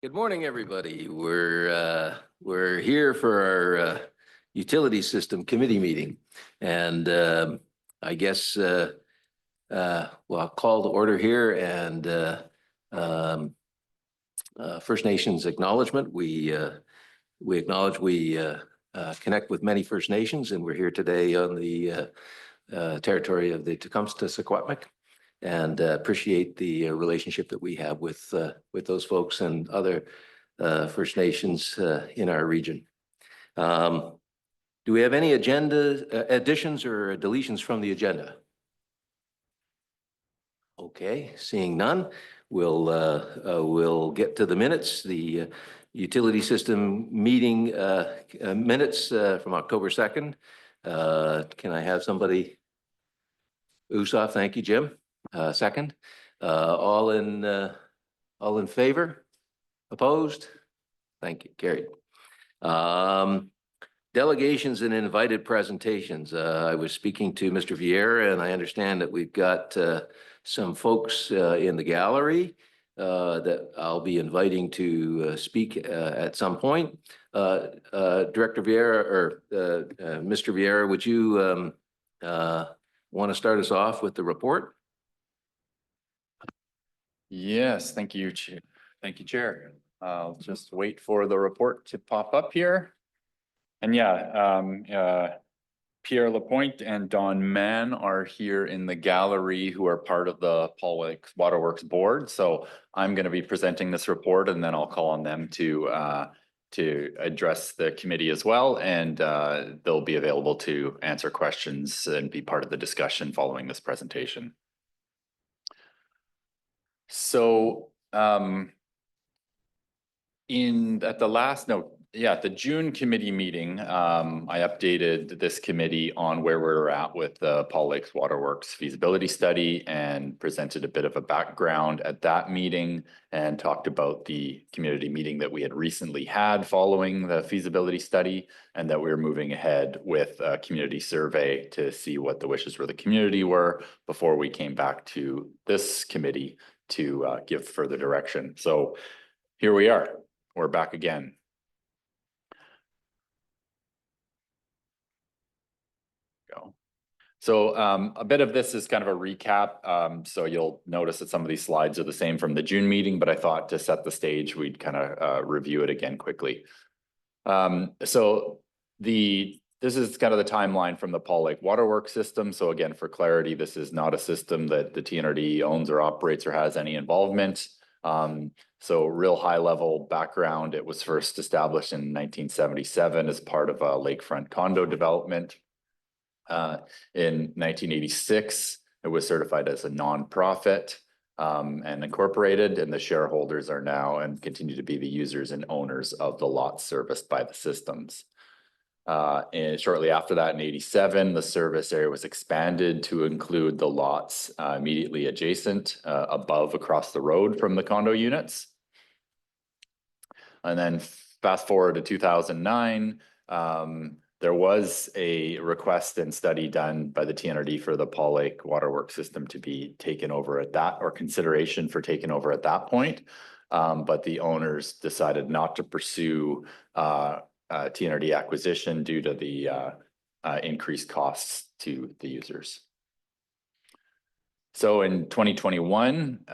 Good morning, everybody. We're here for our utility system committee meeting, and I guess well, I'll call to order here and um, First Nations acknowledgement. We acknowledge we connect with many First Nations, and we're here today on the territory of the Tecumseh-Secwepemc, and appreciate the relationship that we have with those folks and other First Nations in our region. Do we have any agenda additions or deletions from the agenda? Okay, seeing none, we'll get to the minutes. The utility system meeting minutes from October 2nd. Can I have somebody? Usaf, thank you, Jim. Second. All in favor? Opposed? Thank you, carried. Delegations and invited presentations. I was speaking to Mr. Vieira, and I understand that we've got some folks in the gallery that I'll be inviting to speak at some point. Director Vieira, or Mr. Vieira, would you want to start us off with the report? Yes, thank you, Chair. Thank you, Chair. I'll just wait for the report to pop up here. And yeah, Pierre Lapointe and Don Mann are here in the gallery, who are part of the Paul Lake Waterworks board. So I'm going to be presenting this report, and then I'll call on them to address the committee as well. And they'll be available to answer questions and be part of the discussion following this presentation. So at the June committee meeting, I updated this committee on where we're at with the Paul Lakes Waterworks feasibility study and presented a bit of a background at that meeting and talked about the community meeting that we had recently had following the feasibility study, and that we were moving ahead with a community survey to see what the wishes for the community were before we came back to this committee to give further direction. So here we are, we're back again. So a bit of this is kind of a recap. So you'll notice that some of these slides are the same from the June meeting, but I thought to set the stage, we'd kind of review it again quickly. So this is kind of the timeline from the Paul Lake Waterworks system. So again, for clarity, this is not a system that the TNRD owns or operates or has any involvement. So real high level background, it was first established in 1977 as part of a lakefront condo development. In 1986, it was certified as a nonprofit and incorporated, and the shareholders are now and continue to be the users and owners of the lots serviced by the systems. And shortly after that, in 87, the service area was expanded to include the lots immediately adjacent, above, across the road from the condo units. And then fast forward to 2009, there was a request and study done by the TNRD for the Paul Lake Waterworks system to be taken over at that, or consideration for taken over at that point. But the owners decided not to pursue TNRD acquisition due to the increased costs to the users. So in 2021,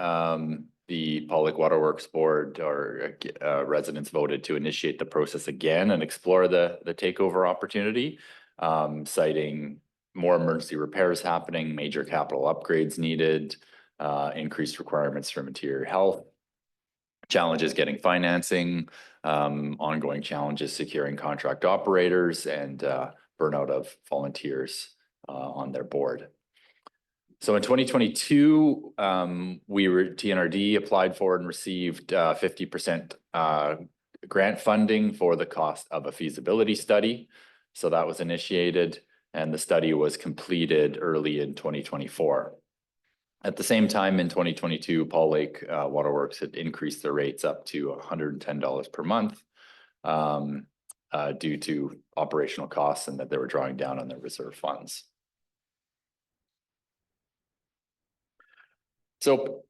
the Paul Lake Waterworks board or residents voted to initiate the process again and explore the takeover opportunity, citing more emergency repairs happening, major capital upgrades needed, increased requirements for interior health, challenges getting financing, ongoing challenges securing contract operators, and burnout of volunteers on their board. So in 2022, TNRD applied for and received 50% grant funding for the cost of a feasibility study. So that was initiated, and the study was completed early in 2024. At the same time, in 2022, Paul Lake Waterworks had increased their rates up to $110 per month due to operational costs and that they were drawing down on their reserve funds. So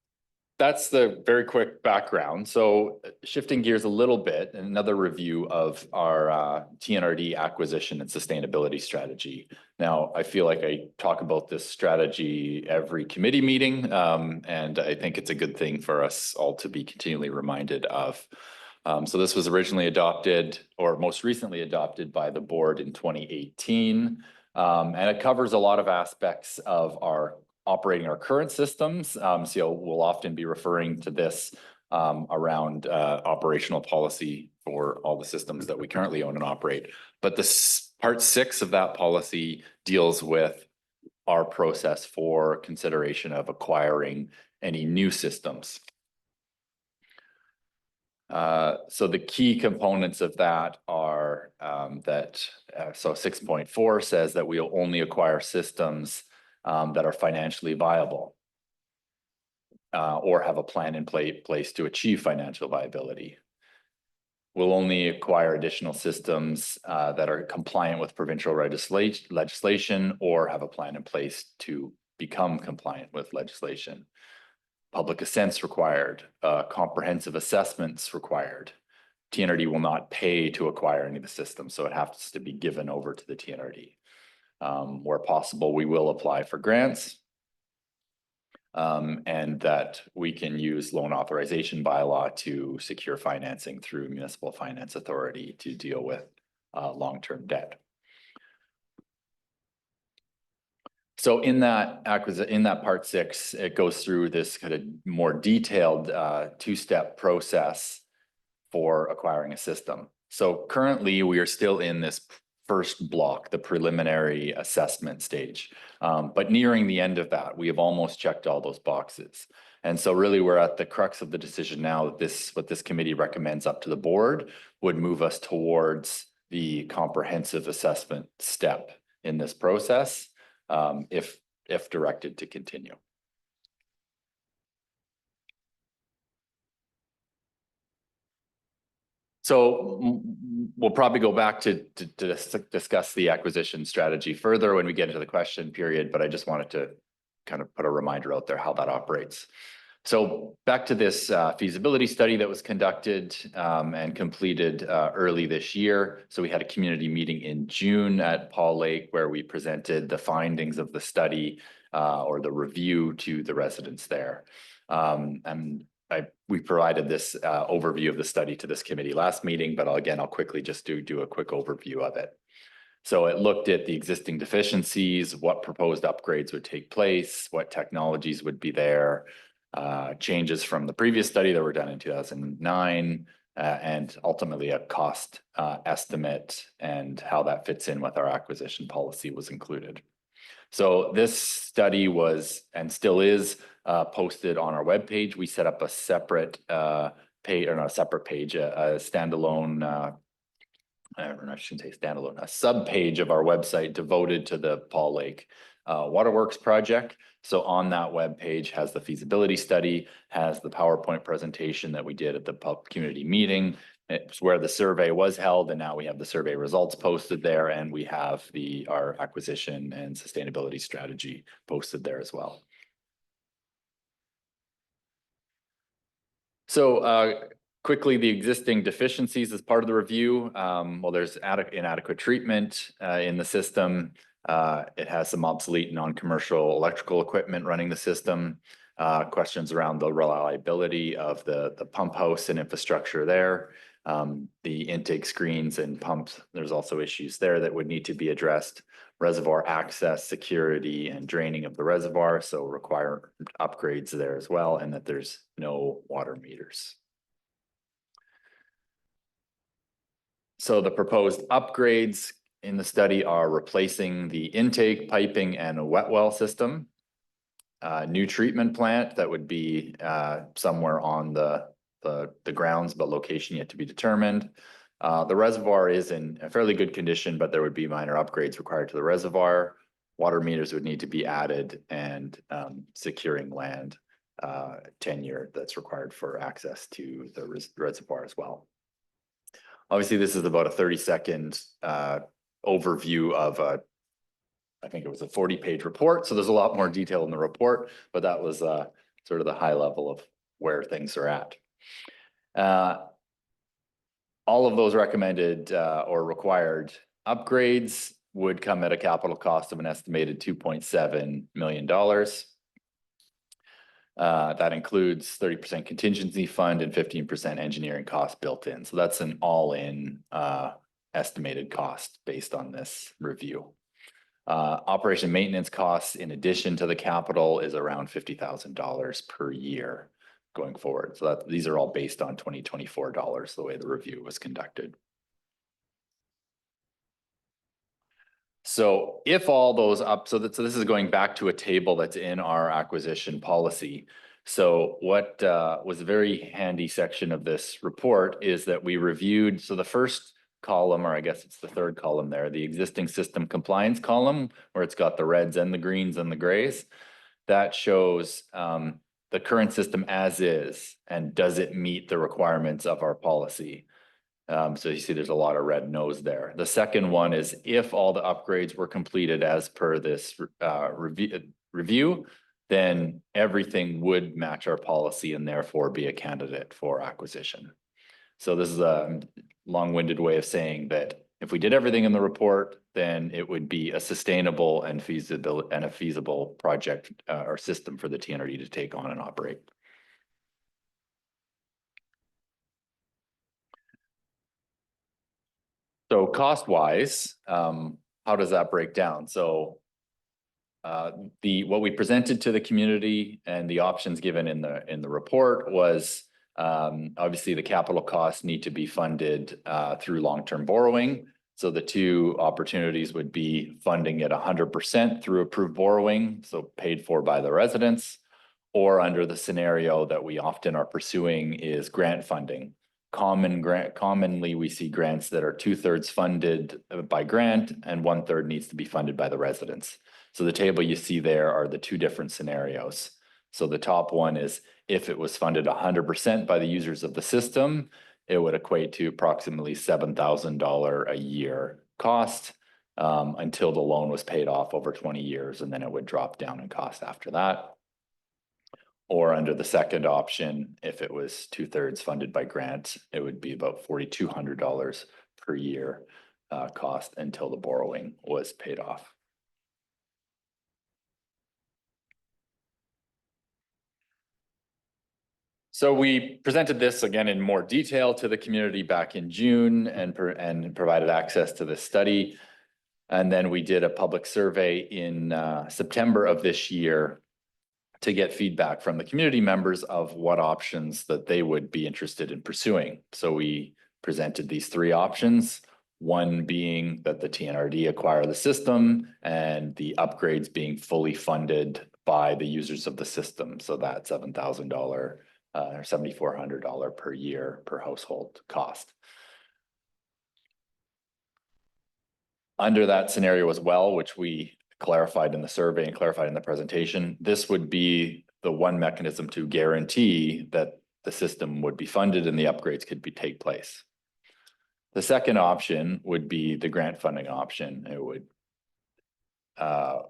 that's the very quick background. So shifting gears a little bit, another review of our TNRD acquisition and sustainability strategy. Now, I feel like I talk about this strategy every committee meeting, and I think it's a good thing for us all to be continually reminded of. So this was originally adopted, or most recently adopted, by the board in 2018. And it covers a lot of aspects of our operating our current systems. So we'll often be referring to this around operational policy for all the systems that we currently own and operate. But this part 6 of that policy deals with our process for consideration of acquiring any new systems. So the key components of that are so 6.4 says that we'll only acquire systems that are financially viable or have a plan in place to achieve financial viability. We'll only acquire additional systems that are compliant with provincial legislation or have a plan in place to become compliant with legislation. Public assents required, comprehensive assessments required. TNRD will not pay to acquire any of the systems, so it has to be given over to the TNRD. Where possible, we will apply for grants, and that we can use loan authorization bylaw to secure financing through Municipal Finance Authority to deal with long-term debt. So in that part 6, it goes through this kind of more detailed 2-step process for acquiring a system. So currently we are still in this first block, the preliminary assessment stage. But nearing the end of that, we have almost checked all those boxes. And so really we're at the crux of the decision now that what this committee recommends up to the board would move us towards the comprehensive assessment step in this process, if directed to continue. So we'll probably go back to discuss the acquisition strategy further when we get into the question period, but I just wanted to kind of put a reminder out there how that operates. So back to this feasibility study that was conducted and completed early this year. So we had a community meeting in June at Paul Lake where we presented the findings of the study or the review to the residents there. And we provided this overview of the study to this committee last meeting, but I'll quickly just do a quick overview of it. So it looked at the existing deficiencies, what proposed upgrades would take place, what technologies would be there, changes from the previous study that were done in 2009, and ultimately a cost estimate and how that fits in with our acquisition policy was included. So this study was and still is posted on our webpage. We set up a separate page, or not a separate page, a standalone, I shouldn't say standalone, a sub page of our website devoted to the Paul Lake Waterworks project. So on that web page has the feasibility study, has the PowerPoint presentation that we did at the community meeting. It's where the survey was held, and now we have the survey results posted there, and we have our acquisition and sustainability strategy posted there as well. So quickly, the existing deficiencies as part of the review. Well, there's inadequate treatment in the system. It has some obsolete non-commercial electrical equipment running the system. Questions around the reliability of the pump house and infrastructure there. The intake screens and pumps, there's also issues there that would need to be addressed. Reservoir access, security, and draining of the reservoir, so require upgrades there as well, and that there's no water meters. So the proposed upgrades in the study are replacing the intake, piping, and a wet well system. New treatment plant that would be somewhere on the grounds, but location yet to be determined. The reservoir is in a fairly good condition, but there would be minor upgrades required to the reservoir. Water meters would need to be added, and securing land tenure that's required for access to the reservoir as well. Obviously, this is about a 30-second overview of I think it was a 40-page report. So there's a lot more detail in the report, but that was sort of the high level where things are at. All of those recommended or required upgrades would come at a capital cost of an estimated $2.7 million. That includes 30% contingency fund and 15% engineering cost built in. So that's an all-in estimated cost based on this review. Operation maintenance costs in addition to the capital is around $50,000 per year going forward. So these are all based on 2024 dollars, the way the review was conducted. So if all those so this is going back to a table that's in our acquisition policy. So what was a very handy section of this report is that we reviewed, so the first column, or I guess it's the third column there, the existing system compliance column, where it's got the reds and the greens and the grays, that shows the current system as is, and does it meet the requirements of our policy? So you see there's a lot of red no's there. The second one is if all the upgrades were completed as per this review, then everything would match our policy and therefore be a candidate for acquisition. So this is a long-winded way of saying that if we did everything in the report, then it would be a sustainable and feasible project or system for the TNRD to take on and operate. So cost-wise, how does that break down? So what we presented to the community and the options given in the report was obviously the capital costs need to be funded through long-term borrowing. So the two opportunities would be funding it 100% through approved borrowing, so paid for by the residents, or under the scenario that we often are pursuing is grant funding. Commonly, we see grants that are 2/3 funded by grant and 1/3 needs to be funded by the residents. So the table you see there are the two different scenarios. So the top one is if it was funded 100% by the users of the system, it would equate to approximately $7,000 a year cost until the loan was paid off over 20 years, and then it would drop down in cost after that. Or under the second option, if it was 2/3 funded by grant, it would be about $4,200 per year cost until the borrowing was paid off. So we presented this again in more detail to the community back in June and provided access to this study. And then we did a public survey in September of this year to get feedback from the community members of what options that they would be interested in pursuing. So we presented these three options, one being that the TNRD acquire the system and the upgrades being fully funded by the users of the system. So that $7,000 or $7,400 per year per household cost. Under that scenario as well, which we clarified in the survey and clarified in the presentation, this would be the one mechanism to guarantee that the system would be funded and the upgrades could take place. The second option would be the grant funding option. It would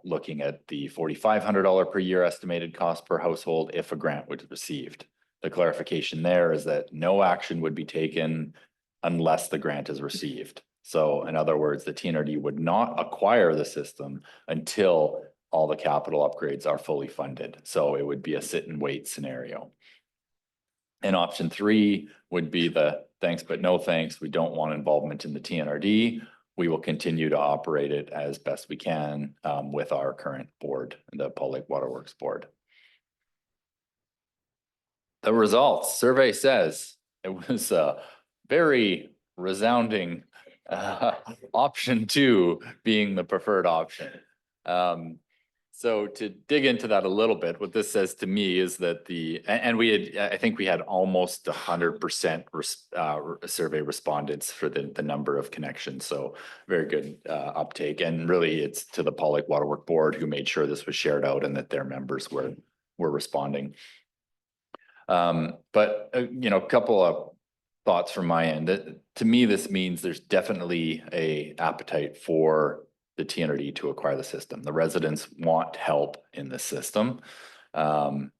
looking at the $4,500 per year estimated cost per household if a grant was received. The clarification there is that no action would be taken unless the grant is received. So in other words, the TNRD would not acquire the system until all the capital upgrades are fully funded. So it would be a sit and wait scenario. And option three would be the thanks, but no thanks. We don't want involvement in the TNRD. We will continue to operate it as best we can with our current board, the Paul Lake Waterworks board. The results survey says it was a very resounding option two being the preferred option. So to dig into that a little bit, what this says to me is that I think we had almost 100% survey respondents for the number of connections. So very good uptake. And really it's to the Paul Lake Waterworks board who made sure this was shared out and that their members were responding. But a couple of thoughts from my end. That to me, this means there's definitely a appetite for the TNRD to acquire the system. The residents want help in the system, but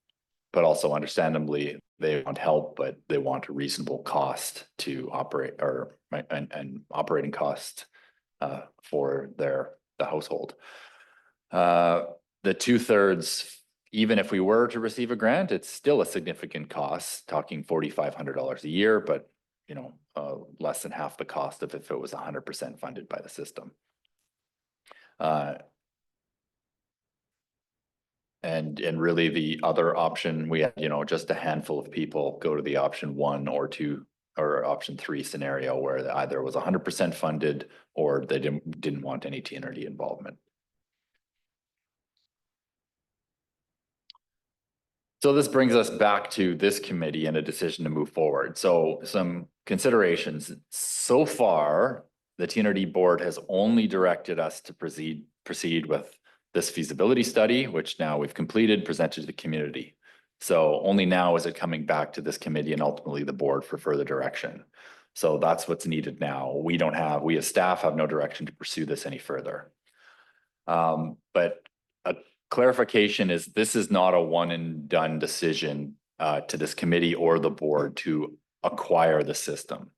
also understandably, they want help, but they want a reasonable cost to operate or and operating cost for the household. The 2/3, even if we were to receive a grant, it's still a significant cost, talking $4,500 a year, but less than half the cost of if it was 100% funded by the system. And really the other option, we had, just a handful of people go to the option 1 or 2 or option 3 scenario where either was 100% funded or they didn't want any TNRD involvement. So this brings us back to this committee and a decision to move forward. So some considerations. So far, the TNRD board has only directed us to proceed with this feasibility study, which now we've completed, presented to the community. So only now is it coming back to this committee and ultimately the board for further direction. So that's what's needed now. We as staff have no direction to pursue this any further. But a clarification is this is not a one and done decision to this committee or the board to acquire the system.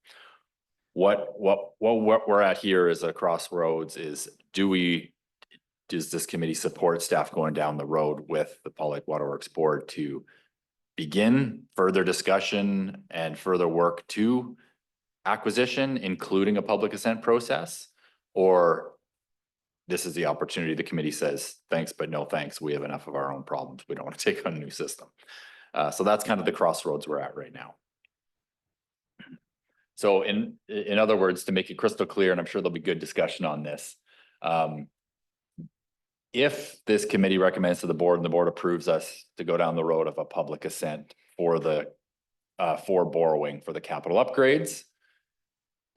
What we're at here is a crossroads is does this committee support staff going down the road with the Paul Lake Waterworks board to begin further discussion and further work to acquisition, including a public assent process? Or this is the opportunity the committee says, thanks, but no thanks. We have enough of our own problems. We don't want to take on a new system. So that's kind of the crossroads we're at right now. So in other words, to make it crystal clear, and I'm sure there'll be good discussion on this, if this committee recommends to the board and the board approves us to go down the road of a public assent for the for borrowing for the capital upgrades,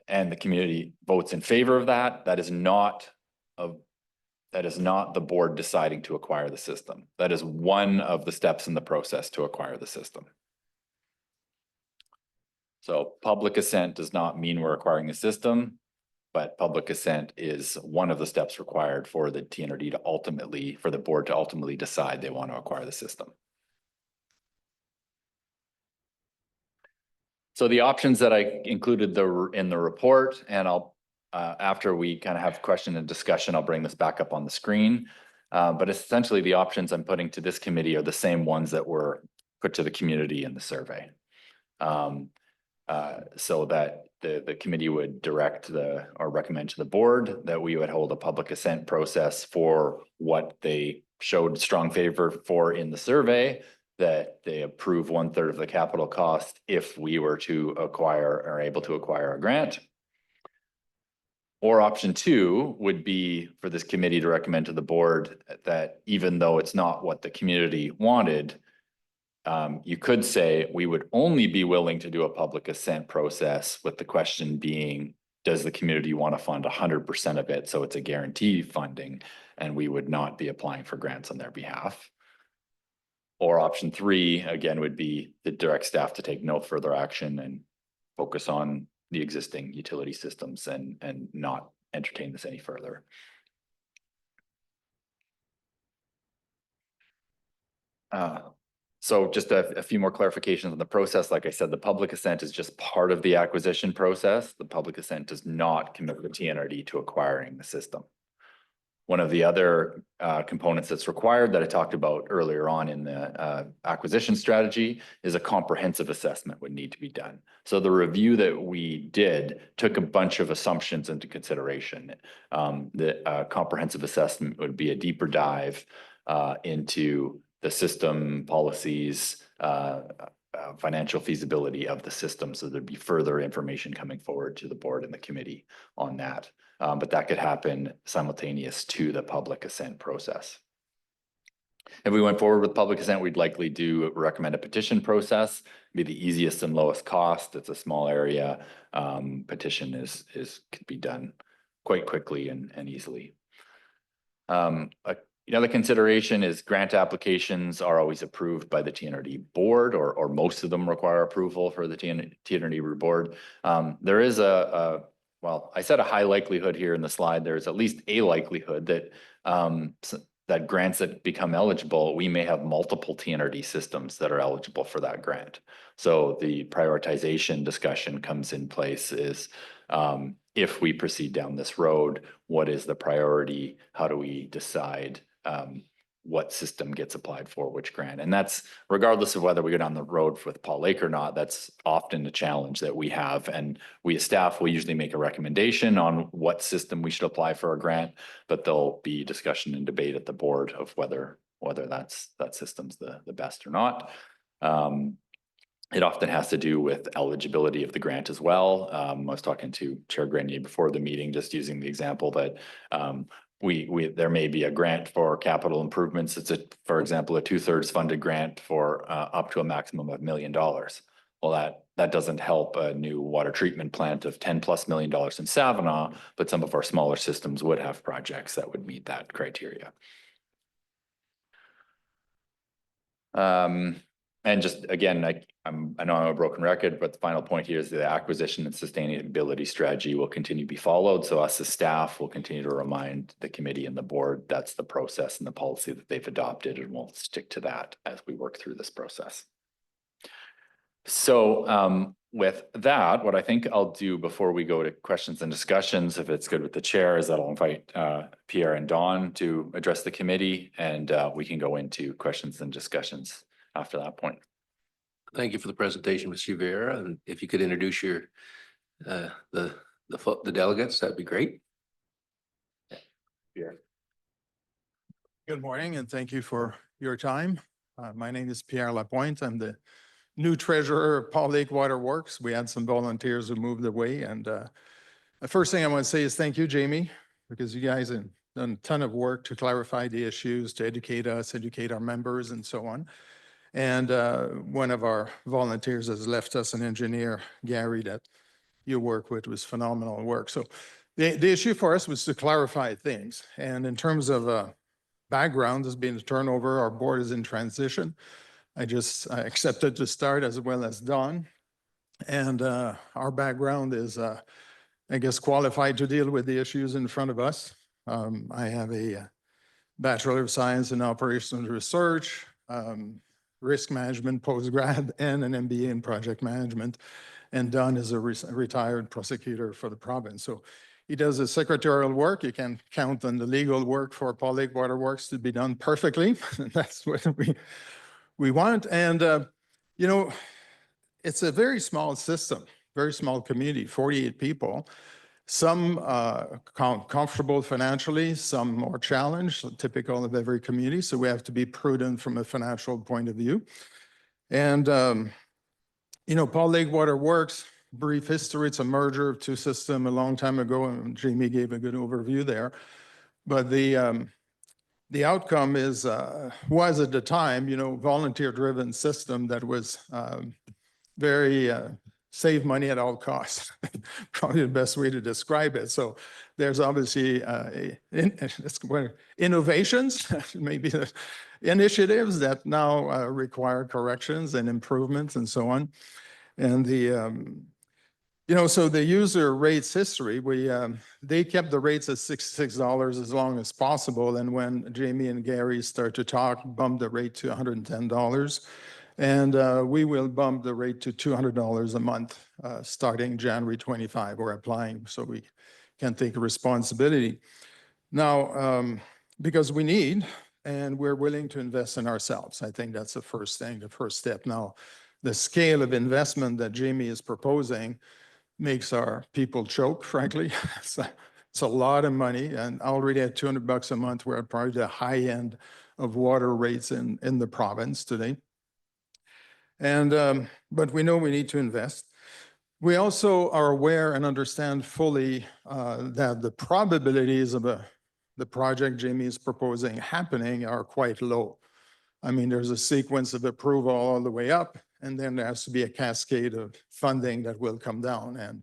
and the community votes in favor of that, that is not the board deciding to acquire the system. That is one of the steps in the process to acquire the system. So public assent does not mean we're acquiring the system, but public assent is one of the steps required for the TNRD to ultimately, for the board to ultimately decide they want to acquire the system. So the options that I included in the report, and I'll after we kind of have question and discussion, I'll bring this back up on the screen. But essentially the options I'm putting to this committee are the same ones that were put to the community in the survey. So that the committee would direct or recommend to the board that we would hold a public assent process for what they showed strong favor for in the survey, that they approve 1/3 of the capital cost if we were to acquire or able to acquire a grant. Or option 2 would be for this committee to recommend to the board that even though it's not what the community wanted, you could say we would only be willing to do a public assent process, with the question being, does the community want to fund 100% of it? So it's a guaranteed funding, and we would not be applying for grants on their behalf. Or option 3, again, would be the direct staff to take no further action and focus on the existing utility systems and not entertain this any further. So just a few more clarifications on the process. Like I said, the public assent is just part of the acquisition process. The public assent does not commit the TNRD to acquiring the system. One of the other components that's required that I talked about earlier on in the acquisition strategy is a comprehensive assessment would need to be done. So the review that we did took a bunch of assumptions into consideration. The comprehensive assessment would be a deeper dive into the system policies, financial feasibility of the system. So there'd be further information coming forward to the board and the committee on that. But that could happen simultaneous to the public assent process. If we went forward with public assent, we'd likely recommend a petition process, be the easiest and lowest cost. It's a small area. Petition could be done quite quickly and easily. Another consideration is grant applications are always approved by the TNRD board, or most of them require approval for the TNRD board. There is well, I said a high likelihood here in the slide. There's at least a likelihood that that grants that become eligible, we may have multiple TNRD systems that are eligible for that grant. So the prioritization discussion comes in place is if we proceed down this road, what is the priority? How do we decide what system gets applied for which grant? And that's regardless of whether we go down the road with Paul Lake or not, that's often a challenge that we have. And we as staff, we usually make a recommendation on what system we should apply for a grant, but there'll be discussion and debate at the board of whether that system's the best or not. It often has to do with eligibility of the grant as well. I was talking to Chair Grenier before the meeting, just using the example that there may be a grant for capital improvements. It's for example, a 2/3 funded grant for up to a maximum of $1 million. Well, that doesn't help a new water treatment plant of $10+ million in Savona, but some of our smaller systems would have projects that would meet that criteria. And just again, I know I'm a broken record, but the final point here is the acquisition and sustainability strategy will continue to be followed. So us as staff will continue to remind the committee and the board that's the process and the policy that they've adopted, and we'll stick to that as we work through this process. So with that, what I think I'll do before we go to questions and discussions, if it's good with the chair, is that I'll invite Pierre and Dawn to address the committee, and we can go into questions and discussions after that point. Thank you for the presentation, Mr. Vieira. And if you could introduce your the delegates, that'd be great. Pierre. Good morning, and thank you for your time. My name is Pierre Lapointe. I'm the new treasurer of Paul Lake Water Works. We had some volunteers who moved away, and the first thing I want to say is thank you, Jamie, because you guys have done a ton of work to clarify the issues, to educate us, educate our members, and so on. And one of our volunteers has left us, an engineer, Gary, that you work with, was phenomenal work. So the issue for us was to clarify things. And in terms of background, there's been a turnover. Our board is in transition. I accepted to start as well as Dawn. And our background is, I guess, qualified to deal with the issues in front of us. I have a Bachelor of Science in Operations Research, Risk Management postgrad, and an MBA in Project Management. And Don is a retired prosecutor for the province. So he does the secretarial work. You can count on the legal work for Paul Lake Water Works to be done perfectly. That's what we want. And, you know, it's a very small system, very small community, 48 people. Some comfortable financially, some more challenged, typical of every community. So we have to be prudent from a financial point of view. And, you know, Paul Lake Water Works, brief history, it's a merger of two systems a long time ago, and Jamie gave a good overview there. But the outcome was at the time, you know, volunteer-driven system that was very save money at all costs, probably the best way to describe it. So there's obviously innovations, maybe initiatives that now require corrections and improvements and so on. And you know, so the user rates history, they kept the rates at $66 as long as possible. And when Jamie and Gary start to talk, bumped the rate to $110. And we will bump the rate to $200 a month starting January 25. We're applying so we can take responsibility. Now, because we need and we're willing to invest in ourselves. I think that's the first thing, the first step. Now, the scale of investment that Jamie is proposing makes our people choke, frankly. It's a lot of money, and already at $200 a month, we're at probably the high end of water rates in the province today. And but we know we need to invest. We also are aware and understand fully that the probabilities of the project Jamie is proposing happening are quite low. I mean, there's a sequence of approval all the way up, and then there has to be a cascade of funding that will come down. And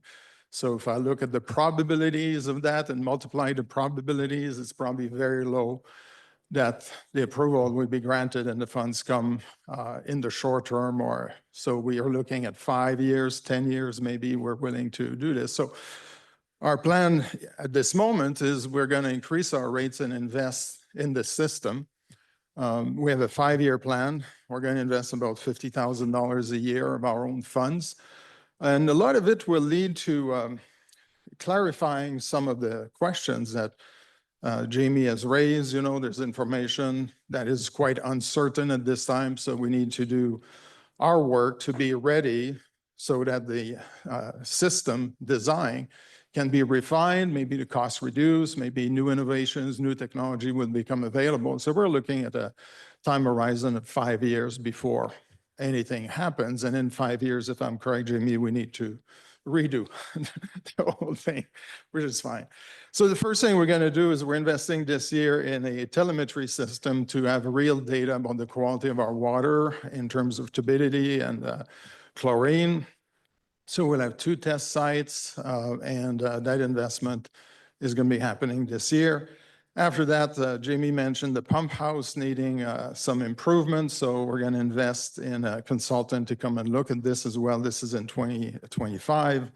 so if I look at the probabilities of that and multiply the probabilities, it's probably very low that the approval will be granted and the funds come in the short term. Or so we are looking at 5 years, 10 years, maybe we're willing to do this. So Our plan at this moment is we're going to increase our rates and invest in the system. We have a 5-year plan. We're going to invest about $50,000 a year of our own funds. And a lot of it will lead to clarifying some of the questions that Jamie has raised. You know, there's information that is quite uncertain at this time, so we need to do our work to be ready so that the system design can be refined, maybe the cost reduced, maybe new innovations, new technology will become available. So we're looking at a time horizon of 5 years before anything happens. And in 5 years, if I'm correct, Jamie, we need to redo the whole thing, which is fine. So the first thing we're going to do is we're investing this year in a telemetry system to have real data about the quality of our water in terms of turbidity and chlorine. So we'll have 2 test sites, and that investment is going to be happening this year. After that, Jamie mentioned the pump house needing some improvements, so we're going to invest in a consultant to come and look at this as well. This is in 2025.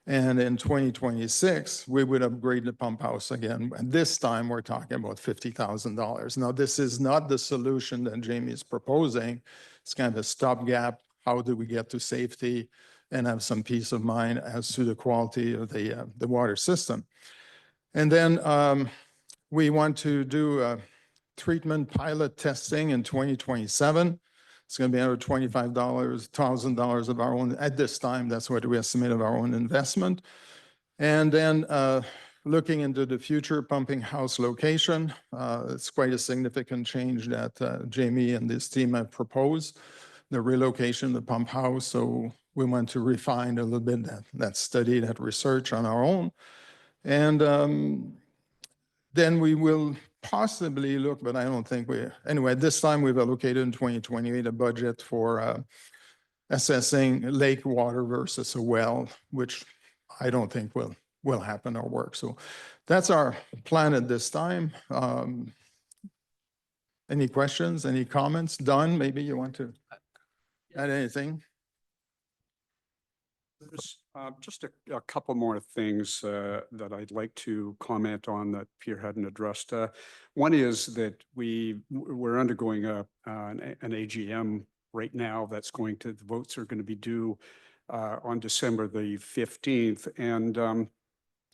And in 2026, we would upgrade the pump house again. And this time, we're talking about $50,000. Now, this is not the solution that Jamie is proposing. It's kind of a stopgap. How do we get to safety and have some peace of mind as to the quality of the water system? And then we want to do treatment pilot testing in 2027. It's going to be under $25,000 of our own at this time. That's what we estimate of our own investment. And then looking into the future pumping house location, it's quite a significant change that Jamie and his team have proposed, the relocation of the pump house. So we want to refine a little bit that study, that research on our own. And then we will possibly look, but I don't think anyway, this time we've allocated in 2028 a budget for assessing lake water versus a well, which I don't think will happen or work. So that's our plan at this time. Any questions, any comments? Don, maybe you want to add anything? There's just a couple more things that I'd like to comment on that Pierre hadn't addressed. One is that we're undergoing an AGM right now that's the votes are going to be due on December the 15th. And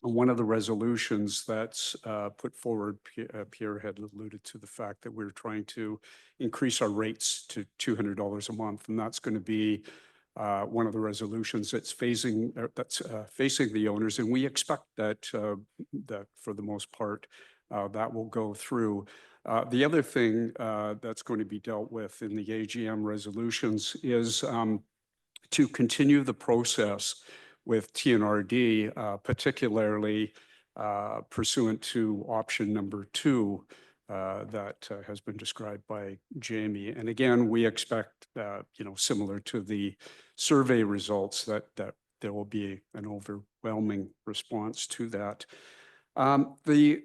one of the resolutions that's put forward, Pierre had alluded to the fact that we're trying to increase our rates to $200 a month. And that's going to be one of the resolutions that's facing the owners, and we expect that for the most part that will go through. The other thing that's going to be dealt with in the AGM resolutions is to continue the process with TNRD, particularly pursuant to option number 2. That has been described by Jamie. And again, we expect, similar to the survey results, that there will be an overwhelming response to that. The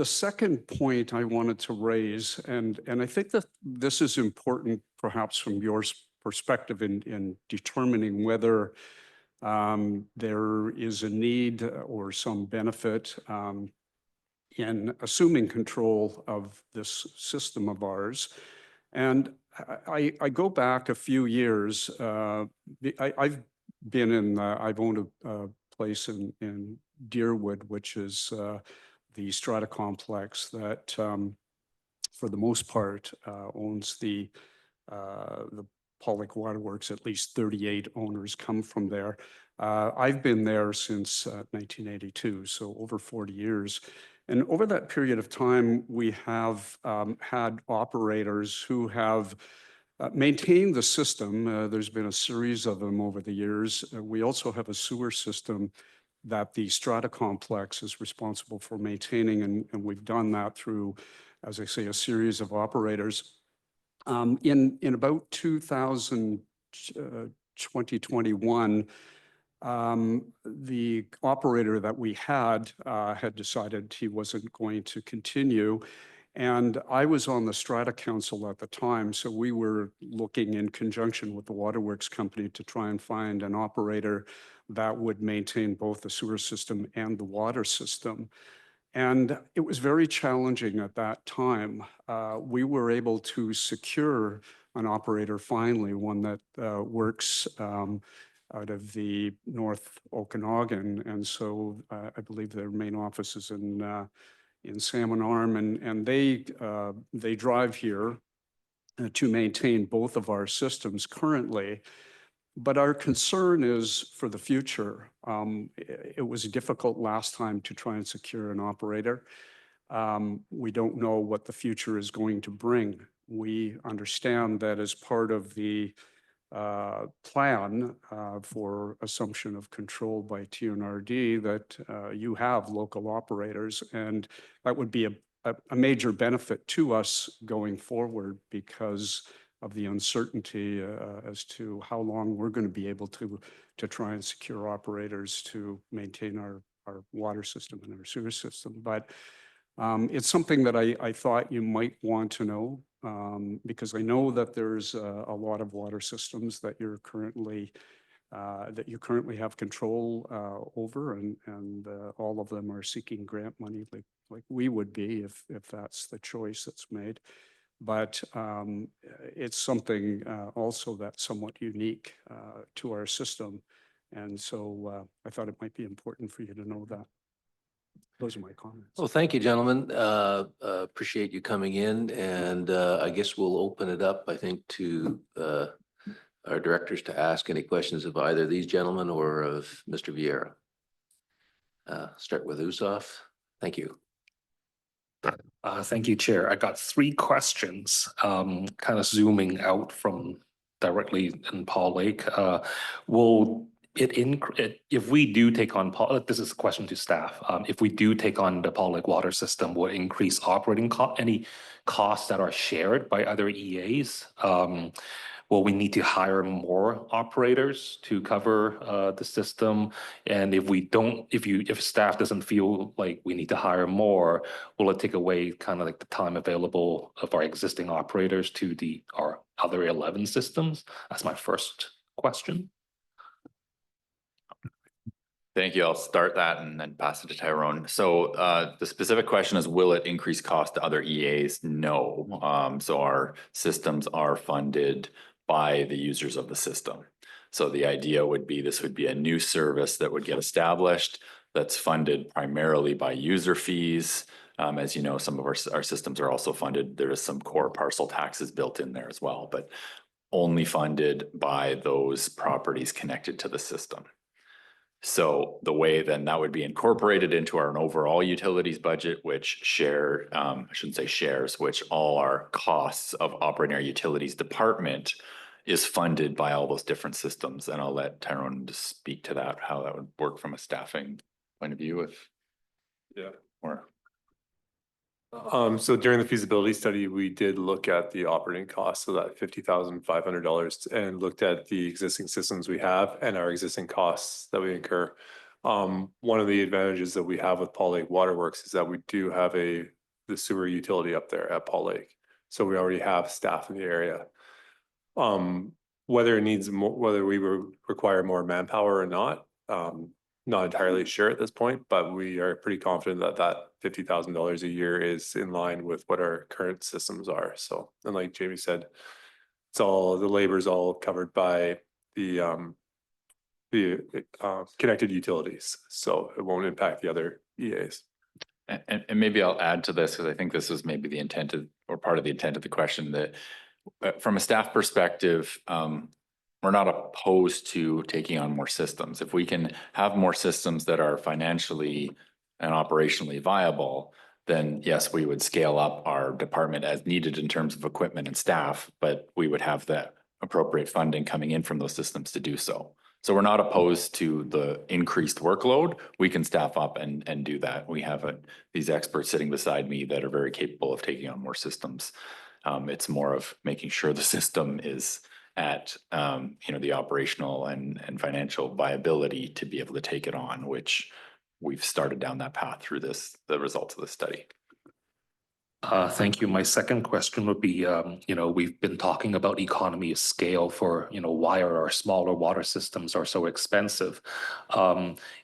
second point I wanted to raise, and I think that this is important perhaps from your perspective in determining whether there is a need or some benefit in assuming control of this system of ours. And I go back a few years. I've owned a place in Deerwood, which is the strata complex that for the most part owns the Pollock Waterworks. At least 38 owners come from there. I've been there since 1982, so over 40 years. And over that period of time, we have had operators who have maintained the system. There's been a series of them over the years. We also have a sewer system that the strata complex is responsible for maintaining, and we've done that through, as I say, a series of operators. In about 2021, the operator that we had decided he wasn't going to continue. And I was on the Strata Council at the time, so we were looking in conjunction with the Waterworks company to try and find an operator that would maintain both the sewer system and the water system. And it was very challenging at that time. We were able to secure an operator finally, one that works out of the North Okanagan. And so I believe their main office is in Salmon Arm, and they drive here to maintain both of our systems currently. But our concern is for the future. It was difficult last time to try and secure an operator. We don't know what the future is going to bring. We understand that as part of the plan for assumption of control by TNRD that you have local operators, and that would be a major benefit to us going forward because of the uncertainty as to how long we're going to be able to try and secure operators to maintain our water system and our sewer system. But it's something that I thought you might want to know because I know that there's a lot of water systems that you currently have control over, and all of them are seeking grant money like we would be if that's the choice that's made. But it's something also that's somewhat unique to our system. And so I thought it might be important for you to know that. Those are my comments. Well, thank you, gentlemen. Appreciate you coming in, and I guess we'll open it up, I think, to our directors to ask any questions of either these gentlemen or of Mr. Vieira. Start with Usof. Thank you. Thank you, Chair. I got 3 questions, kind of zooming out from directly in Paul Lake. Will if we do take on this is a question to staff. If we do take on the Paul Lake water system, will it increase operating any costs that are shared by other EAs? Will we need to hire more operators to cover the system? And if we don't, if staff doesn't feel like we need to hire more, will it take away kind of like the time available of our existing operators to our other 11 systems? That's my first question. Thank you. I'll start that and then pass it to Tyrone. So the specific question is, will it increase cost to other EAs? No. So our systems are funded by the users of the system. So the idea would be this would be a new service that would get established that's funded primarily by user fees. As you know, some of our systems are also funded. There is some core parcel taxes built in there as well, but only funded by those properties connected to the system. So the way then that would be incorporated into our overall utilities budget, which I shouldn't say shares, which all our costs of operating our utilities department is funded by all those different systems. And I'll let Tyrone just speak to that, how that would work from a staffing point of view. So during the feasibility study, we did look at the operating costs of that $50,500 and looked at the existing systems we have and our existing costs that we incur. One of the advantages that we have with Paul Lake Waterworks is that we do have the sewer utility up there at Paul Lake. So we already have staff in the area. Whether it needs more, whether we require more manpower or not entirely sure at this point, but we are pretty confident that that $50,000 a year is in line with what our current systems are. So, and like Jamie said, the labor is all covered by the connected utilities, so it won't impact the other EAs. And maybe I'll add to this because I think this is maybe the intent of, or part of the intent of the question, that from a staff perspective, we're not opposed to taking on more systems. If we can have more systems that are financially and operationally viable, then yes, we would scale up our department as needed in terms of equipment and staff, but we would have the appropriate funding coming in from those systems to do so. So we're not opposed to the increased workload. We can staff up and do that. We have these experts sitting beside me that are very capable of taking on more systems. It's more of making sure the system is at the operational and financial viability to be able to take it on, which we've started down that path through the results of the study. Thank you. My second question would be, we've been talking about economy of scale for, why are our smaller water systems are so expensive?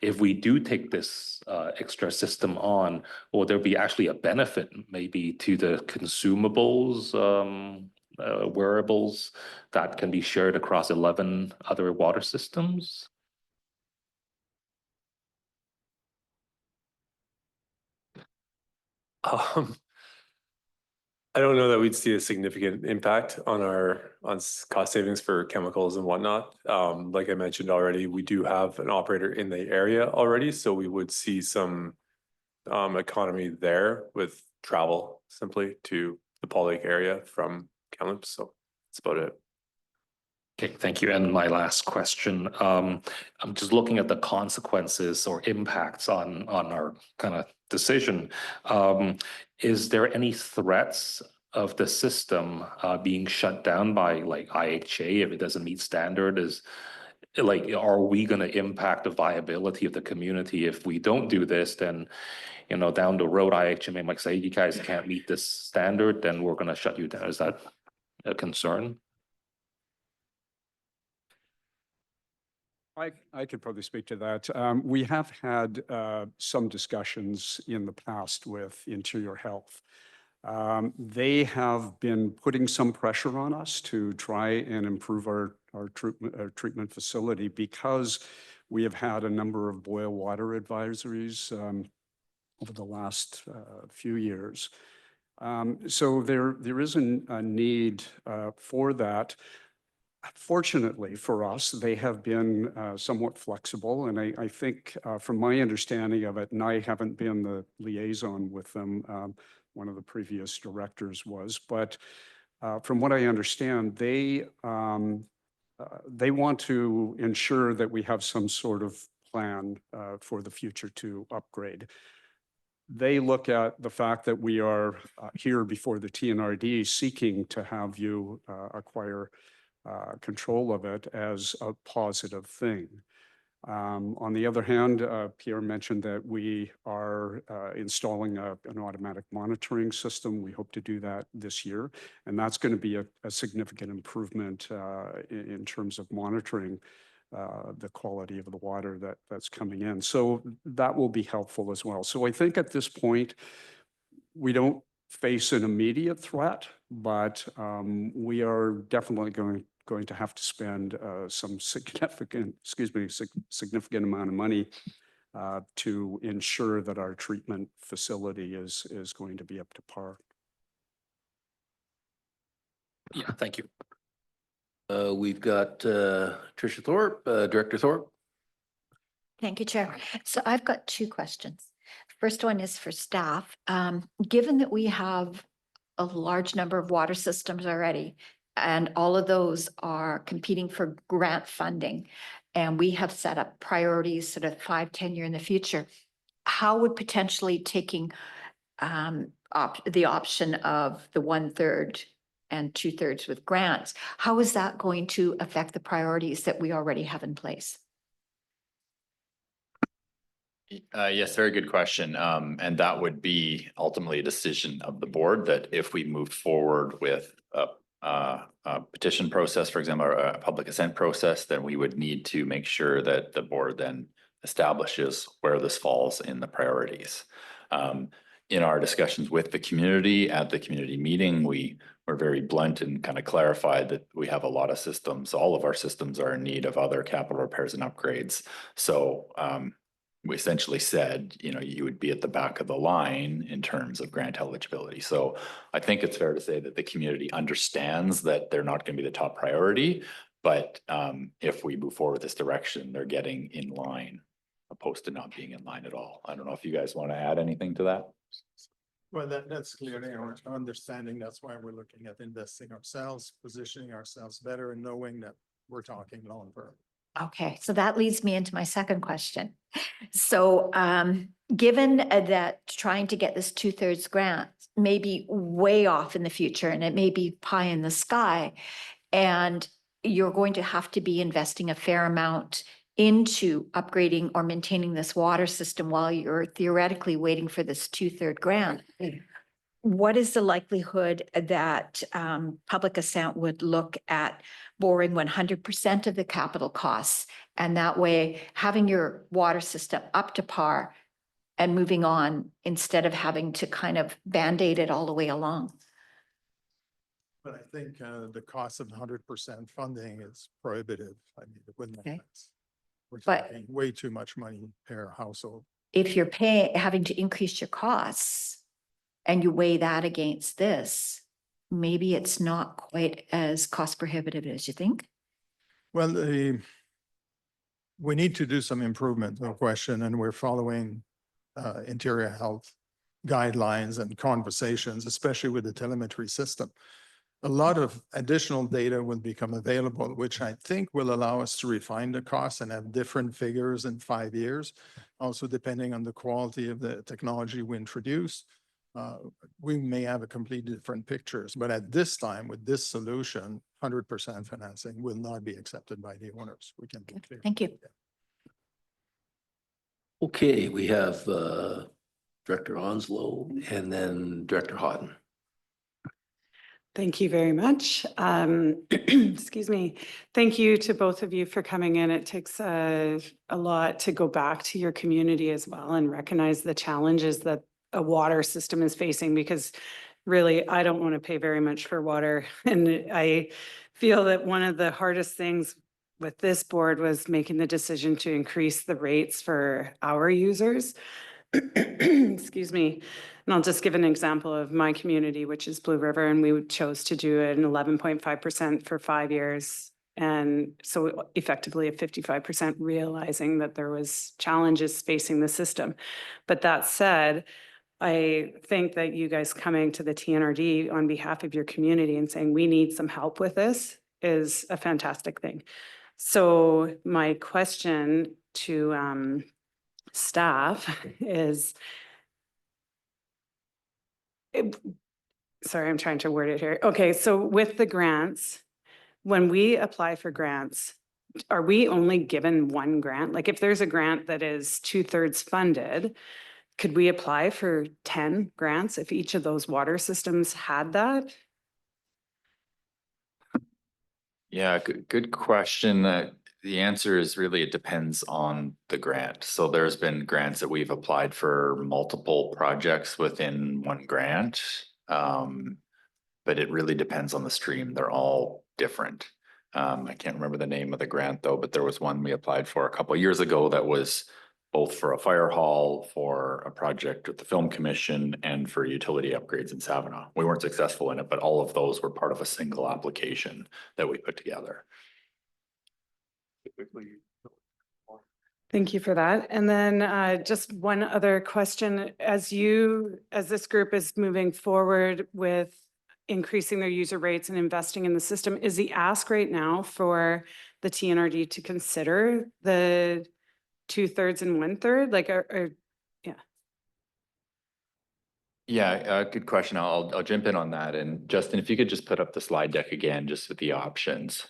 If we do take this extra system on, will there be actually a benefit maybe to the consumables, wearables that can be shared across 11 other water systems? Um, I don't know that we'd see a significant impact on cost savings for chemicals and whatnot. Like I mentioned already, we do have an operator in the area already, so we would see some economy there with travel simply to the Paul Lake area from Kamloops. So that's about it. Okay, thank you. And my last question, I'm just looking at the consequences or impacts on our kind of decision. Is there any threats of the system being shut down by like IHA if it doesn't meet standard? Are we going to impact the viability of the community if we don't do this? Then, down the road, IHMA might say, you guys can't meet this standard, then we're going to shut you down. Is that a concern? I could probably speak to that. We have had some discussions in the past with Interior Health. They have been putting some pressure on us to try and improve our treatment facility because we have had a number of boil water advisories over the last few years. So there is a need for that. Fortunately for us, they have been somewhat flexible, and I think from my understanding of it, and I haven't been the liaison with them, one of the previous directors was, but from what I understand, they want to ensure that we have some sort of plan for the future to upgrade. They look at the fact that we are here before the TNRD seeking to have you acquire control of it as a positive thing. On the other hand, Pierre mentioned that we are installing an automatic monitoring system. We hope to do that this year, and that's going to be a significant improvement in terms of monitoring the quality of the water that's coming in. So that will be helpful as well. So I think at this point, we don't face an immediate threat, but we are definitely going to have to spend some significant amount of money to ensure that our treatment facility is going to be up to par. Yeah, thank you. We've got Tricia Thorpe, Director Thorpe. Thank you, Chair. So I've got two questions. First one is for staff. Given that we have a large number of water systems already, and all of those are competing for grant funding, and we have set up priorities sort of 5-10 year in the future, how would potentially taking the option of the 1/3 and 2/3 with grants, how is that going to affect the priorities that we already have in place? Yes, very good question. And that would be ultimately a decision of the board that if we moved forward with a petition process, for example, or a public assent process, then we would need to make sure that the board then establishes where this falls in the priorities. In our discussions with the community at the community meeting, we were very blunt and kind of clarified that we have a lot of systems. All of our systems are in need of other capital repairs and upgrades. So we essentially said, you would be at the back of the line in terms of grant eligibility. So I think it's fair to say that the community understands that they're not going to be the top priority, but if we move forward this direction, they're getting in line opposed to not being in line at all. I don't know if you guys want to add anything to that. Well, that's clearly our understanding. That's why we're looking at investing ourselves, positioning ourselves better, and knowing that we're talking long term. Okay, so that leads me into my second question. So given that trying to get this 2/3 grant may be way off in the future and it may be pie in the sky, and you're going to have to be investing a fair amount into upgrading or maintaining this water system while you're theoretically waiting for this 2/3 grant, what is the likelihood that public assent would look at borrowing 100% of the capital costs? And that way, having your water system up to par and moving on instead of having to kind of Band-Aid it all the way along. But I think the cost of 100% funding is prohibitive. I mean, it wouldn't Okay. make sense. We're But- talking way too much money per household. If you're having to increase your costs and you weigh that against this, maybe it's not quite as cost prohibitive as you think. Well, we need to do some improvement, no question, and we're following interior health guidelines and conversations, especially with the telemetry system. A lot of additional data will become available, which I think will allow us to refine the costs and have different figures in 5 years. Also, depending on the quality of the technology we introduce, we may have a completely different pictures. But at this time, with this solution, 100% financing will not be accepted by the owners. We can be clear. Thank you. Okay, we have Director Onslow and then Director Houghton. Thank you very much. Excuse me. Thank you to both of you for coming in. It takes a lot to go back to your community as well and recognize the challenges that a water system is facing, because really, I don't want to pay very much for water. And I feel that one of the hardest things with this board was making the decision to increase the rates for our users. Excuse me. And I'll just give an example of my community, which is Blue River, and we chose to do an 11.5% for 5 years. And so effectively a 55%, realizing that there was challenges facing the system. But that said, I think that you guys coming to the TNRD on behalf of your community and saying we need some help with this is a fantastic thing. So my question to staff is, sorry, I'm trying to word it here. Okay, so with the grants, when we apply for grants, are we only given one grant? Like if there's a grant that is 2/3 funded, could we apply for 10 grants if each of those water systems had that? Yeah, good question. The answer is really, it depends on the grant. So there's been grants that we've applied for multiple projects within one grant. But it really depends on the stream. They're all different. I can't remember the name of the grant though, but there was one we applied for a couple of years ago that was both for a fire hall, for a project with the Film Commission, and for utility upgrades in Savannah. We weren't successful in it, but all of those were part of a single application that we put together. Thank you for that. And then just one other question. As this group is moving forward with increasing their user rates and investing in the system, is the ask right now for the TNRD to consider the 2/3 and 1/3? Like, yeah. Yeah, good question. I'll jump in on that. And Justin, if you could just put up the slide deck again, just with the options.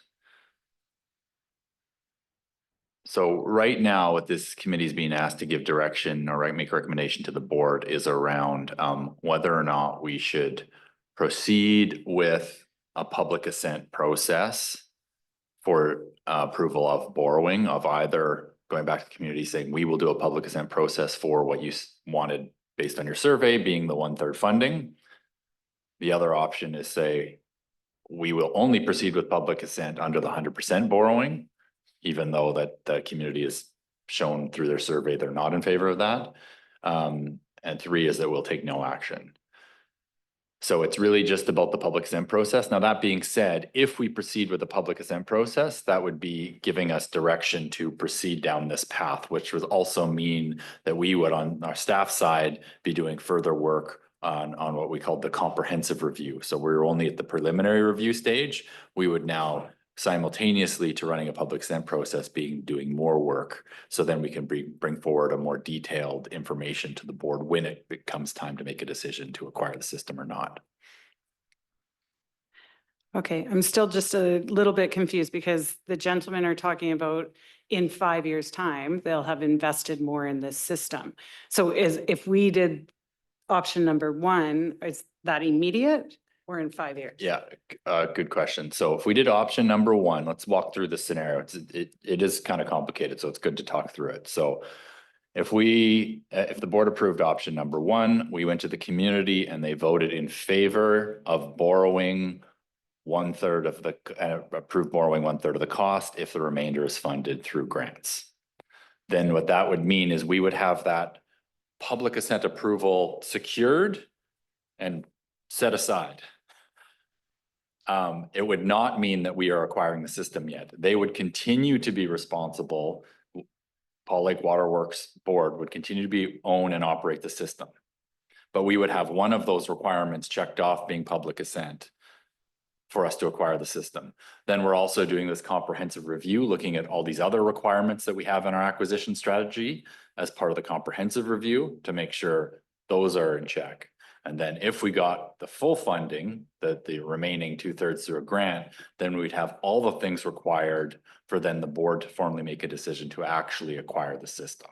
So right now, what this committee is being asked to give direction or make a recommendation to the board is around whether or not we should proceed with a public assent process for approval of borrowing, of either going back to the community saying we will do a public assent process for what you wanted based on your survey being the 1/3 funding. The other option is say we will only proceed with public assent under the 100% borrowing, even though that the community has shown through their survey they're not in favor of that. And 3 is that we'll take no action. So it's really just about the public assent process. Now, that being said, if we proceed with the public assent process, that would be giving us direction to proceed down this path, which would also mean that we would, on our staff side, be doing further work on what we call the comprehensive review. So we're only at the preliminary review stage. We would now simultaneously to running a public assent process doing more work. So then we can bring forward a more detailed information to the board when it becomes time to make a decision to acquire the system or not. Okay, I'm still just a little bit confused because the gentlemen are talking about in 5 years' time, they'll have invested more in this system. So if we did option number one, is that immediate or in 5 years? Yeah, good question. So if we did option number one, let's walk through the scenario. It is kind of complicated, so it's good to talk through it. So if the board approved option number one, we went to the community and they voted in favor of borrowing 1/3 of the, approved borrowing 1/3 of the cost if the remainder is funded through grants. Then what that would mean is we would have that public assent approval secured and set aside. It would not mean that we are acquiring the system yet. They would continue to be responsible. Paul Lake Waterworks Board would continue to own and operate the system. But we would have one of those requirements checked off being public assent for us to acquire the system. Then we're also doing this comprehensive review, looking at all these other requirements that we have in our acquisition strategy as part of the comprehensive review to make sure those are in check. And then if we got the full funding, the remaining 2/3 through a grant, then we'd have all the things required for then the board to formally make a decision to actually acquire the system.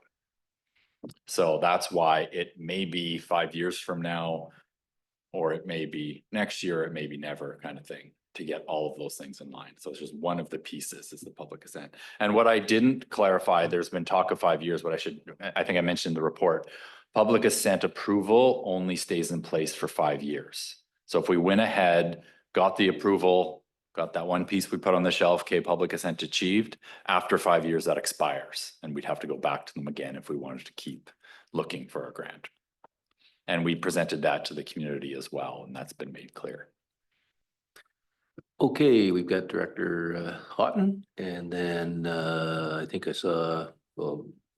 So that's why it may be 5 years from now, or it may be next year, it may be never, kind of thing, to get all of those things in line. So it's just one of the pieces is the public assent. And what I didn't clarify, there's been talk of 5 years, but I think I mentioned in the report, public assent approval only stays in place for 5 years. So if we went ahead, got the approval, got that one piece we put on the shelf, okay, public assent achieved, after 5 years that expires and we'd have to go back to them again if we wanted to keep looking for a grant. And we presented that to the community as well, and that's been made clear. Okay, we've got Director Houghton, and then I think I saw,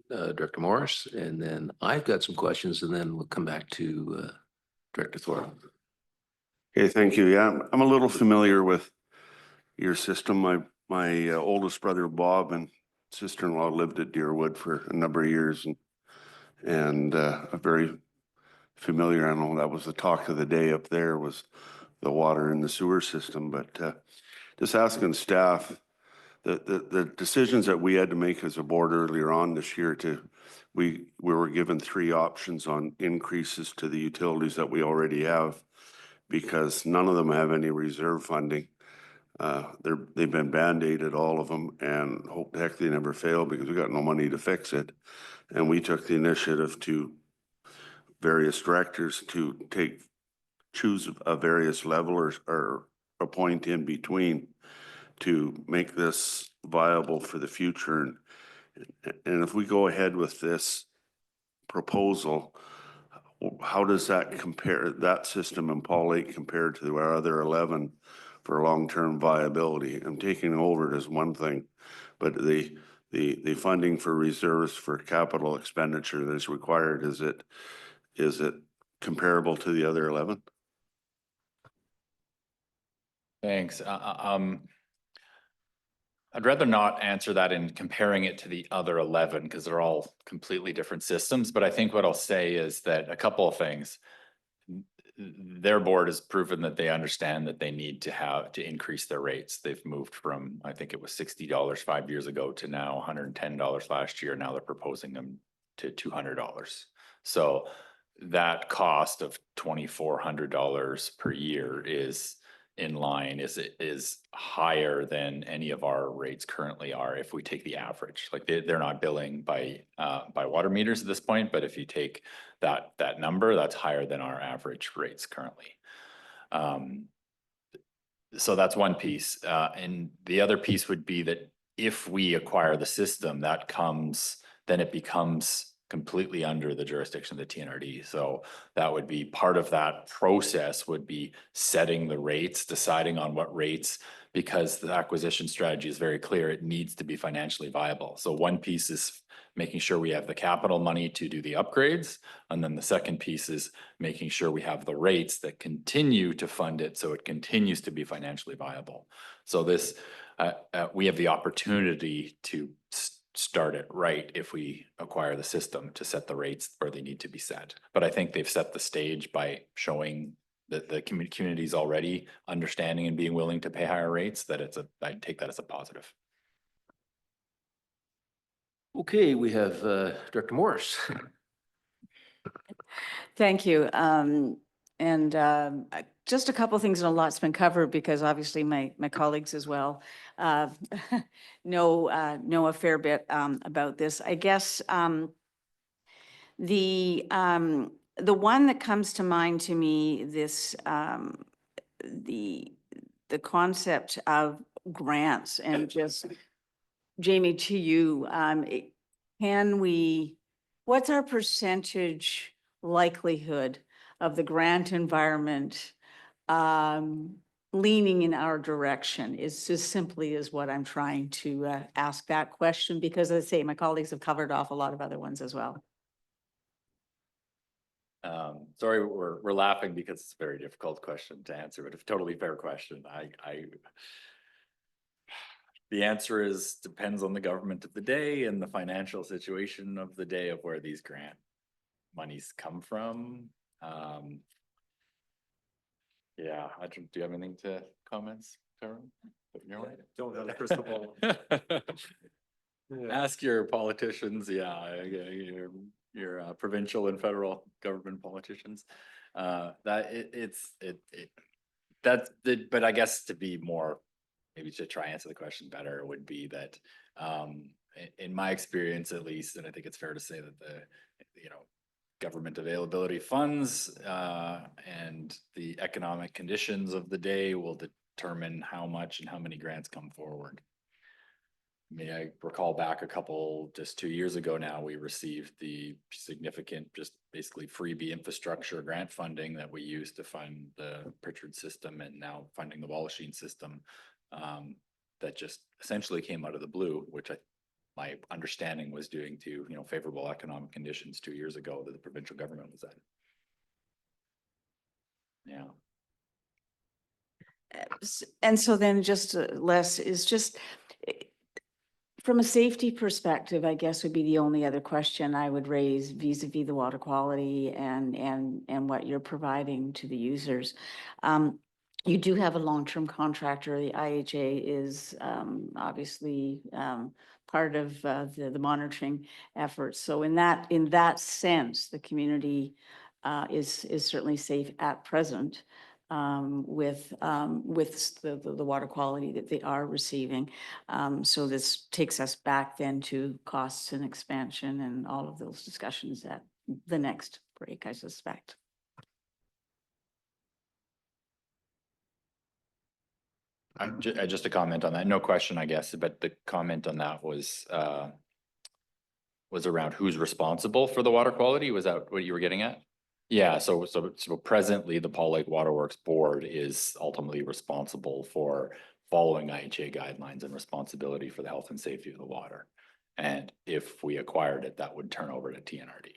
Director Morris, and then I've got some questions, and then we'll come back to Director Thorpe. Okay, thank you. Yeah, I'm a little familiar with your system. My oldest brother, Bob, and sister-in-law lived at Deerwood for a number of years, and a very familiar. I know that was the talk of the day up there, was the water in the sewer system. But just asking staff, the decisions that we had to make as a board earlier on this year, we were given 3 options on increases to the utilities that we already have, because none of them have any reserve funding. They've been band-aided, all of them, and hope the heck they never fail, because we got no money to fix it. And we took the initiative to various directors to choose a various level or a point in between to make this viable for the future. And if we go ahead with this proposal, how does that compare, that system in Paul Lake compared to our other 11 for long-term viability? I'm taking over it as one thing, but the funding for reserves for capital expenditure that is required, is it comparable to the other 11? Thanks. I'd rather not answer that in comparing it to the other 11 because they're all completely different systems. But I think what I'll say is that a couple of things. Their board has proven that they understand that they need to increase their rates. They've moved from, I think it was $60 5 years ago to now $110 last year. Now they're proposing them to $200. So that cost of $2,400 per year is in line, is higher than any of our rates currently are if we take the average. Like they're not billing by water meters at this point, but if you take that number, that's higher than our average rates currently. So that's one piece. And the other piece would be that if we acquire the system, then it becomes completely under the jurisdiction of the TNRD. So that would be part of that process, would be setting the rates, deciding on what rates, because the acquisition strategy is very clear. It needs to be financially viable. So one piece is making sure we have the capital money to do the upgrades. And then the second piece is making sure we have the rates that continue to fund it so it continues to be financially viable. So this, we have the opportunity to start it right if we acquire the system, to set the rates where they need to be set. But I think they've set the stage by showing that the community's already understanding and being willing to pay higher rates, that I take that as a positive. Okay, we have Director Morris. Thank you. Just a couple of things, and a lot's been covered because obviously my colleagues as well know a fair bit about this. I guess the one that comes to mind to me, this the concept of grants, and just Jamie, to you, what's our percentage likelihood of the grant environment leaning in our direction? Is as simply as what I'm trying to ask that question, because as I say, my colleagues have covered off a lot of other ones as well. Sorry, we're laughing because it's a very difficult question to answer, but a totally fair question. The answer is depends on the government of the day and the financial situation of the day of where these grant monies come from. Yeah, do you have anything to comments, Karen? Don't have a crystal ball. Ask your politicians, your provincial and federal government politicians. But I guess to be more, maybe to try and answer the question better, would be that in my experience at least, and I think it's fair to say that the government availability funds and the economic conditions of the day will determine how much and how many grants come forward. I mean, I recall back just 2 years ago now, we received the significant, just basically freebie infrastructure grant funding that we used to fund the Pritchard system, and now funding the Wallachine system, that just essentially came out of the blue, which my understanding was due to, favorable economic conditions 2 years ago that the provincial government was in. Yeah. And so then just Les is just, from a safety perspective, I guess would be the only other question I would raise vis-a-vis the water quality and what you're providing to the users. You do have a long-term contractor. The IHA is obviously part of the monitoring efforts. So in that sense, the community is certainly safe at present with the water quality that they are receiving. So this takes us back then to costs and expansion and all of those discussions at the next break, I suspect. Just a comment on that. No question, I guess, but the comment on that was around who's responsible for the water quality. Was that what you were getting at? Yeah. So presently, the Paul Lake Waterworks Board is ultimately responsible for following IHA guidelines and responsibility for the health and safety of the water. And if we acquired it, that would turn over to TNRD.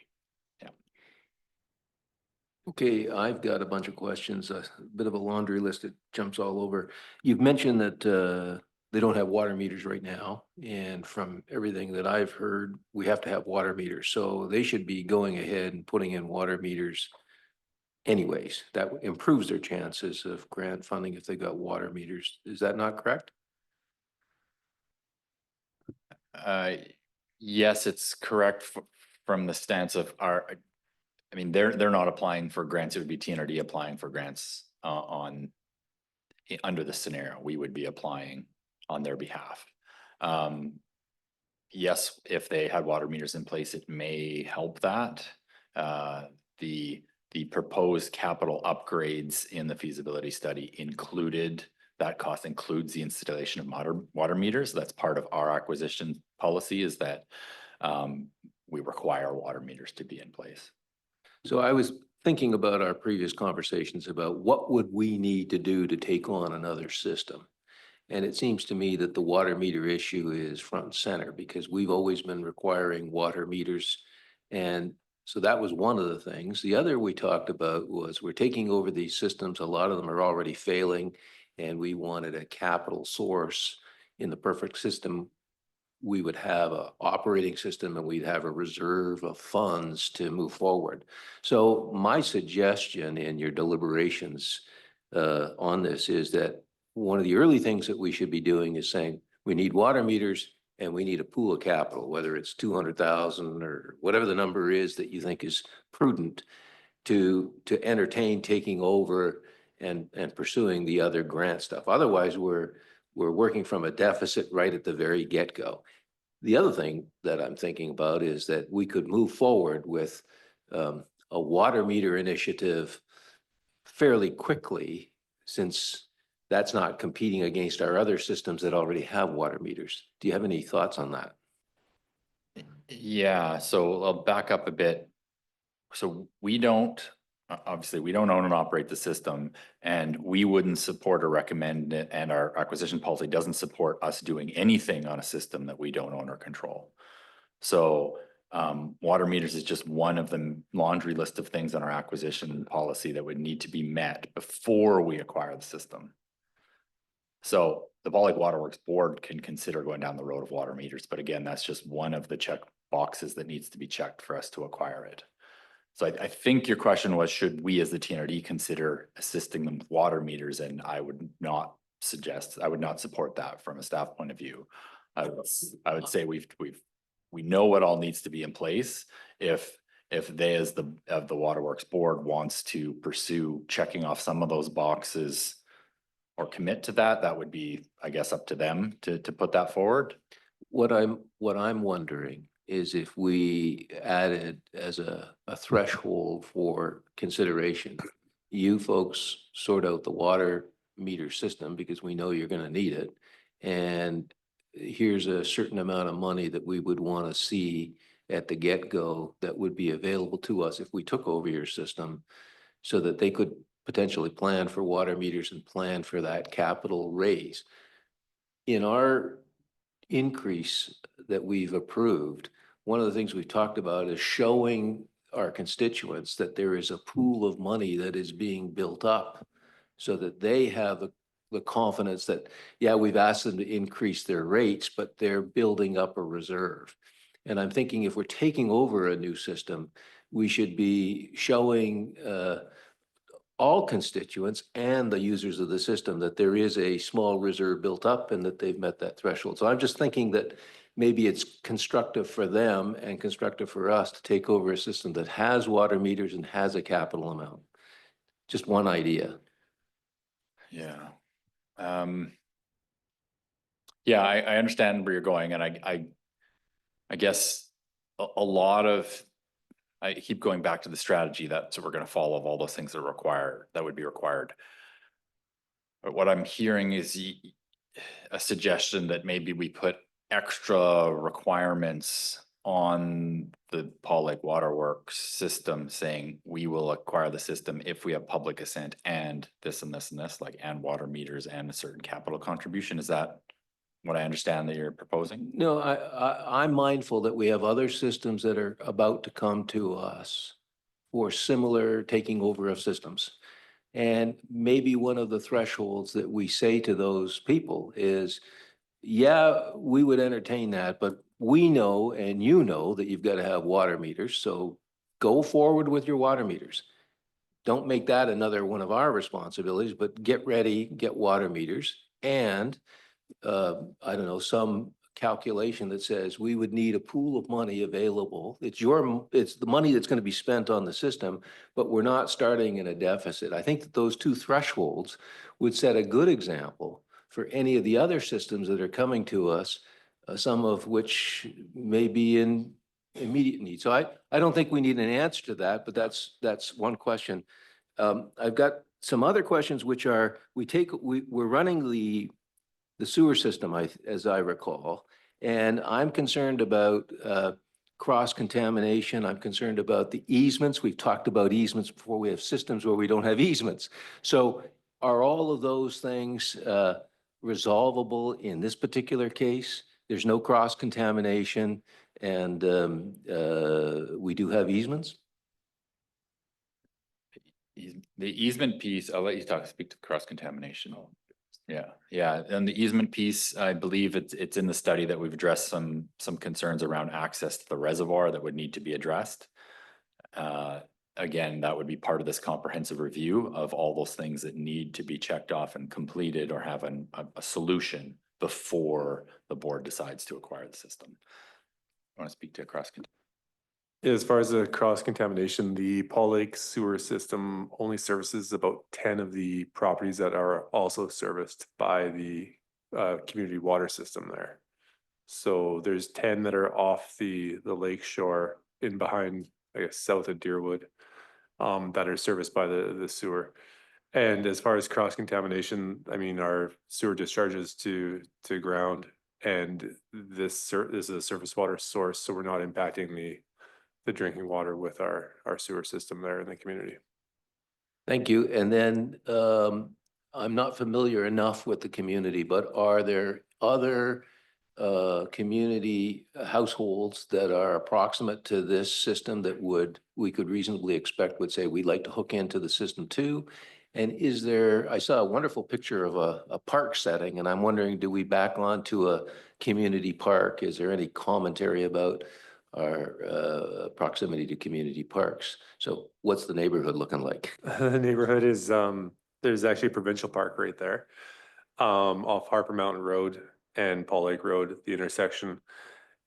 Okay, I've got a bunch of questions, a bit of a laundry list that jumps all over. You've mentioned that they don't have water meters right now. And from everything that I've heard, we have to have water meters. So they should be going ahead and putting in water meters anyways. That improves their chances of grant funding if they got water meters. Is that not correct? Yes, it's correct from the stance of they're not applying for grants. It would be TNRD applying for grants under the scenario. We would be applying on their behalf. Yes, if they had water meters in place, it may help that. The proposed capital upgrades in the feasibility study that cost includes the installation of water meters. That's part of our acquisition policy, is that we require water meters to be in place. So I was thinking about our previous conversations about what would we need to do to take on another system. And it seems to me that the water meter issue is front and center, because we've always been requiring water meters. And so that was one of the things. The other we talked about was we're taking over these systems. A lot of them are already failing, and we wanted a capital source. In the perfect system, we would have an operating system and we'd have a reserve of funds to move forward. So my suggestion in your deliberations on this is that one of the early things that we should be doing is saying we need water meters, and we need a pool of capital, whether it's 200,000 or whatever the number is that you think is prudent to entertain taking over and pursuing the other grant stuff. Otherwise, we're working from a deficit right at the very get-go. The other thing that I'm thinking about is that we could move forward with a water meter initiative fairly quickly, since that's not competing against our other systems that already have water meters. Do you have any thoughts on that? Yeah, so I'll back up a bit. So we don't, obviously, we don't own and operate the system, and we wouldn't support or recommend it, and our acquisition policy doesn't support us doing anything on a system that we don't own or control. So water meters is just one of the laundry list of things on our acquisition policy that would need to be met before we acquire the system. So the Ball Lake Waterworks Board can consider going down the road of water meters, but again, that's just one of the check boxes that needs to be checked for us to acquire it. So I think your question was, should we as the TNRD consider assisting them with water meters? And I would not support that from a staff point of view. I would say we know what all needs to be in place. If they, as the Waterworks Board, wants to pursue checking off some of those boxes or commit to that, that would be, I guess, up to them to put that forward. What I'm wondering is if we added as a threshold for consideration, you folks sort out the water meter system because we know you're going to need it. And here's a certain amount of money that we would want to see at the get-go that would be available to us if we took over your system, so that they could potentially plan for water meters and plan for that capital raise. In our increase that we've approved, one of the things we've talked about is showing our constituents that there is a pool of money that is being built up, so that they have the confidence that, yeah, we've asked them to increase their rates, but they're building up a reserve. And I'm thinking if we're taking over a new system, we should be showing all constituents and the users of the system that there is a small reserve built up and that they've met that threshold. So I'm just thinking that maybe it's constructive for them and constructive for us to take over a system that has water meters and has a capital amount. Just one idea. Yeah. Yeah, I understand where you're going, and I guess a lot of, I keep going back to the strategy that, so we're going to follow all those things that are required, that would be required. But what I'm hearing is a suggestion that maybe we put extra requirements on the Paul Lake Waterworks system, saying we will acquire the system if we have public assent and this and this and this, like, and water meters and a certain capital contribution. Is that what I understand that you're proposing? No, I'm mindful that we have other systems that are about to come to us for similar taking over of systems. And maybe one of the thresholds that we say to those people is, yeah, we would entertain that, but we know, and you know, that you've got to have water meters. So go forward with your water meters. Don't make that another one of our responsibilities, but get ready, get water meters. And I don't know, some calculation that says we would need a pool of money available. It's the money that's going to be spent on the system, but we're not starting in a deficit. I think that those two thresholds would set a good example for any of the other systems that are coming to us, some of which may be in immediate need. So I don't think we need an answer to that, but that's one question. I've got some other questions, which are, we're running the sewer system, as I recall, and I'm concerned about cross-contamination. I'm concerned about the easements. We've talked about easements before. We have systems where we don't have easements. So are all of those things resolvable in this particular case? There's no cross-contamination, and we do have easements? The easement piece, I'll let you speak to cross-contamination. Yeah. And the easement piece, I believe it's in the study that we've addressed some concerns around access to the reservoir that would need to be addressed. Again, that would be part of this comprehensive review of all those things that need to be checked off and completed or have a solution before the board decides to acquire the system. Want to speak to cross? As far as the cross contamination, the Paul Lake sewer system only services about 10 of the properties that are also serviced by the community water system there. So there's 10 that are off the lake shore in behind, I guess, south of Deerwood, that are serviced by the sewer. And as far as cross contamination, I mean, our sewer discharges to ground, and this is a surface water source, so we're not impacting the drinking water with our sewer system there in the community. Thank you. And then I'm not familiar enough with the community, but are there other community households that are approximate to this system that we could reasonably expect would say, we'd like to hook into the system too? And is there, I saw a wonderful picture of a park setting, and I'm wondering, do we back on to a community park? Is there any commentary about our proximity to community parks? So what's the neighborhood looking like? The neighborhood is, there's actually a provincial park right there, off Harper Mountain Road and Paul Lake Road, the intersection.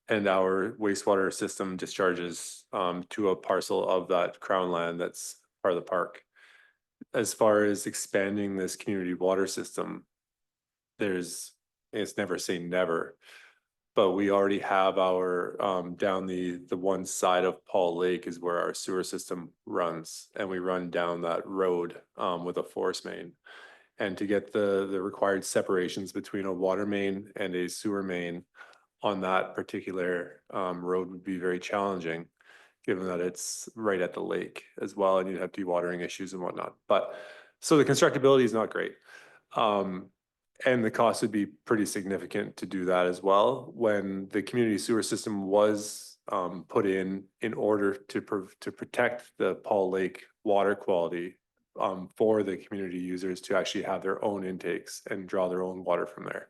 And our wastewater system discharges to a parcel of that crown land that's part of the park. As far as expanding this community water system, it's never say never, but we already have our, down the one side of Paul Lake is where our sewer system runs, and we run down that road with a force main. And to get the required separations between a water main and a sewer main on that particular road would be very challenging, given that it's right at the lake as well, and you'd have dewatering issues and whatnot. But so the constructability is not great. And the cost would be pretty significant to do that as well. When the community sewer system was put in order to protect the Paul Lake water quality for the community users to actually have their own intakes and draw their own water from there.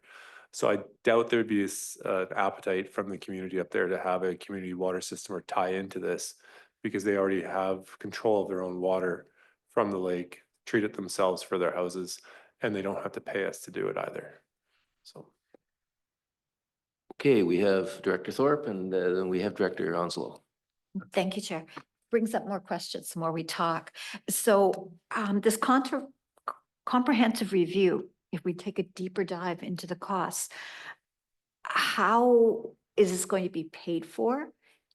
So I doubt there'd be an appetite from the community up there to have a community water system or tie into this, because they already have control of their own water from the lake, treat it themselves for their houses, and they don't have to pay us to do it either. So. Okay, we have Director Thorpe, and then we have Director Onslow. Thank you, Chair. Brings up more questions the more we talk. So this comprehensive review, if we take a deeper dive into the costs, how is this going to be paid for?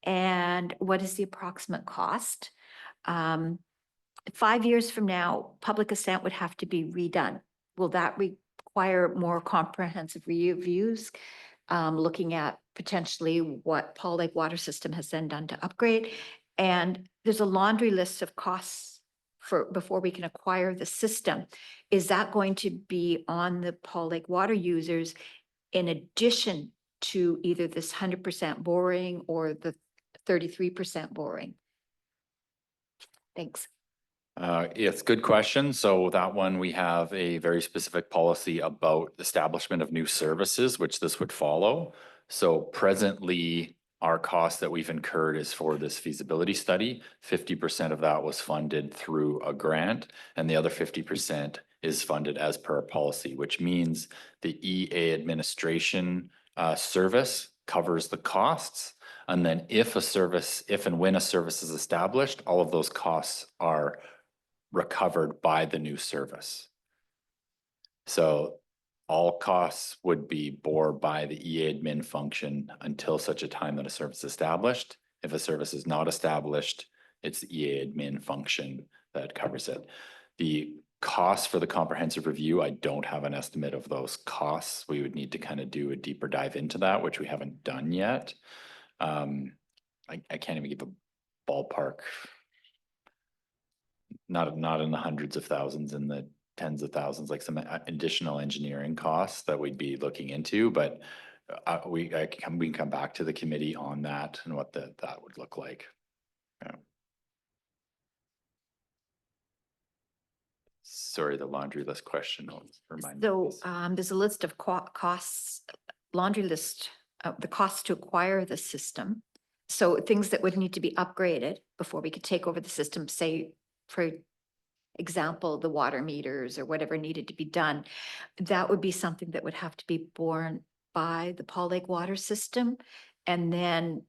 And what is the approximate cost? 5 years from now, public assent would have to be redone. Will that require more comprehensive reviews? Looking at potentially what Paul Lake Water System has then done to upgrade. And there's a laundry list of costs before we can acquire the system. Is that going to be on the Paul Lake water users in addition to either this 100% borrowing or the 33% borrowing? Thanks. It's a good question. So that one, we have a very specific policy about establishment of new services, which this would follow. So presently, our cost that we've incurred is for this feasibility study. 50% of that was funded through a grant, and the other 50% is funded as per our policy, which means the EA administration service covers the costs. And then if and when a service is established, all of those costs are recovered by the new service. So all costs would be bore by the EA admin function until such a time that a service is established. If a service is not established, it's the EA admin function that covers it. The costs for the comprehensive review, I don't have an estimate of those costs. We would need to kind of do a deeper dive into that, which we haven't done yet. I can't even give a ballpark. Not in the hundreds of thousands, in the tens of thousands, like some additional engineering costs that we'd be looking into, but we can come back to the committee on that and what that would look like. Yeah. Sorry, the laundry list question. Remind me, So please. there's a list of costs, laundry list of the costs to acquire the system. So things that would need to be upgraded before we could take over the system, say for example, the water meters or whatever needed to be done, that would be something that would have to be borne by the Paul Lake water system. And then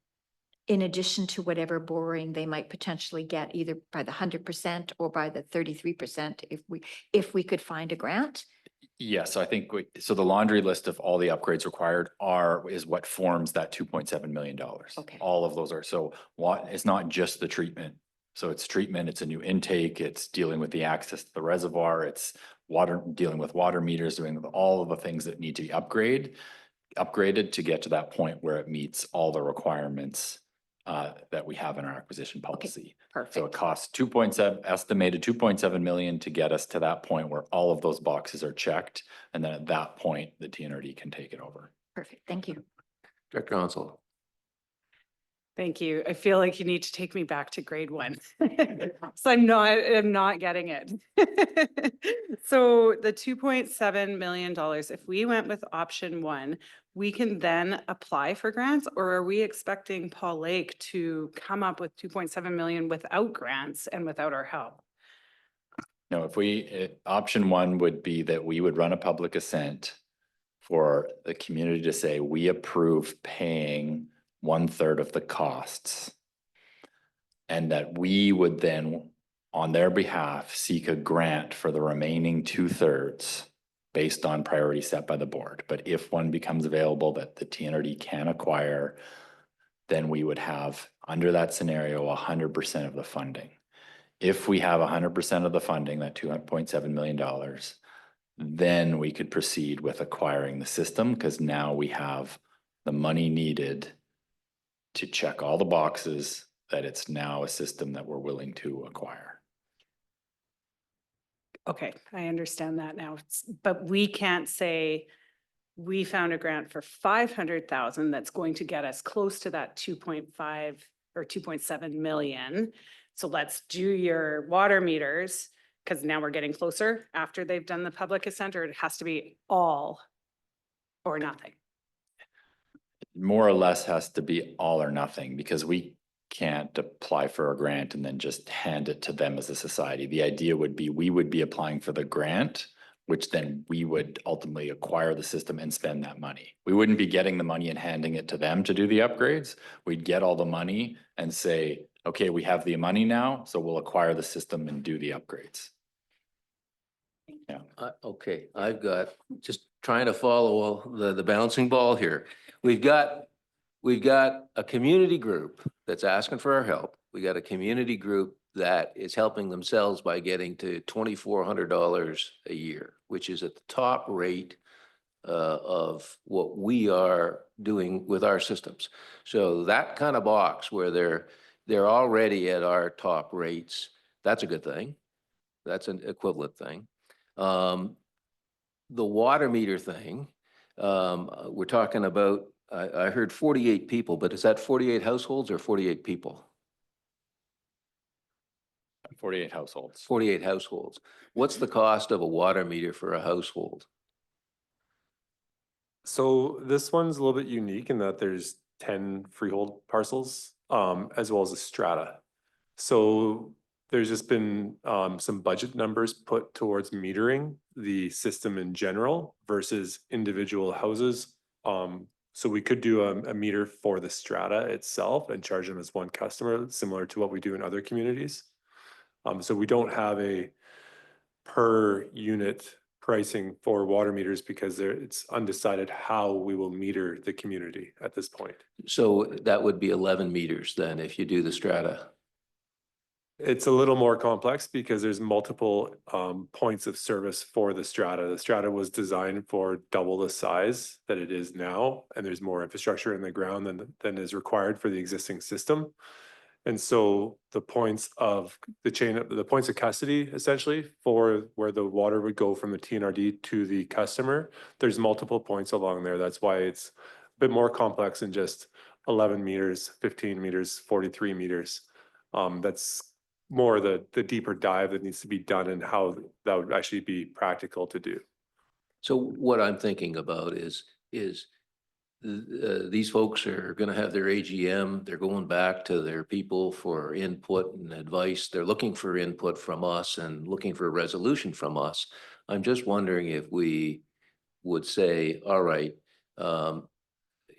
in addition to whatever borrowing they might potentially get either by the 100% or by the 33% if we could find a grant. Yes, I think, so the laundry list of all the upgrades required is what forms that $2.7 million. Okay. All of those are, so what, it's not just the treatment. So it's treatment, it's a new intake, it's dealing with the access to the reservoir, it's water, dealing with water meters, doing all of the things that need to be upgraded to get to that point where it meets all the requirements that we have in our acquisition policy. So it Perfect. costs 2.7, estimated 2.7 million to get us to that point where all of those boxes are checked. And then at that point, the TNRD can take it over. Perfect. Thank you. Director Hansel. Thank you. I feel like you need to take me back to grade one. So I'm not getting it. So the $2.7 million, if we went with option one, we can then apply for grants, or are we expecting Paul Lake to come up with 2.7 million without grants and without our help? No, option one would be that we would run a public assent for the community to say, we approve paying 1/3 of the costs. And that we would then, on their behalf, seek a grant for the remaining 2/3 based on priority set by the board. But if one becomes available that the TNRD can acquire, then we would have, under that scenario, 100% of the funding. If we have 100% of the funding, that $2.7 million, then we could proceed with acquiring the system, because now we have the money needed to check all the boxes that it's now a system that we're willing to acquire. Okay, I understand that now, but we can't say we found a grant for 500,000 that's going to get us close to that 2.5 or 2.7 million. So let's do your water meters, because now we're getting closer after they've done the public assent, or it has to be all or nothing. More or less has to be all or nothing, because we can't apply for a grant and then just hand it to them as a society. The idea would be we would be applying for the grant, which then we would ultimately acquire the system and spend that money. We wouldn't be getting the money and handing it to them to do the upgrades. We'd get all the money and say, okay, we have the money now, so we'll acquire the system and do the upgrades. Yeah. Okay, I've got, just trying to follow the bouncing ball here. We've got a community group that's asking for our help. We got a community group that is helping themselves by getting to $2,400 a year, which is at the top rate of what we are doing with our systems. So that kind of box where they're already at our top rates, that's a good thing. That's an equivalent thing. The water meter thing, we're talking about, I heard 48 people, but is that 48 households or 48 people? 48 households. 48 households. What's the cost of a water meter for a household? So this one's a little bit unique in that there's 10 freehold parcels, as well as a strata. So there's just been some budget numbers put towards metering the system in general versus individual houses. So we could do a meter for the strata itself and charge them as one customer, similar to what we do in other communities. So we don't have a per unit pricing for water meters because it's undecided how we will meter the community at this point. So that would be 11 meters then if you do the strata. It's a little more complex because there's multiple points of service for the strata. The strata was designed for double the size that it is now, and there's more infrastructure in the ground than is required for the existing system. And so the points of the points of custody, essentially, for where the water would go from the TNRD to the customer, there's multiple points along there. That's why it's a bit more complex than just 11 meters, 15 meters, 43 meters. That's more the deeper dive that needs to be done and how that would actually be practical to do. So what I'm thinking about is these folks are gonna have their AGM. They're going back to their people for input and advice. They're looking for input from us and looking for a resolution from us. I'm just wondering if we would say, all right,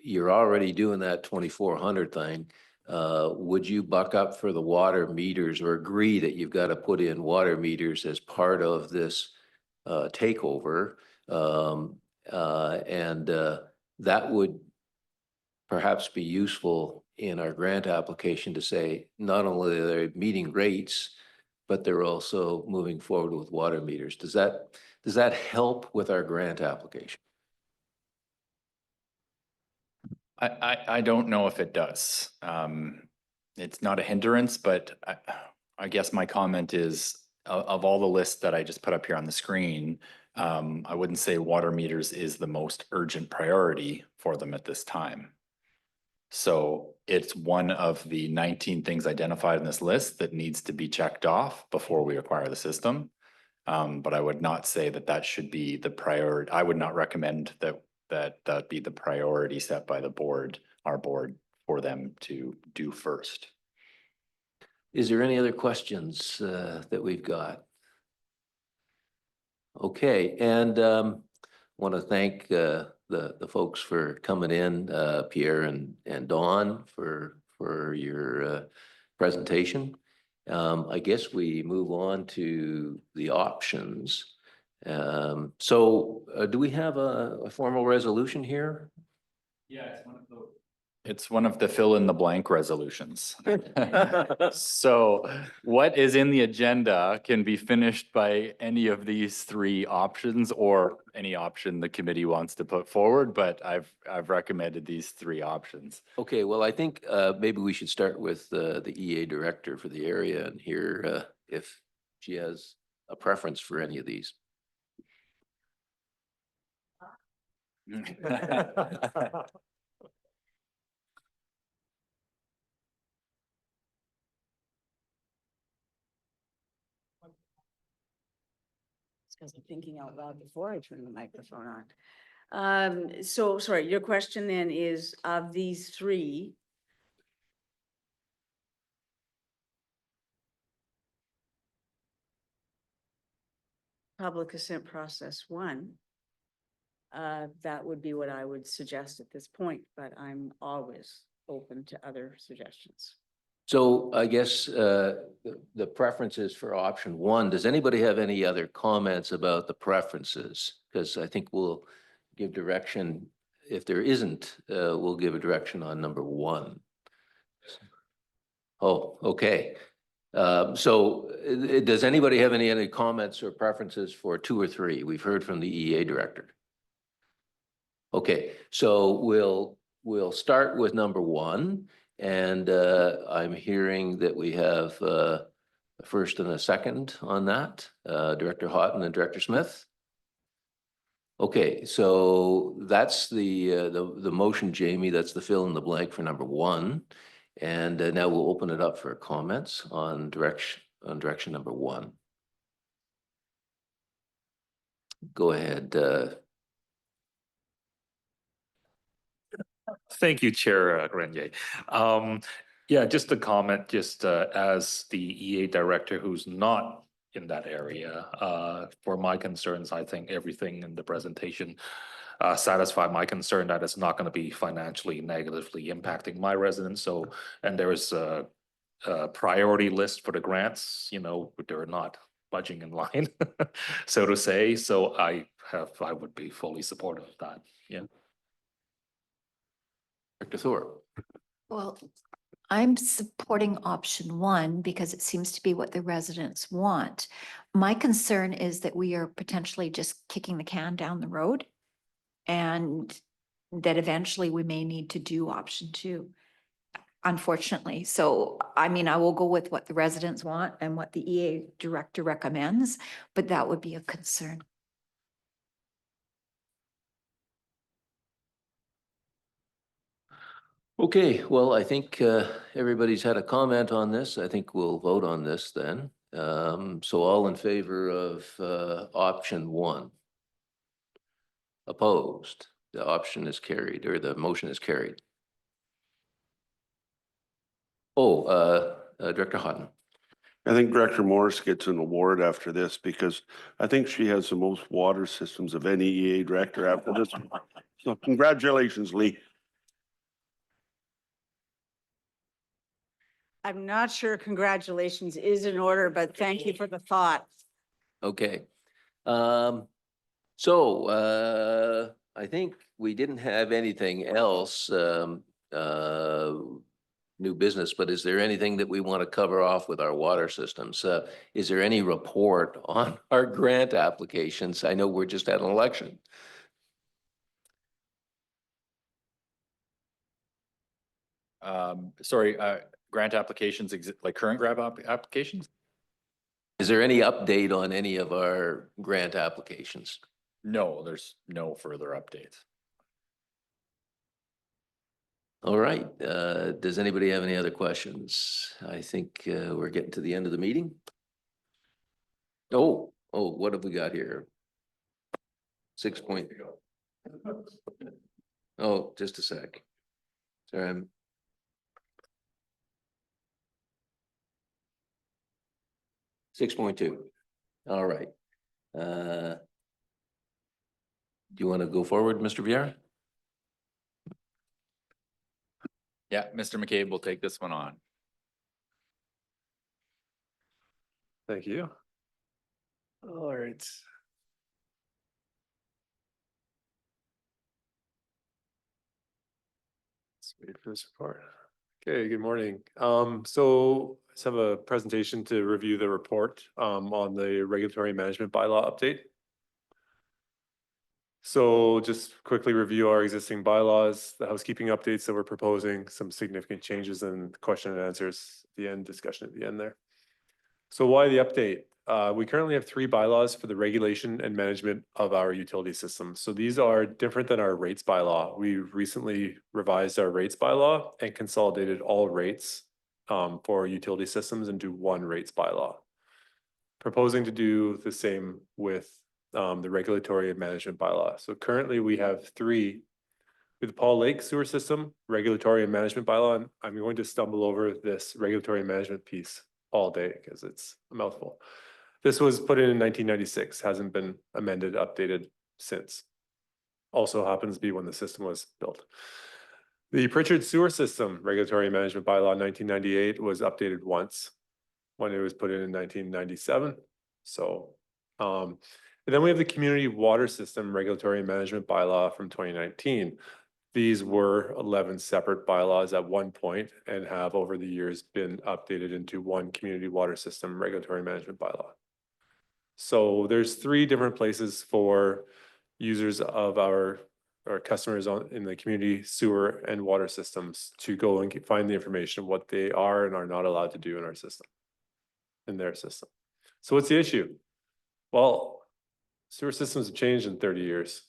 you're already doing that 2,400 thing. Would you buck up for the water meters or agree that you've got to put in water meters as part of this takeover? That would perhaps be useful in our grant application to say, not only are they meeting rates, but they're also moving forward with water meters. Does that help with our grant application? I don't know if it does. It's not a hindrance, but I guess my comment is of all the lists that I just put up here on the screen, I wouldn't say water meters is the most urgent priority for them at this time. So it's one of the 19 things identified in this list that needs to be checked off before we acquire the system. But I would not say that that should be the priority. I would not recommend that be the priority set by the board, our board, for them to do first. Is there any other questions that we've got? Okay, and want to thank the folks for coming in, Pierre and Dawn for your presentation. I guess we move on to the options. Do we have a formal resolution here? Yeah, it's one of the fill in the blank resolutions. So what is in the agenda can be finished by any of these three options or any option the committee wants to put forward, but I've recommended these three options. Okay, well, I think maybe we should start with the EA director for the area and hear if she has a preference for any of these. Because I'm thinking out loud before I turn the microphone on. So, sorry, your question then is, of these three, public assent process one, that would be what I would suggest at this point, but I'm always open to other suggestions. So I guess the preferences for option one, does anybody have any other comments about the preferences? Because I think we'll give direction. If there isn't, we'll give a direction on number one. Oh, okay. Does anybody have any comments or preferences for two or three? We've heard from the EA director. Okay, so we'll start with number one. And I'm hearing that we have a first and a second on that, Director Houghton and Director Smith. Okay, so that's the motion, Jamie. That's the fill in the blank for number one. And now we'll open it up for comments on direction number one. Go ahead. Thank you, Chair Grenier. Yeah, just a comment, just as the EA director who's not in that area, for my concerns, I think everything in the presentation satisfied my concern that it's not going to be financially negatively impacting my residents. So, and there is a priority list for the grants, you know, they're not budging in line, so to say. So I would be fully supportive of that. Yeah. Director Thorpe. Well, I'm supporting option one because it seems to be what the residents want. My concern is that we are potentially just kicking the can down the road and that eventually we may need to do option two, unfortunately. So, I mean, I will go with what the residents want and what the EA director recommends, but that would be a concern. Okay, well, I think everybody's had a comment on this. I think we'll vote on this then. So all in favor of option one? Opposed? the option is carried, or the motion is carried. Oh, Director Hodden. I think Director Morris gets an award after this because I think she has the most water systems of any EA director after this one. So congratulations, Lee. I'm not sure congratulations is in order, but thank you for the thought. Okay. I think we didn't have anything else, new business, but is there anything that we want to cover off with our water systems? Is there any report on our grant applications? I know we're just at an election. Sorry, grant applications, like current grant applications? Is there any update on any of our grant applications? No, there's no further updates. All right, does anybody have any other questions? I think we're getting to the end of the meeting. Oh, what have we got here? 6 point. Oh, just a sec. Sorry, I'm. $6.2. All right. Do you want to go forward, Mr. Vieira? Yeah, Mr. McCabe will take this one on. Thank you. All right. Let's wait for this report. Okay, good morning. So let's have a presentation to review the report on the regulatory management bylaw update. So just quickly review our existing bylaws, the housekeeping updates that we're proposing, some significant changes, and question and answers at the end, discussion at the end there. So why the update? We currently have 3 bylaws for the regulation and management of our utility system. So these are different than our rates bylaw. We recently revised our rates bylaw and consolidated all rates for utility systems into one rates bylaw. Proposing to do the same with the regulatory and management bylaw. So currently we have 3 with the Paul Lake sewer system, regulatory and management bylaw. And I'm going to stumble over this regulatory and management piece all day because it's a mouthful. This was put in 1996, hasn't been amended, updated since. Also happens to be when the system was built. The Pritchard sewer system regulatory and management bylaw 1998 was updated once when it was put in 1997. So, and then we have the community water system regulatory and management bylaw from 2019. These were 11 separate bylaws at one point and have over the years been updated into one community water system regulatory management bylaw. So there's 3 different places for users of our customers in the community sewer and water systems to go and find the information of what they are and are not allowed to do in our system, in their system. So what's the issue? Well, sewer systems have changed in 30 years.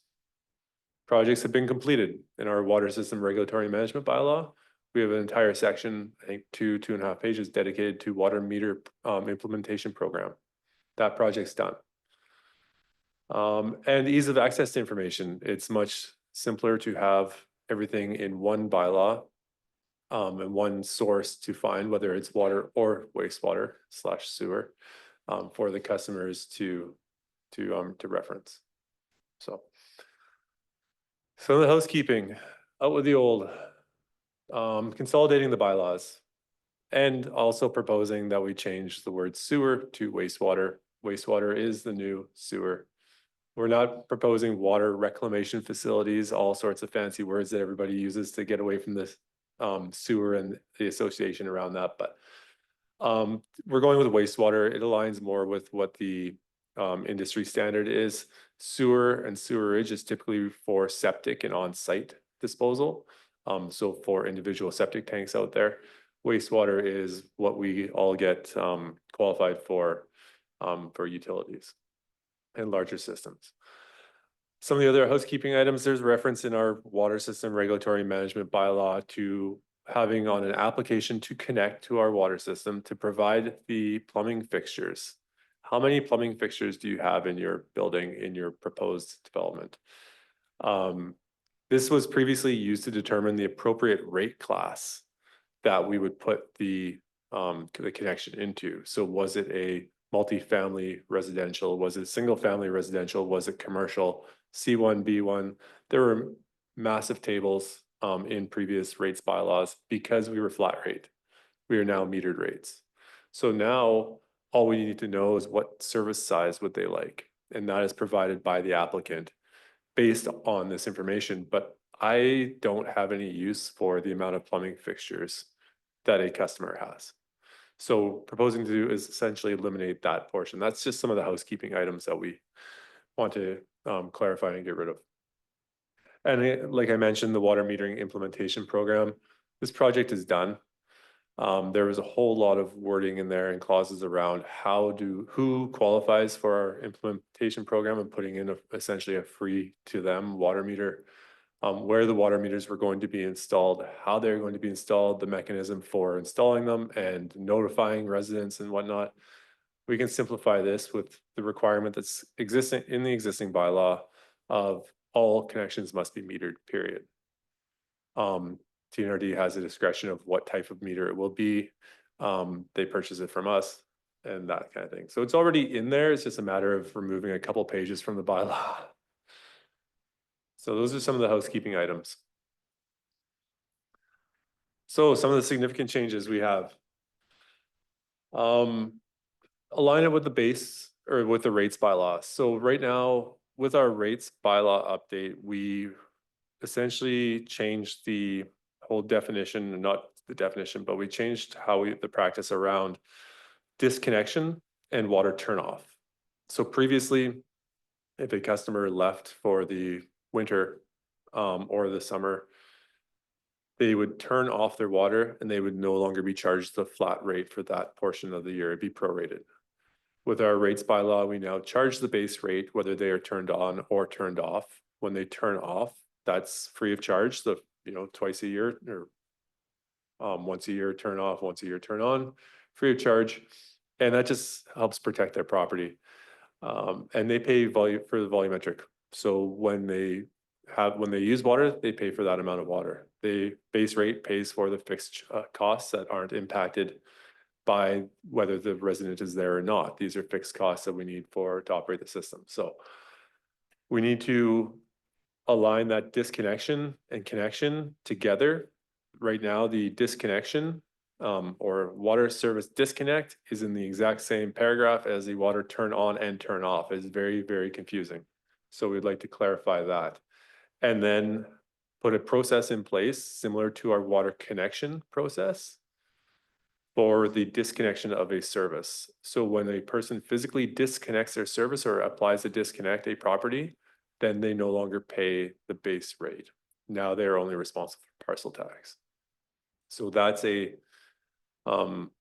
Projects have been completed in our water system regulatory management bylaw. We have an entire section, I think 2.5 pages dedicated to water meter implementation program. That project's done. And ease of access to information. It's much simpler to have everything in one bylaw and one source to find whether it's water or wastewater / sewer for the customers to reference. So the housekeeping, out with the old, consolidating the bylaws, and also proposing that we change the word sewer to wastewater. Wastewater is the new sewer. We're not proposing water reclamation facilities, all sorts of fancy words that everybody uses to get away from this sewer and the association around that. But we're going with wastewater. It aligns more with what the industry standard is. Sewer and sewerage is typically for septic and on-site disposal. So for individual septic tanks out there, wastewater is what we all get qualified for utilities and larger systems. Some of the other housekeeping items, there's reference in our water system regulatory management bylaw to having on an application to connect to our water system to provide the plumbing fixtures. How many plumbing fixtures do you have in your building, in your proposed development? This was previously used to determine the appropriate rate class that we would put the connection into. So was it a multifamily residential? Was it single family residential? Was it commercial? C1, B1? There were massive tables in previous rates bylaws because we were flat rate. We are now metered rates. So now all we need to know is what service size would they like? And that is provided by the applicant based on this information. But I don't have any use for the amount of plumbing fixtures that a customer has. So proposing to do is essentially eliminate that portion. That's just some of the housekeeping items that we want to clarify and get rid of. And like I mentioned, the water metering implementation program, this project is done. There was a whole lot of wording in there and clauses around who qualifies for our implementation program and putting in essentially a free to them water meter, where the water meters were going to be installed, how they're going to be installed, the mechanism for installing them and notifying residents and whatnot. We can simplify this with the requirement that's existing in the existing bylaw of all connections must be metered, period. TNRD has a discretion of what type of meter it will be. They purchase it from us and that kind of thing. So it's already in there. It's just a matter of removing a couple pages from the bylaw. So those are some of the housekeeping items. So some of the significant changes we have. Align it with the base or with the rates bylaw. So right now with our rates bylaw update, we essentially changed the whole definition, not the definition, but we changed the practice around disconnection and water turnoff. So previously, if a customer left for the winter or the summer, they would turn off their water and they would no longer be charged the flat rate for that portion of the year. It'd be prorated. With our rates bylaw, we now charge the base rate, whether they are turned on or turned off. When they turn off, that's free of charge. Twice a year or once a year turn off, once a year turn on, free of charge. And that just helps protect their property. And they pay volume for the volumetric. So when they use water, they pay for that amount of water. The base rate pays for the fixed costs that aren't impacted by whether the resident is there or not. These are fixed costs that we need to operate the system. So we need to align that disconnection and connection together. Right now, the disconnection or water service disconnect is in the exact same paragraph as the water turn on and turn off. It's very, very confusing. So we'd like to clarify that. And then put a process in place similar to our water connection process for the disconnection of a service. So when a person physically disconnects their service or applies to disconnect a property, then they no longer pay the base rate. Now they're only responsible for parcel tax. So that's a one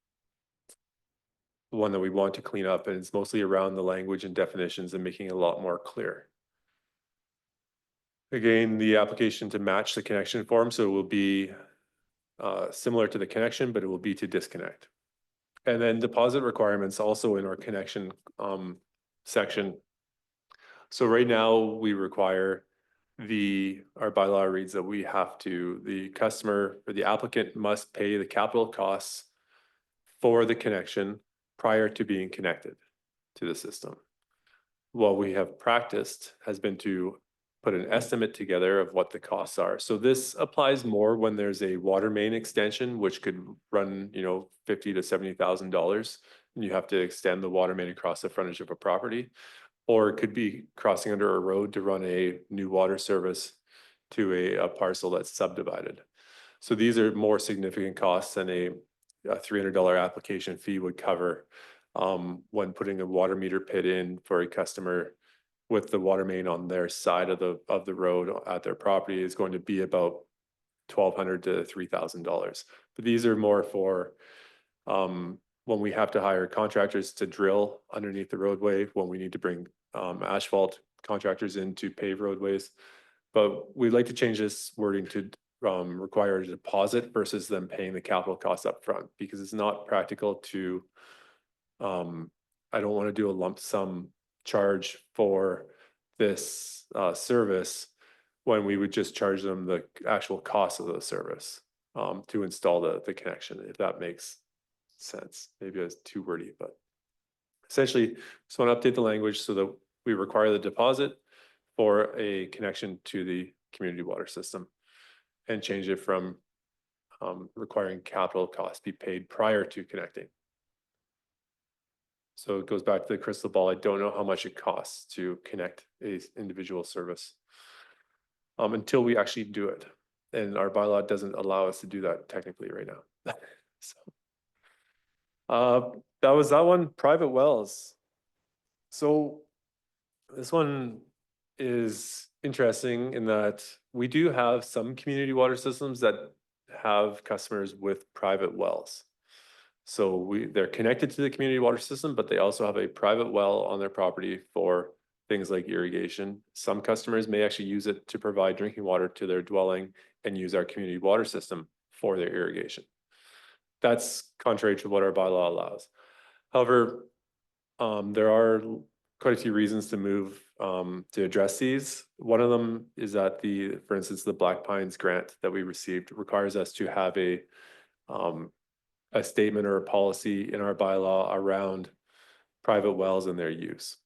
that we want to clean up, and it's mostly around the language and definitions and making it a lot more clear. Again, the application to match the connection form, so it will be similar to the connection, but it will be to disconnect. And then deposit requirements also in our connection section. So right now we require our bylaw reads that the customer or the applicant must pay the capital costs for the connection prior to being connected to the system. What we have practiced has been to put an estimate together of what the costs are. So this applies more when there's a water main extension, which could run, $50,000 to $70,000, and you have to extend the water main across the frontage of a property, or it could be crossing under a road to run a new water service to a parcel that's subdivided. So these are more significant costs than a $300 application fee would cover when putting a water meter pit in for a customer with the water main on their side of the road at their property is going to be about $1,200 to $3,000. But these are more for when we have to hire contractors to drill underneath the roadway, when we need to bring asphalt contractors in to pave roadways. But we'd like to change this wording to require a deposit versus them paying the capital costs up front, because it's not practical to, I don't want to do a lump sum charge for this service when we would just charge them the actual cost of the service to install the connection, if that makes sense. Maybe it's too wordy, but essentially, just want to update the language so that we require the deposit for a connection to the community water system and change it from requiring capital costs be paid prior to connecting. So it goes back to the crystal ball. I don't know how much it costs to connect a individual service until we actually do it. And our bylaw doesn't allow us to do that technically right now. So that was that one. Private wells. So this one is interesting in that we do have some community water systems that have customers with private wells. So they're connected to the community water system, but they also have a private well on their property for things like irrigation. Some customers may actually use it to provide drinking water to their dwelling and use our community water system for their irrigation. That's contrary to what our bylaw allows. However, there are quite a few reasons to move to address these. One of them is that for instance, the Black Pines grant that we received requires us to have a statement or a policy in our bylaw around private wells and their use.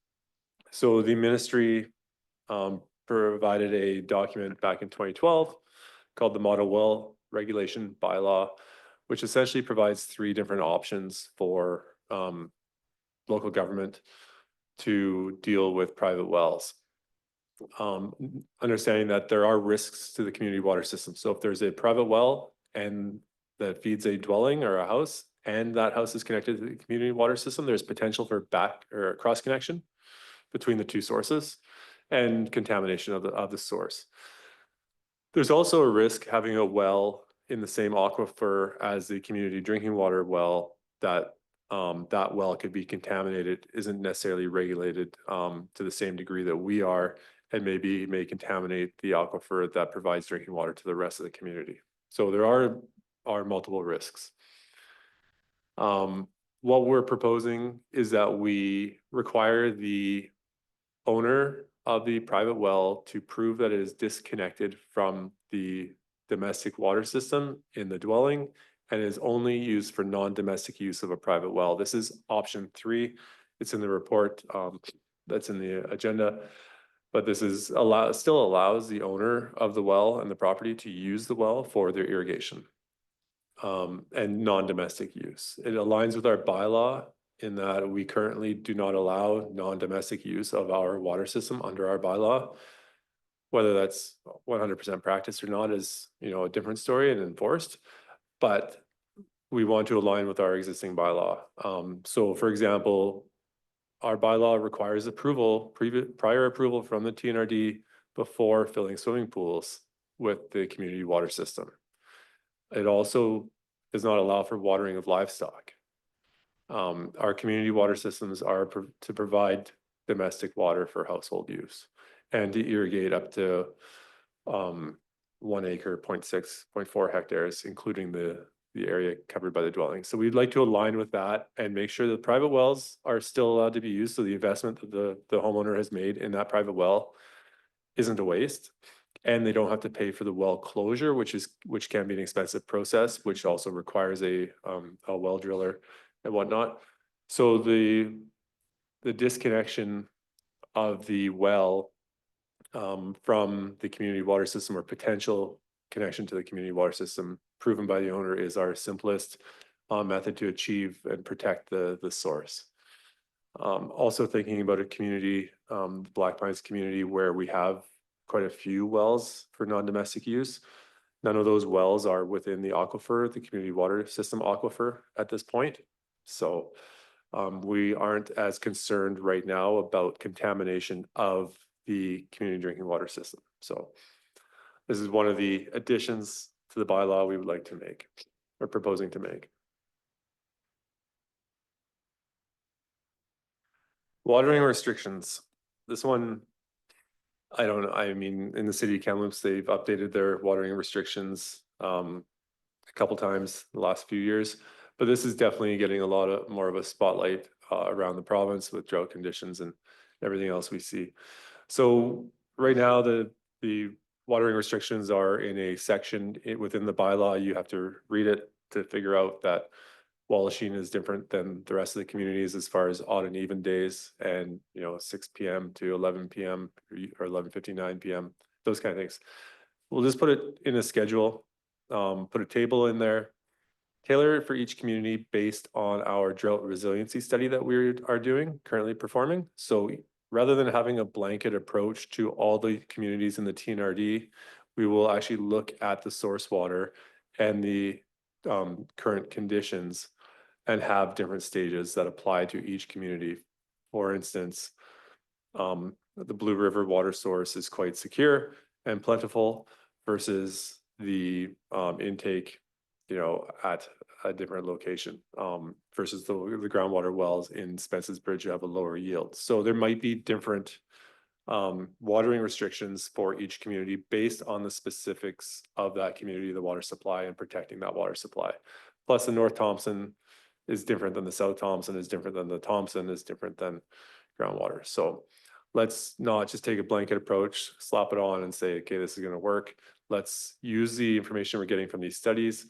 So the ministry provided a document back in 2012 called the Model Well Regulation Bylaw, which essentially provides 3 different options for local government to deal with private wells. Understanding that there are risks to the community water system. So if there's a private well and that feeds a dwelling or a house, and that house is connected to the community water system, there's potential for back or cross connection between the 2 sources and contamination of the source. There's also a risk having a well in the same aquifer as the community drinking water well that that well could be contaminated, isn't necessarily regulated to the same degree that we are, and maybe may contaminate the aquifer that provides drinking water to the rest of the community. So there are multiple risks. What we're proposing is that we require the owner of the private well to prove that it is disconnected from the domestic water system in the dwelling and is only used for non-domestic use of a private well. This is option 3. It's in the report that's in the agenda, but this is still allows the owner of the well and the property to use the well for their irrigation and non-domestic use. It aligns with our bylaw in that we currently do not allow non-domestic use of our water system under our bylaw. Whether that's 100% practice or not is, a different story and enforced, but we want to align with our existing bylaw. So for example, our bylaw requires prior approval from the TNRD before filling swimming pools with the community water system. It also does not allow for watering of livestock. Our community water systems are to provide domestic water for household use and to irrigate up to 1 acre, 0.6, 0.4 hectares, including the area covered by the dwelling. So we'd like to align with that and make sure that private wells are still allowed to be used. So the investment that the homeowner has made in that private well isn't a waste. And they don't have to pay for the well closure, which can be an expensive process, which also requires a well driller and whatnot. So the disconnection of the well from the community water system or potential connection to the community water system proven by the owner is our simplest method to achieve and protect the source. Also thinking about a community, Black Pines community, where we have quite a few wells for non-domestic use. None of those wells are within the aquifer, the community water system aquifer at this point. So we aren't as concerned right now about contamination of the community drinking water system. So this is one of the additions to the bylaw we would like to make or proposing to make. Watering restrictions. This one, I don't know. I mean, in the city of Kamloops, they've updated their watering restrictions a couple times the last few years, but this is definitely getting a lot more of a spotlight around the province with drought conditions and everything else we see. So right now, the watering restrictions are in a section within the bylaw. You have to read it to figure out that Wallachine is different than the rest of the communities as far as odd and even days, and 6 p.m. to 11 p.m. or 11:59 p.m. those kind of things. We'll just put it in a schedule, put a table in there, tailor it for each community based on our drought resiliency study that we are currently performing. So rather than having a blanket approach to all the communities in the TNRD, we will actually look at the source water and the current conditions and have different stages that apply to each community. For instance, the Blue River water source is quite secure and plentiful versus the intake, at a different location, versus the groundwater wells in Spence's Bridge have a lower yield. So there might be different watering restrictions for each community based on the specifics of that community, the water supply, and protecting that water supply. Plus, the North Thompson is different than the South Thompson, is different than the Thompson, is different than groundwater. So let's not just take a blanket approach, slap it on and say, okay, this is going to work. Let's use the information we're getting from these studies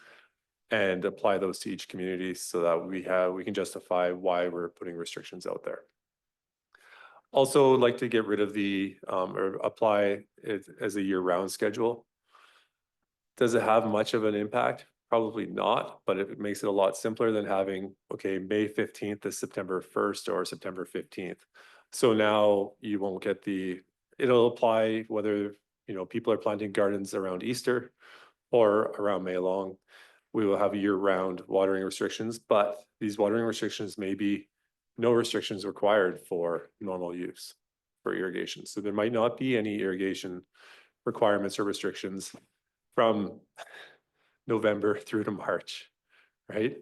and apply those to each community so that we can justify why we're putting restrictions out there. Also like to get rid of the or apply it as a year-round schedule. Does it have much of an impact? Probably not, but it makes it a lot simpler than having, okay, May 15th is September 1st or September 15th. So now you won't get it'll apply whether, people are planting gardens around Easter or around May long. We will have year-round watering restrictions, but these watering restrictions may be no restrictions required for normal use for irrigation. So there might not be any irrigation requirements or restrictions from November through to March, right?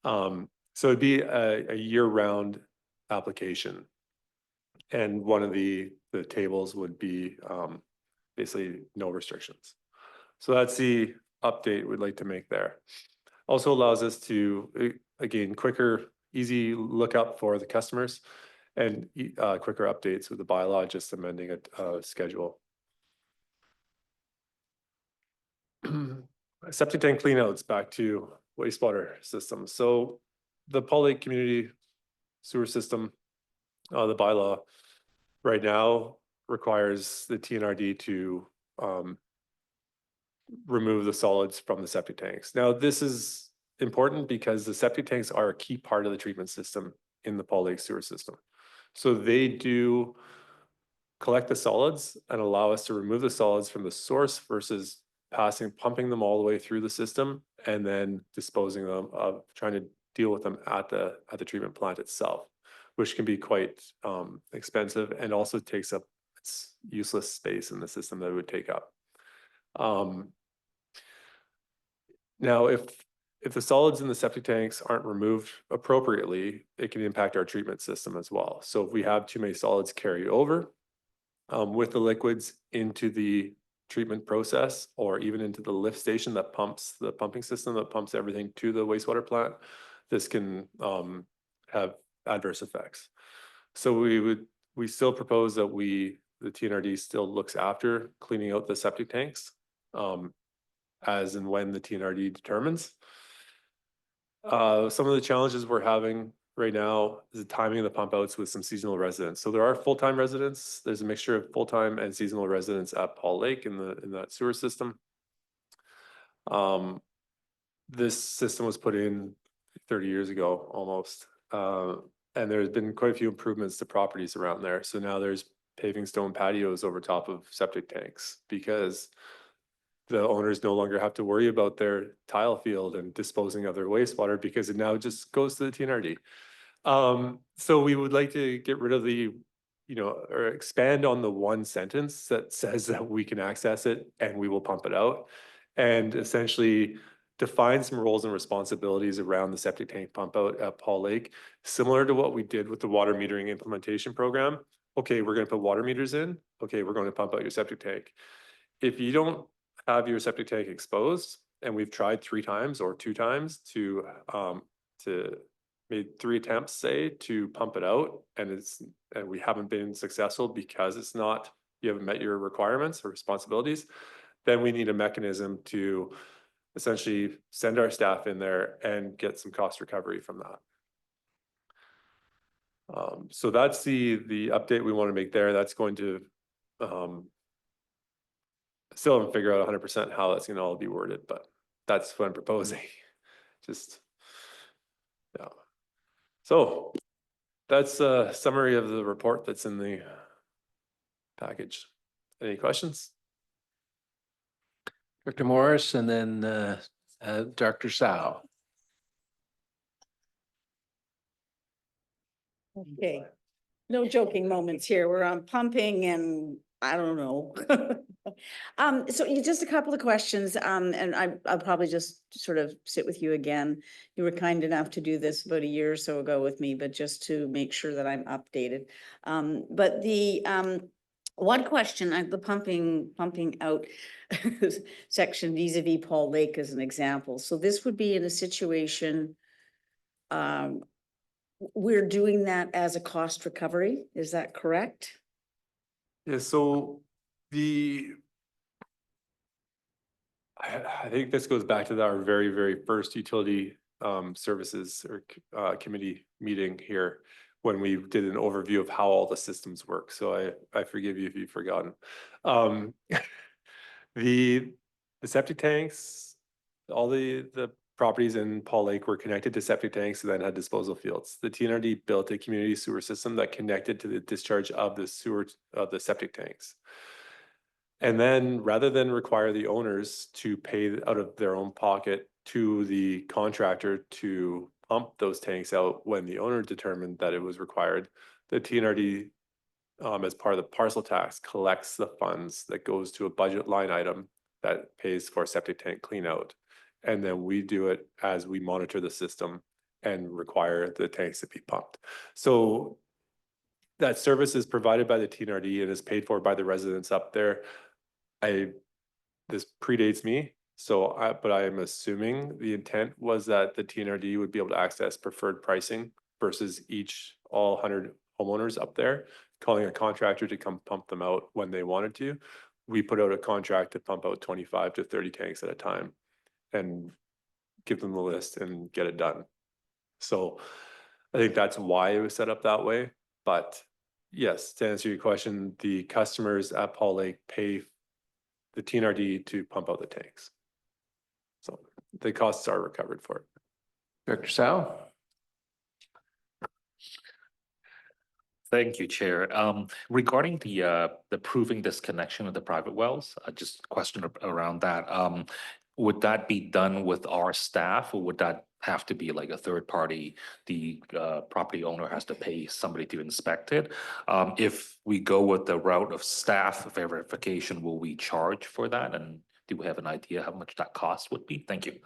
So it'd be a year-round application. And one of the tables would be basically no restrictions. So that's the update we'd like to make there. Also allows us to, again, quicker, easy lookup for the customers and quicker updates with the bylaw, just amending a schedule. Septic tank cleanouts, back to wastewater systems. So the Paul Lake Community Sewer System, the bylaw right now requires the TNRD to remove the solids from the septic tanks. Now, this is important because the septic tanks are a key part of the treatment system in the Paul Lake sewer system. So they do collect the solids and allow us to remove the solids from the source versus pumping them all the way through the system and then disposing them of trying to deal with them at the treatment plant itself, which can be quite expensive and also takes up useless space in the system that it would take up. Now, if the solids in the septic tanks aren't removed appropriately, it can impact our treatment system as well. So if we have too many solids carry over with the liquids into the treatment process, or even into the lift station that pumps, the pumping system that pumps everything to the wastewater plant, this can have adverse effects. So we still propose that the TNRD still looks after cleaning out the septic tanks as and when the TNRD determines. Some of the challenges we're having right now is the timing of the pump outs with some seasonal residents. So there are full-time residents. There's a mixture of full-time and seasonal residents at Paul Lake in that sewer system. This system was put in 30 years ago almost. And there's been quite a few improvements to properties around there. So now there's paving stone patios over top of septic tanks because the owners no longer have to worry about their tile field and disposing of their wastewater because it now just goes to the TNRD. So we would like to get rid of or expand on the one sentence that says that we can access it and we will pump it out, and essentially define some roles and responsibilities around the septic tank pump out at Paul Lake, similar to what we did with the water metering implementation program. Okay, we're going to put water meters in. Okay, we're going to pump out your septic tank. If you don't have your septic tank exposed, and we've tried 3 times or 2 times to made 3 attempts, say, to pump it out, and we haven't been successful because you haven't met your requirements or responsibilities, then we need a mechanism to essentially send our staff in there and get some cost recovery from that. So that's the update we want to make there. That's going to, still haven't figured out 100% how that's going to all be worded, but that's what I'm proposing. Just, yeah. So that's a summary of the report that's in the package. Any questions? Dr. Morris and then Dr. Sao. Okay, no joking moments here. We're on pumping and I don't know. So just a couple of questions, and I'll probably just sort of sit with you again. You were kind enough to do this about a year or so ago with me, but just to make sure that I'm updated. But the one question, the pumping out section vis-a-vis Paul Lake as an example. So this would be in a situation, we're doing that as a cost recovery, is that correct? Yeah, so I think this goes back to our very first utility services or committee meeting here when we did an overview of how all the systems work. So I forgive you if you've forgotten. The septic tanks, all the properties in Paul Lake were connected to septic tanks and then had disposal fields. The TNRD built a community sewer system that connected to the discharge of the sewer of the septic tanks. And then rather than require the owners to pay out of their own pocket to the contractor to pump those tanks out when the owner determined that it was required, the TNRD, as part of the parcel tax, collects the funds that goes to a budget line item that pays for septic tank clean out. And then we do it as we monitor the system and require the tanks to be pumped. So that service is provided by the TNRD and is paid for by the residents up there. This predates me, but I am assuming the intent was that the TNRD would be able to access preferred pricing versus all 100 homeowners up there, calling a contractor to come pump them out when they wanted to. We put out a contract to pump out 25 to 30 tanks at a time and give them the list and get it done. So I think that's why it was set up that way. But yes, to answer your question, the customers at Paul Lake pay the TNRD to pump out the tanks. So the costs are recovered for it. Dr. Sao? Thank you, Chair. Regarding the proving disconnection of the private wells, just a question around that. Would that be done with our staff, or would that have to be like a third party? The property owner has to pay somebody to inspect it. If we go with the route of staff verification, will we charge for that? And do we have an idea how much that cost would be? Thank you.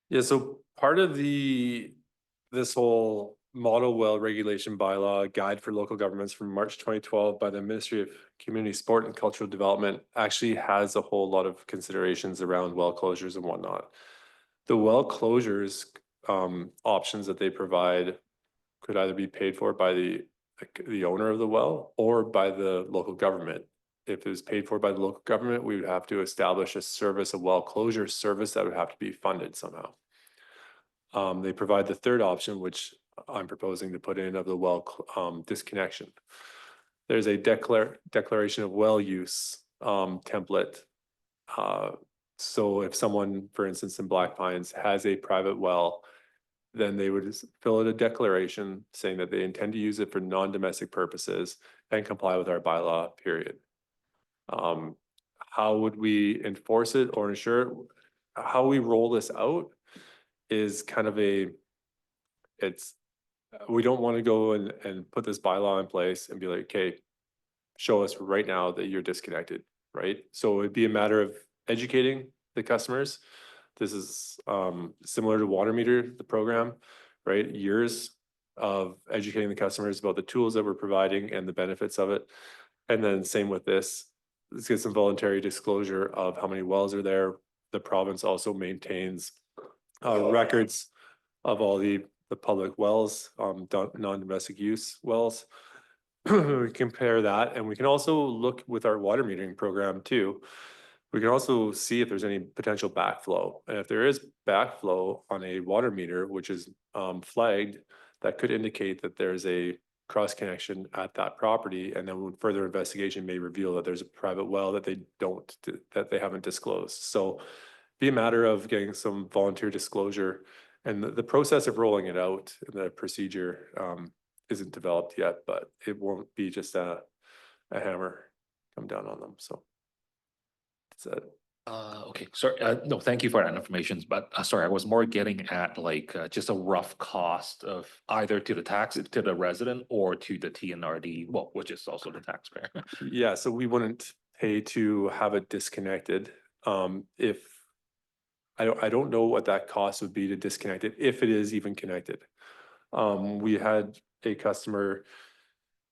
Yeah, so part of this whole model well regulation bylaw guide for local governments from March 2012 by the Ministry of Community Sport and Cultural Development actually has a whole lot of considerations around well closures and whatnot. The well closures options that they provide could either be paid for by the owner of the well or by the local government. If it was paid for by the local government, we would have to establish a well closure service that would have to be funded somehow. They provide the third option, which I'm proposing to put in, of the well disconnection. There's a declaration of well use template. So if someone, for instance, in Black Pines has a private well, then they would fill out a declaration saying that they intend to use it for non-domestic purposes and comply with our bylaw, period. How would we enforce it or ensure it? How we roll this out is kind of we don't want to go and put this bylaw in place and be like, okay, show us right now that you're disconnected, right? So it'd be a matter of educating the customers. This is similar to water meter, the program, right? Years of educating the customers about the tools that we're providing and the benefits of it. And then same with this. Let's get some voluntary disclosure of how many wells are there. The province also maintains records of all the public wells, non-domestic use wells. we compare that, and we can also look with our water metering program too. We can also see if there's any potential backflow, and if there is backflow on a water meter, which is flagged, that could indicate that there's a cross connection at that property, and then further investigation may reveal that there's a private well that they haven't disclosed. So be a matter of getting some volunteer disclosure, and the process of rolling it out, the procedure isn't developed yet, but it won't be just a hammer come down on them. So that's it. Okay, sorry, no, thank you for that information, but sorry, I was more getting at like just a rough cost of either to the resident or to the TNRD, well, which is also the taxpayer. Yeah, so we wouldn't pay to have it disconnected. If I don't know what that cost would be to disconnect it, if it is even connected. We had a customer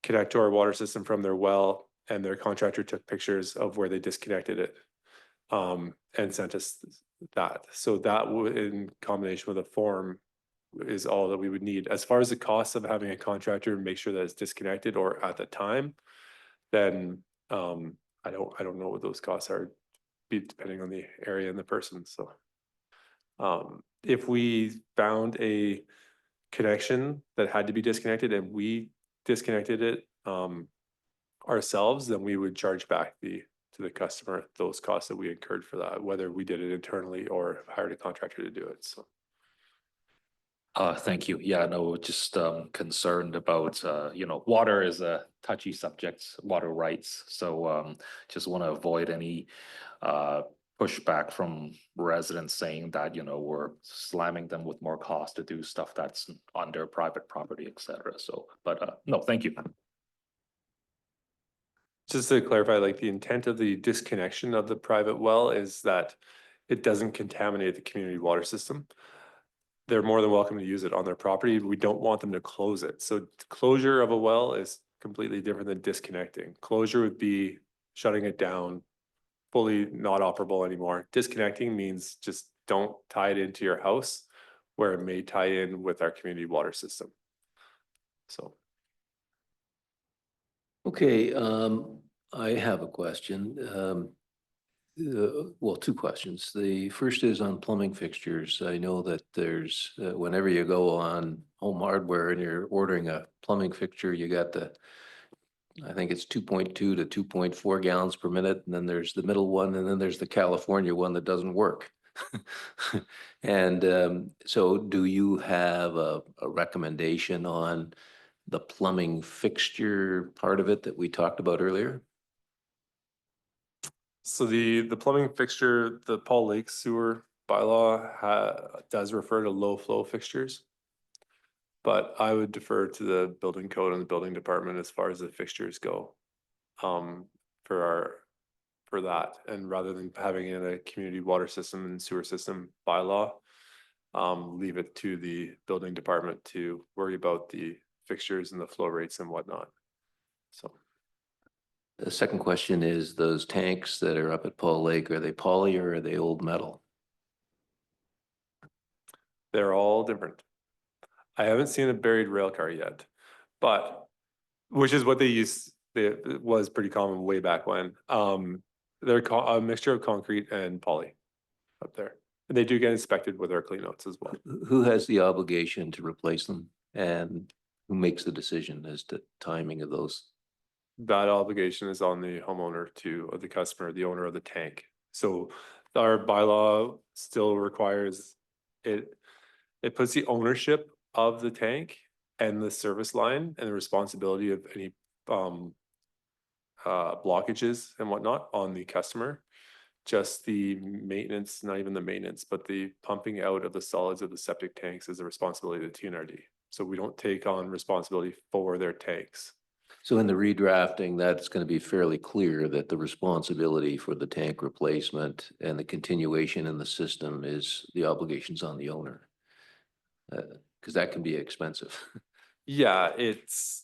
connect to our water system from their well, and their contractor took pictures of where they disconnected it. And sent us that. So that would, in combination with a form, is all that we would need. As far as the cost of having a contractor make sure that it's disconnected or at the time, then I don't know what those costs are, be depending on the area and the person. So if we found a connection that had to be disconnected and we disconnected it ourselves, then we would charge back to the customer those costs that we incurred for that, whether we did it internally or hired a contractor to do it. So Thank you. Yeah, no, just concerned about water is a touchy subject, water rights. So just want to avoid any pushback from residents saying that we're slamming them with more cost to do stuff that's on their private property, etc. So, but no, thank you. just to clarify, like the intent of the disconnection of the private well is that it doesn't contaminate the community water system. They're more than welcome to use it on their property. We don't want them to close it. So closure of a well is completely different than disconnecting. Closure would be shutting it down, fully not operable anymore. Disconnecting means just don't tie it into your house where it may tie in with our community water system. So. Okay, I have a question. Well, two questions. The first is on plumbing fixtures. I know that there's, whenever you go on Home Hardware and you're ordering a plumbing fixture, you got I think it's 2.2 to 2.4 gallons per minute. And then there's the middle one, and then there's the California one that doesn't work. And so do you have a recommendation on the plumbing fixture part of it that we talked about earlier? So the plumbing fixture, the Paul Lake sewer bylaw does refer to low flow fixtures. But I would defer to the building code and the building department as far as the fixtures go. For that, and rather than having it in a community water system and sewer system bylaw, leave it to the building department to worry about the fixtures and the flow rates and whatnot. So. The second question is those tanks that are up at Paul Lake, are they poly or are they old metal? They're all different. I haven't seen a buried rail car yet, but which is what they used. It was pretty common way back when. They're a mixture of concrete and poly up there, and they do get inspected with our clean notes as well. Who has the obligation to replace them, and who makes the decision as to timing of those? That obligation is on the homeowner of the customer, the owner of the tank. So our bylaw still requires it. It puts the ownership of the tank and the service line and the responsibility of any blockages and whatnot on the customer. Just the maintenance, not even the maintenance, but the pumping out of the solids of the septic tanks is the responsibility of the TNRD. So we don't take on responsibility for their tanks. So in the redrafting, that's going to be fairly clear that the responsibility for the tank replacement and the continuation in the system is the obligations on the owner. Because that can be expensive. Yeah, it's,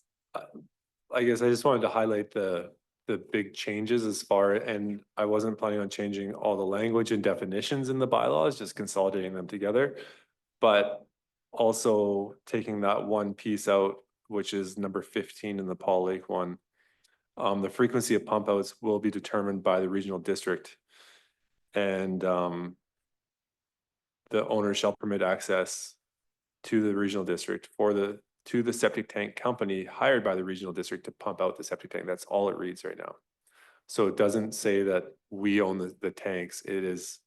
I guess I just wanted to highlight the big changes as far, and I wasn't planning on changing all the language and definitions in the bylaws, just consolidating them together. But also taking that one piece out which is number 15 in the Paul Lake one. The frequency of pump outs will be determined by the regional district. And the owner shall permit access to the regional district to the septic tank company hired by the regional district to pump out the septic tank. That's all it reads right now. So it doesn't say that we own the tanks. It's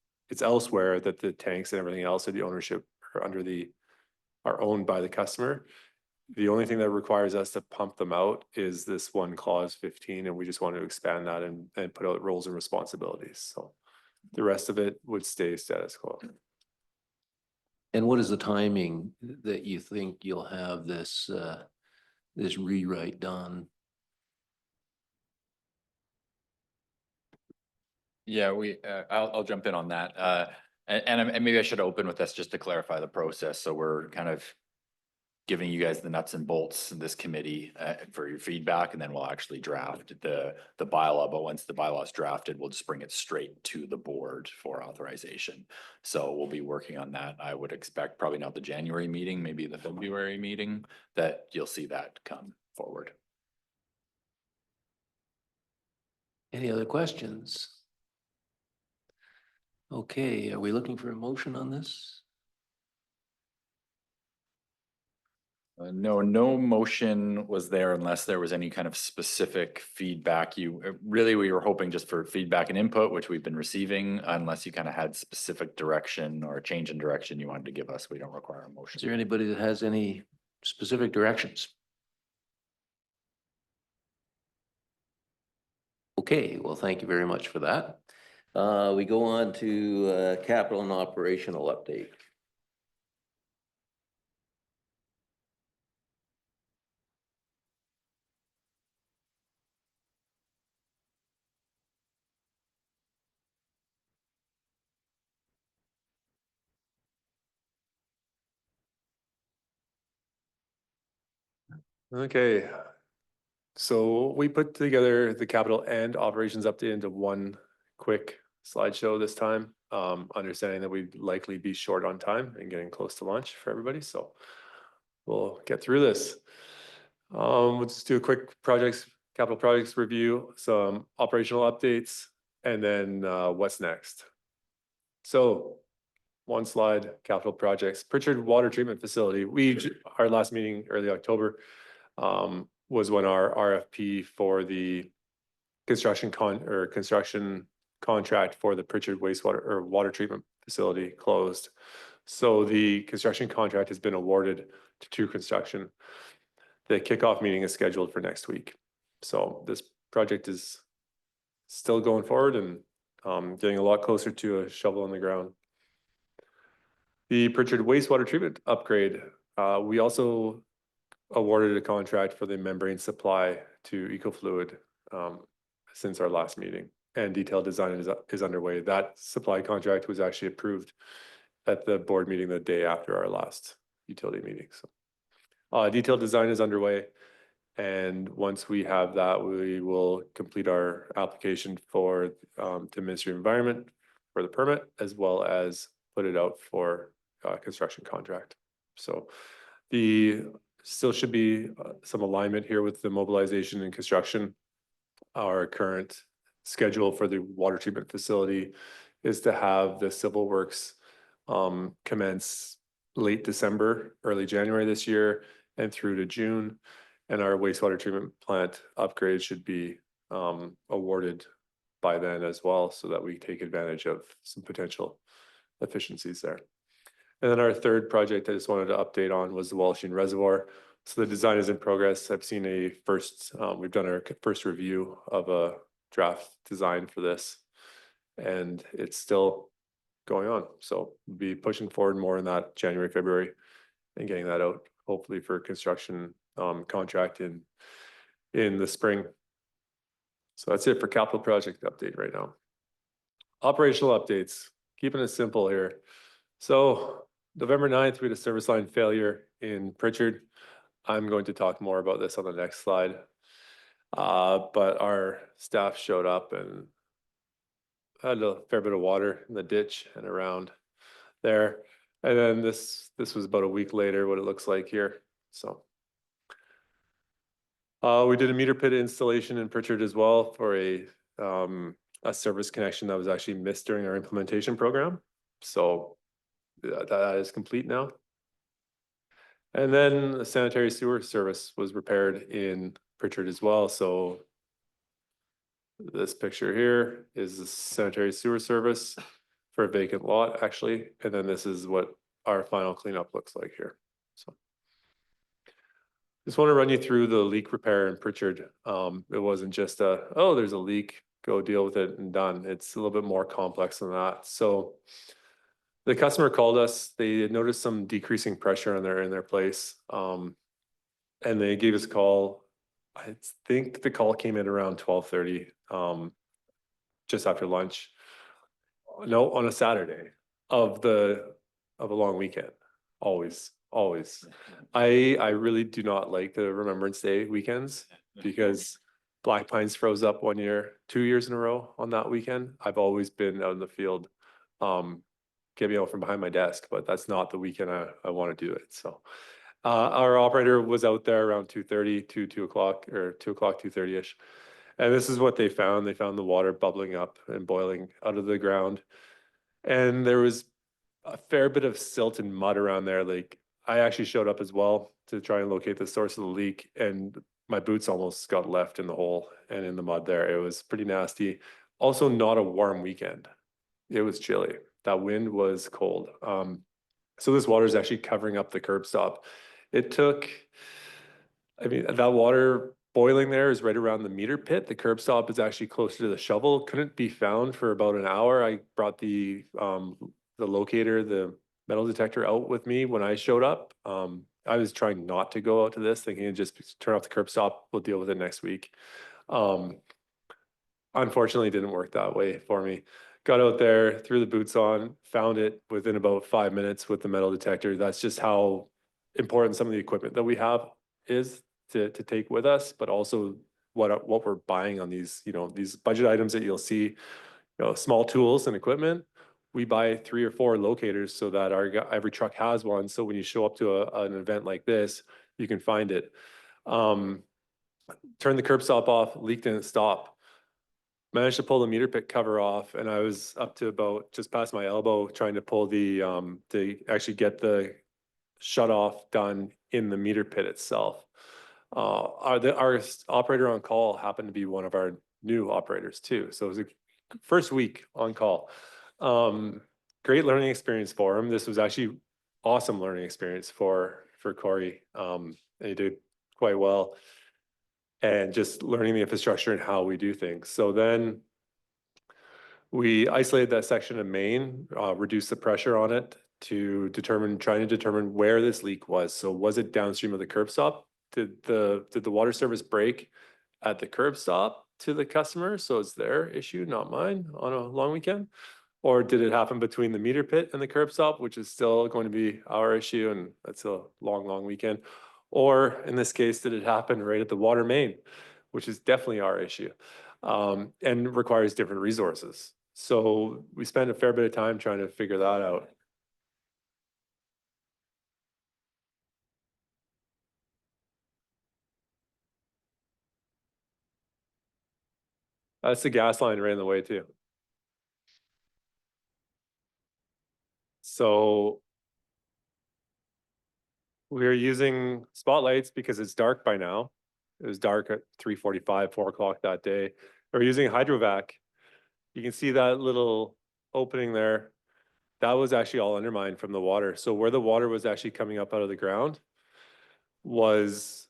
elsewhere that the tanks and everything else of the ownership are owned by the customer. The only thing that requires us to pump them out is this one clause 15, and we just want to expand that and put out roles and responsibilities. So the rest of it would stay status quo. And what is the timing that you think you'll have this, this rewrite done? Yeah, I'll jump in on that. And maybe I should open with this just to clarify the process. So we're kind of giving you guys the nuts and bolts in this committee for your feedback, and then we'll actually draft the bylaw. But once the bylaw is drafted, we'll just bring it straight to the board for authorization. So we'll be working on that. I would expect probably not the January meeting, maybe the February meeting, that you'll see that come forward. Any other questions? Okay, are we looking for a motion on this? No motion was there unless there was any kind of specific feedback. We were hoping just for feedback and input, which we've been receiving, unless you kind of had specific direction or a change in direction you wanted to give us. We don't require a motion. Is there anybody that has any specific directions? Okay, well, thank you very much for that. We go on to capital and operational update. Okay. So we put together the capital and operations update into one quick slideshow this time, understanding that we'd likely be short on time and getting close to lunch for everybody. So we'll get through this. We'll just do a quick capital projects review, some operational updates, and then what's next. So one slide, capital projects. Pritchard Water Treatment Facility. Our last meeting early October was when our RFP for the construction contract for the Pritchard wastewater or water treatment facility closed. So the construction contract has been awarded to True Construction. The kickoff meeting is scheduled for next week. So this project is still going forward and getting a lot closer to a shovel in the ground. The Pritchard wastewater treatment upgrade, we also awarded a contract for the membrane supply to EcoFluid since our last meeting, and detailed design is underway. That supply contract was actually approved at the board meeting the day after our last utility meeting. So detailed design is underway, and once we have that, we will complete our application to Ministry of Environment for the permit, as well as put it out for construction contract. So still should be some alignment here with the mobilization and construction. Our current schedule for the water treatment facility is to have the civil works commence late December, early January this year, and through to June. And our wastewater treatment plant upgrade should be awarded by then as well, so that we take advantage of some potential efficiencies there. And then our third project I just wanted to update on was the Walshing Reservoir. So the design is in progress. I've seen we've done our first review of a draft design for this, and it's still going on. So we'll be pushing forward more in that January, February, and getting that out hopefully for construction contract in the spring. So that's it for capital project update right now. Operational updates, keeping it simple here. So November 9th, we had a service line failure in Pritchard. I'm going to talk more about this on the next slide. But our staff showed up and had a fair bit of water in the ditch and around there. And then this was about a week later, what it looks like here. So We did a meter pit installation in Pritchard as well for a service connection that was actually missed during our implementation program. So that is complete now. And then the sanitary sewer service was repaired in Pritchard as well. So this picture here is the sanitary sewer service for a vacant lot, actually. And then this is what our final cleanup looks like here. So just want to run you through the leak repair in Pritchard. It wasn't just oh, there's a leak, go deal with it and done. It's a little bit more complex than that. So the customer called us, they had noticed some decreasing pressure in their place. And they gave us a call. I think the call came in around 12:30, just after lunch. No, on a Saturday of a long weekend. Always. I really do not like the Remembrance Day weekends because Black Pines froze up 1 year, 2 years in a row on that weekend. I've always been out in the field, getting out from behind my desk, but that's not the weekend I want to do it. So our operator was out there around 2:30 to 2 o'clock or 2 o'clock, 2:30-ish. And this is what they found. They found the water bubbling up and boiling out of the ground. And there was a fair bit of silt and mud around there. Like I actually showed up as well to try and locate the source of the leak, and my boots almost got left in the hole and in the mud there. It was pretty nasty. Also not a warm weekend. It was chilly. That wind was cold. So this water is actually covering up the curb stop. It took, I mean, that water boiling there is right around the meter pit. The curb stop is actually closer to the shovel. Couldn't be found for about an hour. I brought the locator, the metal detector out with me when I showed up. I was trying not to go out to this, thinking just turn off the curb stop. We'll deal with it next week. Unfortunately, it didn't work that way for me. Got out there, threw the boots on, found it within about 5 minutes with the metal detector. That's just how important some of the equipment that we have is to take with us, but also what we're buying on these, these budget items that you'll see, small tools and equipment. We buy 3 or 4 locators so that every truck has one. So when you show up to an event like this, you can find it. Turn the curb stop off, leak didn't stop. Managed to pull the meter pit cover off, and I was up to about just past my elbow trying to pull to actually get the shut off done in the meter pit itself. Our operator on call happened to be one of our new operators too. So it was a first week on call. Great learning experience for him. This was actually awesome learning experience for Corey. And he did quite well. And just learning the infrastructure and how we do things. So then we isolated that section of main, reduced the pressure on it to trying to determine where this leak was. So was it downstream of the curb stop? Did the water service break at the curb stop to the customer? So it's their issue, not mine, on a long weekend? Or did it happen between the meter pit and the curb stop, which is still going to be our issue, and that's a long weekend? Or in this case, did it happen right at the water main, which is definitely our issue, and requires different resources. So we spent a fair bit of time trying to figure that out. That's the gas line right in the way too. So we're using spotlights because it's dark by now. It was dark at 3:45, 4 o'clock that day. We're using hydrovac. You can see that little opening there. That was actually all undermined from the water. So where the water was actually coming up out of the ground was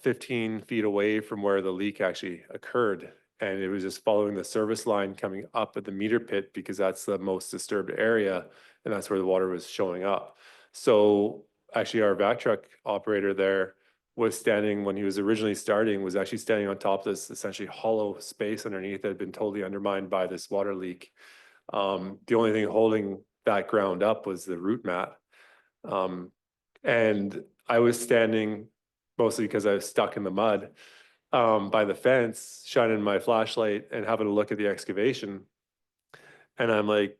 15 feet away from where the leak actually occurred. And it was just following the service line coming up at the meter pit because that's the most disturbed area. And that's where the water was showing up. So actually our vac truck operator there was standing, when he was originally starting, was actually standing on top of this essentially hollow space underneath that had been totally undermined by this water leak. The only thing holding that ground up was the root mat. And I was standing mostly because I was stuck in the mud by the fence, shining my flashlight and having a look at the excavation. And I'm like,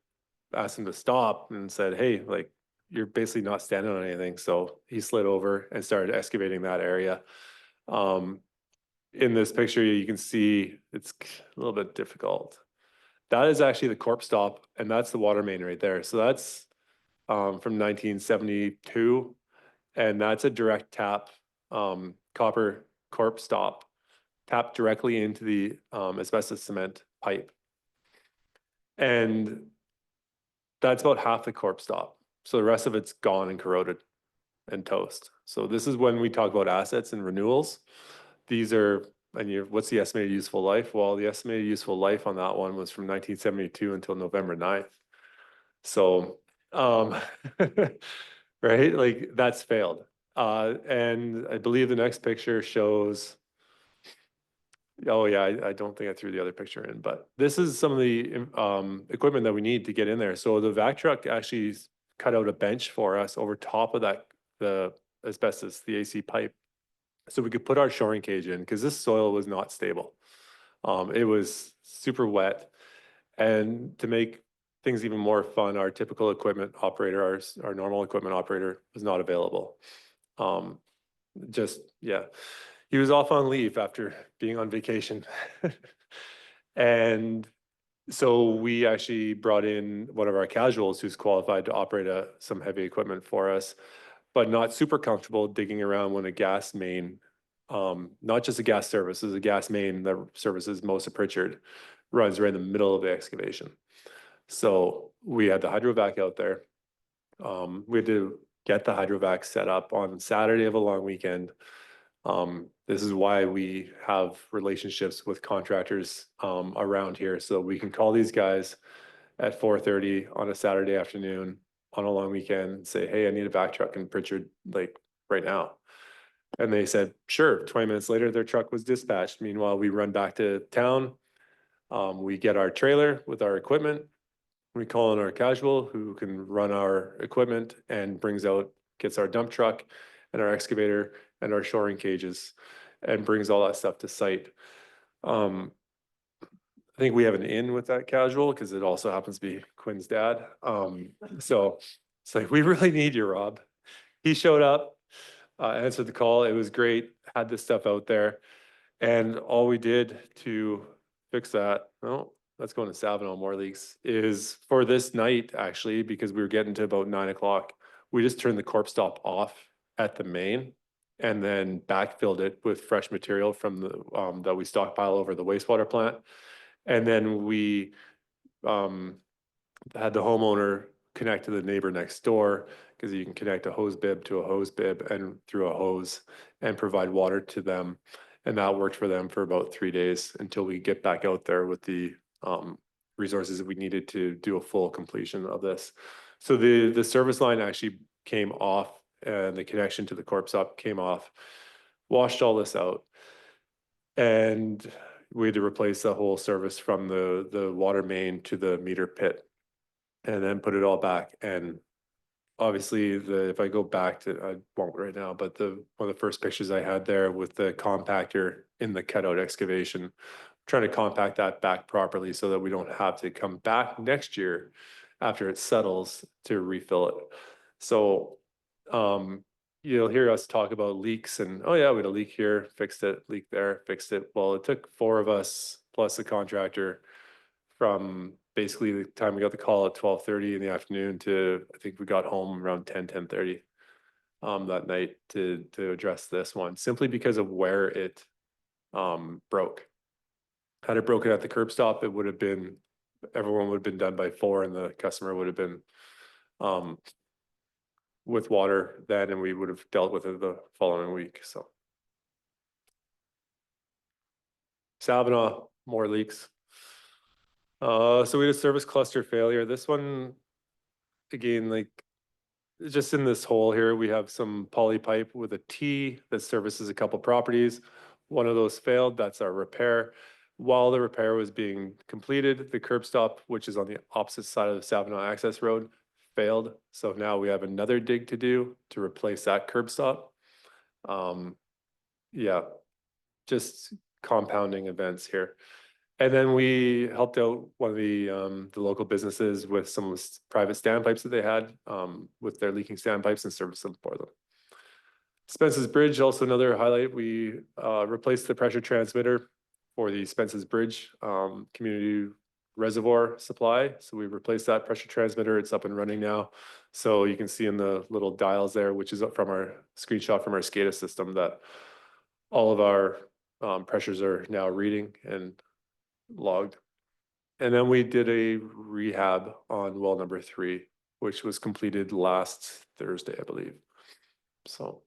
asked him to stop and said, hey, like, you're basically not standing on anything. So he slid over and started excavating that area. in this picture, you can see it's a little bit difficult. That is actually the corp stop, and that's the water main right there. So that's from 1972, and that's a direct tap copper corp stop, tapped directly into the asbestos cement pipe. And that's about half the corp stop. So the rest of it's gone and corroded and toast. So this is when we talk about assets and renewals. These are, and what's the estimated useful life? Well, the estimated useful life on that one was from 1972 until November 9th. So, right, like that's failed. And I believe the next picture shows, oh yeah, I don't think I threw the other picture in, but this is some of the equipment that we need to get in there. So the vac truck actually cut out a bench for us over top of that, the asbestos, the AC pipe. So we could put our shoring cage in because this soil was not stable. It was super wet. And to make things even more fun, our typical equipment operator, our normal equipment operator was not available. Yeah, he was off on leave after being on vacation. And so we actually brought in one of our casuals who's qualified to operate some heavy equipment for us, but not super comfortable digging around when a gas main, not just a gas service, is a gas main that services most of Pritchard, runs right in the middle of the excavation. So we had the hydrovac out there. We had to get the hydrovac set up on Saturday of a long weekend. This is why we have relationships with contractors around here, so we can call these guys at 4:30 on a Saturday afternoon on a long weekend and say, hey, I need a vac truck in Pritchard, like right now. And they said, sure. 20 minutes later, their truck was dispatched. Meanwhile, we run back to town. We get our trailer with our equipment. We call in our casual who can run our equipment and gets our dump truck and our excavator and our shoring cages and brings all that stuff to site. I think we have an in with that casual because it also happens to be Quinn's dad. So it's like, we really need you, Rob. He showed up, answered the call. It was great, had this stuff out there. And all we did to fix that, well, let's go into Savino, more leaks, is for this night, actually, because we were getting to about 9 o'clock, we just turned the corp stop off at the main and then backfilled it with fresh material from the that we stockpile over the wastewater plant. And then we had the homeowner connect to the neighbor next door, because you can connect a hose bib to a hose bib and through a hose and provide water to them. And that worked for them for about 3 days until we get back out there with the resources that we needed to do a full completion of this. So the service line actually came off and the connection to the corp stop came off, washed all this out. And we had to replace the whole service from the water main to the meter pit and then put it all back. And obviously if I go back to, I won't right now, but one of the first pictures I had there with the compactor in the cutout excavation, trying to compact that back properly so that we don't have to come back next year after it settles to refill it. So you'll hear us talk about leaks and, oh yeah, we had a leak here, fixed it, leak there, fixed it. Well, it took 4 of us plus the contractor from basically the time we got the call at 12:30 in the afternoon to, I think we got home around 10:30 that night to address this one, simply because of where it broke. Had it broken at the curb stop, it would have been, everyone would have been done by 4 and the customer would have been with water then, and we would have dealt with it the following week. So Savina, more leaks. So we had a service cluster failure. This one, again, like just in this hole here, we have some poly pipe with a T that services a couple properties. One of those failed, that's our repair. While the repair was being completed, the curb stop, which is on the opposite side of the Savina access road, failed. So now we have another dig to do to replace that curb stop. Yeah, just compounding events here. And then we helped out one of the local businesses with some private standpipes that they had with their leaking standpipes and serviced them for them. Spence's Bridge, also another highlight. We replaced the pressure transmitter for the Spence's Bridge community reservoir supply. So we replaced that pressure transmitter. It's up and running now. So you can see in the little dials there, which is from our screenshot from our SCADA system, that all of our pressures are now reading and logged. And then we did a rehab on well number 3, which was completed last Thursday, I believe. So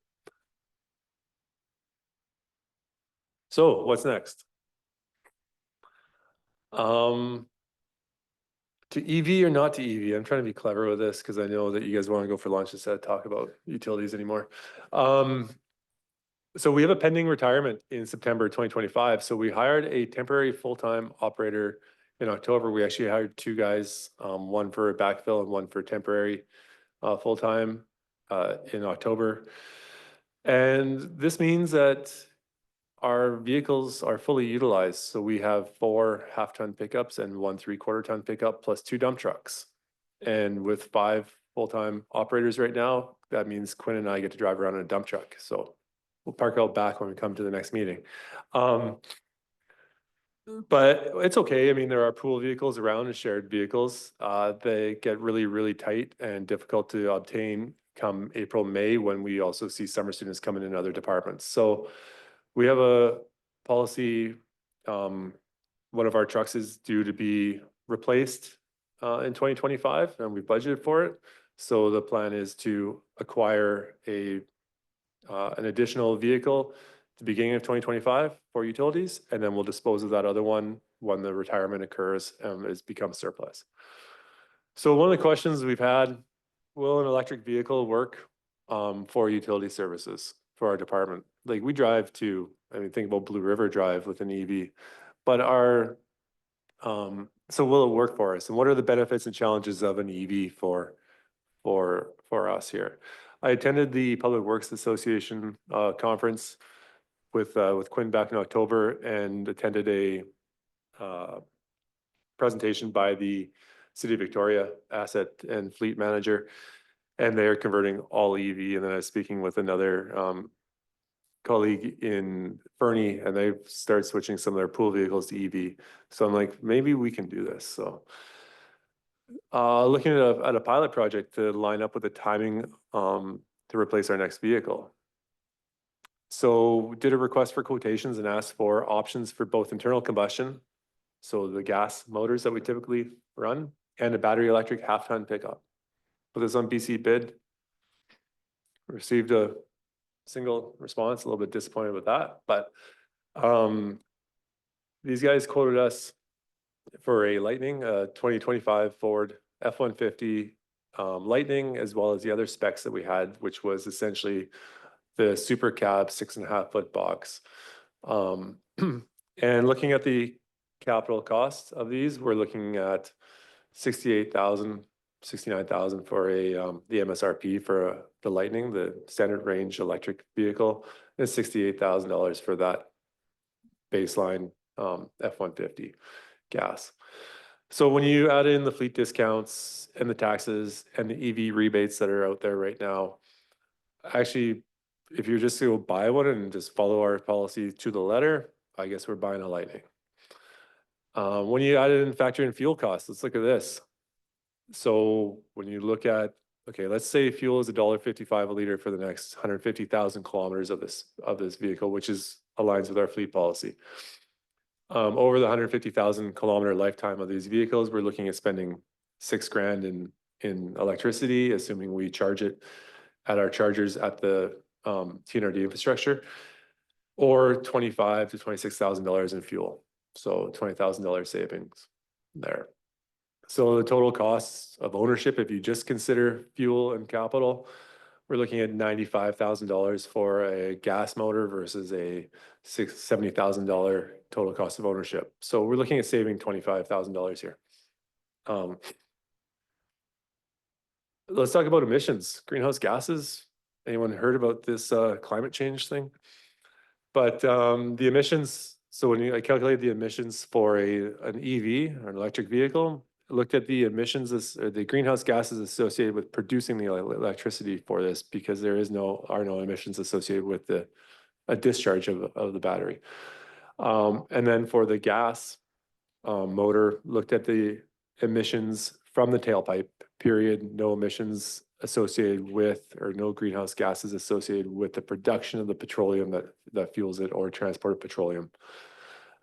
what's next? To EV or not to EV? I'm trying to be clever with this because I know that you guys want to go for lunch instead of talk about utilities anymore. So we have a pending retirement in September 2025. So we hired a temporary full-time operator in October. We actually hired 2 guys, one for a backfill and one for temporary full-time in October. And this means that our vehicles are fully utilized. So we have 4 half-ton pickups and 1 3/4-ton pickup plus 2 dump trucks. And with 5 full-time operators right now, that means Quinn and I get to drive around in a dump truck. So we'll park out back when we come to the next meeting. But it's okay. I mean, there are pool vehicles around and shared vehicles. They get really, really tight and difficult to obtain come April, May, when we also see summer students coming in other departments. So we have a policy, one of our trucks is due to be replaced in 2025, and we budgeted for it. So the plan is to acquire an additional vehicle at the beginning of 2025 for utilities, and then we'll dispose of that other one when the retirement occurs and it's become surplus. So one of the questions we've had, will an electric vehicle work for utility services for our department? Like we drive to, I mean, think about Blue River Drive with an EV, but so will it work for us? And what are the benefits and challenges of an EV for us here? I attended the Public Works Association conference with Quinn back in October and attended a presentation by the City of Victoria asset and fleet manager, and they're converting all EV. And then I was speaking with another colleague in Fernie, and they've started switching some of their pool vehicles to EV. So I'm like, maybe we can do this. So looking at a pilot project to line up with the timing to replace our next vehicle. So did a request for quotations and asked for options for both internal combustion, so the gas motors that we typically run, and a battery electric half-ton pickup. Put this on BC bid. Received a single response, a little bit disappointed with that, but these guys quoted us for a Lightning 2025 Ford F-150 Lightning, as well as the other specs that we had, which was essentially the super cab 6.5-foot box. And looking at the capital cost of these, we're looking at 68,000, 69,000 for the MSRP for the Lightning, the standard range electric vehicle, and $68,000 for that baseline F-150 gas. So when you add in the fleet discounts and the taxes and the EV rebates that are out there right now, actually, if you're just to go buy one and just follow our policy to the letter, I guess we're buying a Lightning. When you add in factor in fuel costs, let's look at this. So when you look at, okay, let's say fuel is $1.55 a liter for the next 150,000 kilometers of this vehicle, which aligns with our fleet policy. Over the 150,000 kilometer lifetime of these vehicles, we're looking at spending $6,000 in electricity, assuming we charge it at our chargers at the TNRD infrastructure, or $25,000 to $26,000 in fuel. So $20,000 savings there. So the total costs of ownership, if you just consider fuel and capital, we're looking at $95,000 for a gas motor versus a $70,000 total cost of ownership. So we're looking at saving $25,000 here. Let's talk about emissions, greenhouse gases. Anyone heard about this climate change thing? But the emissions, so when I calculate the emissions for an EV, or an electric vehicle, looked at the emissions, or the greenhouse gases associated with producing the electricity for this, because there are no emissions associated with a discharge of the battery. And then for the gas motor, looked at the emissions from the tailpipe, period, no emissions associated with, or no greenhouse gases associated with the production of the petroleum that fuels it or transported petroleum.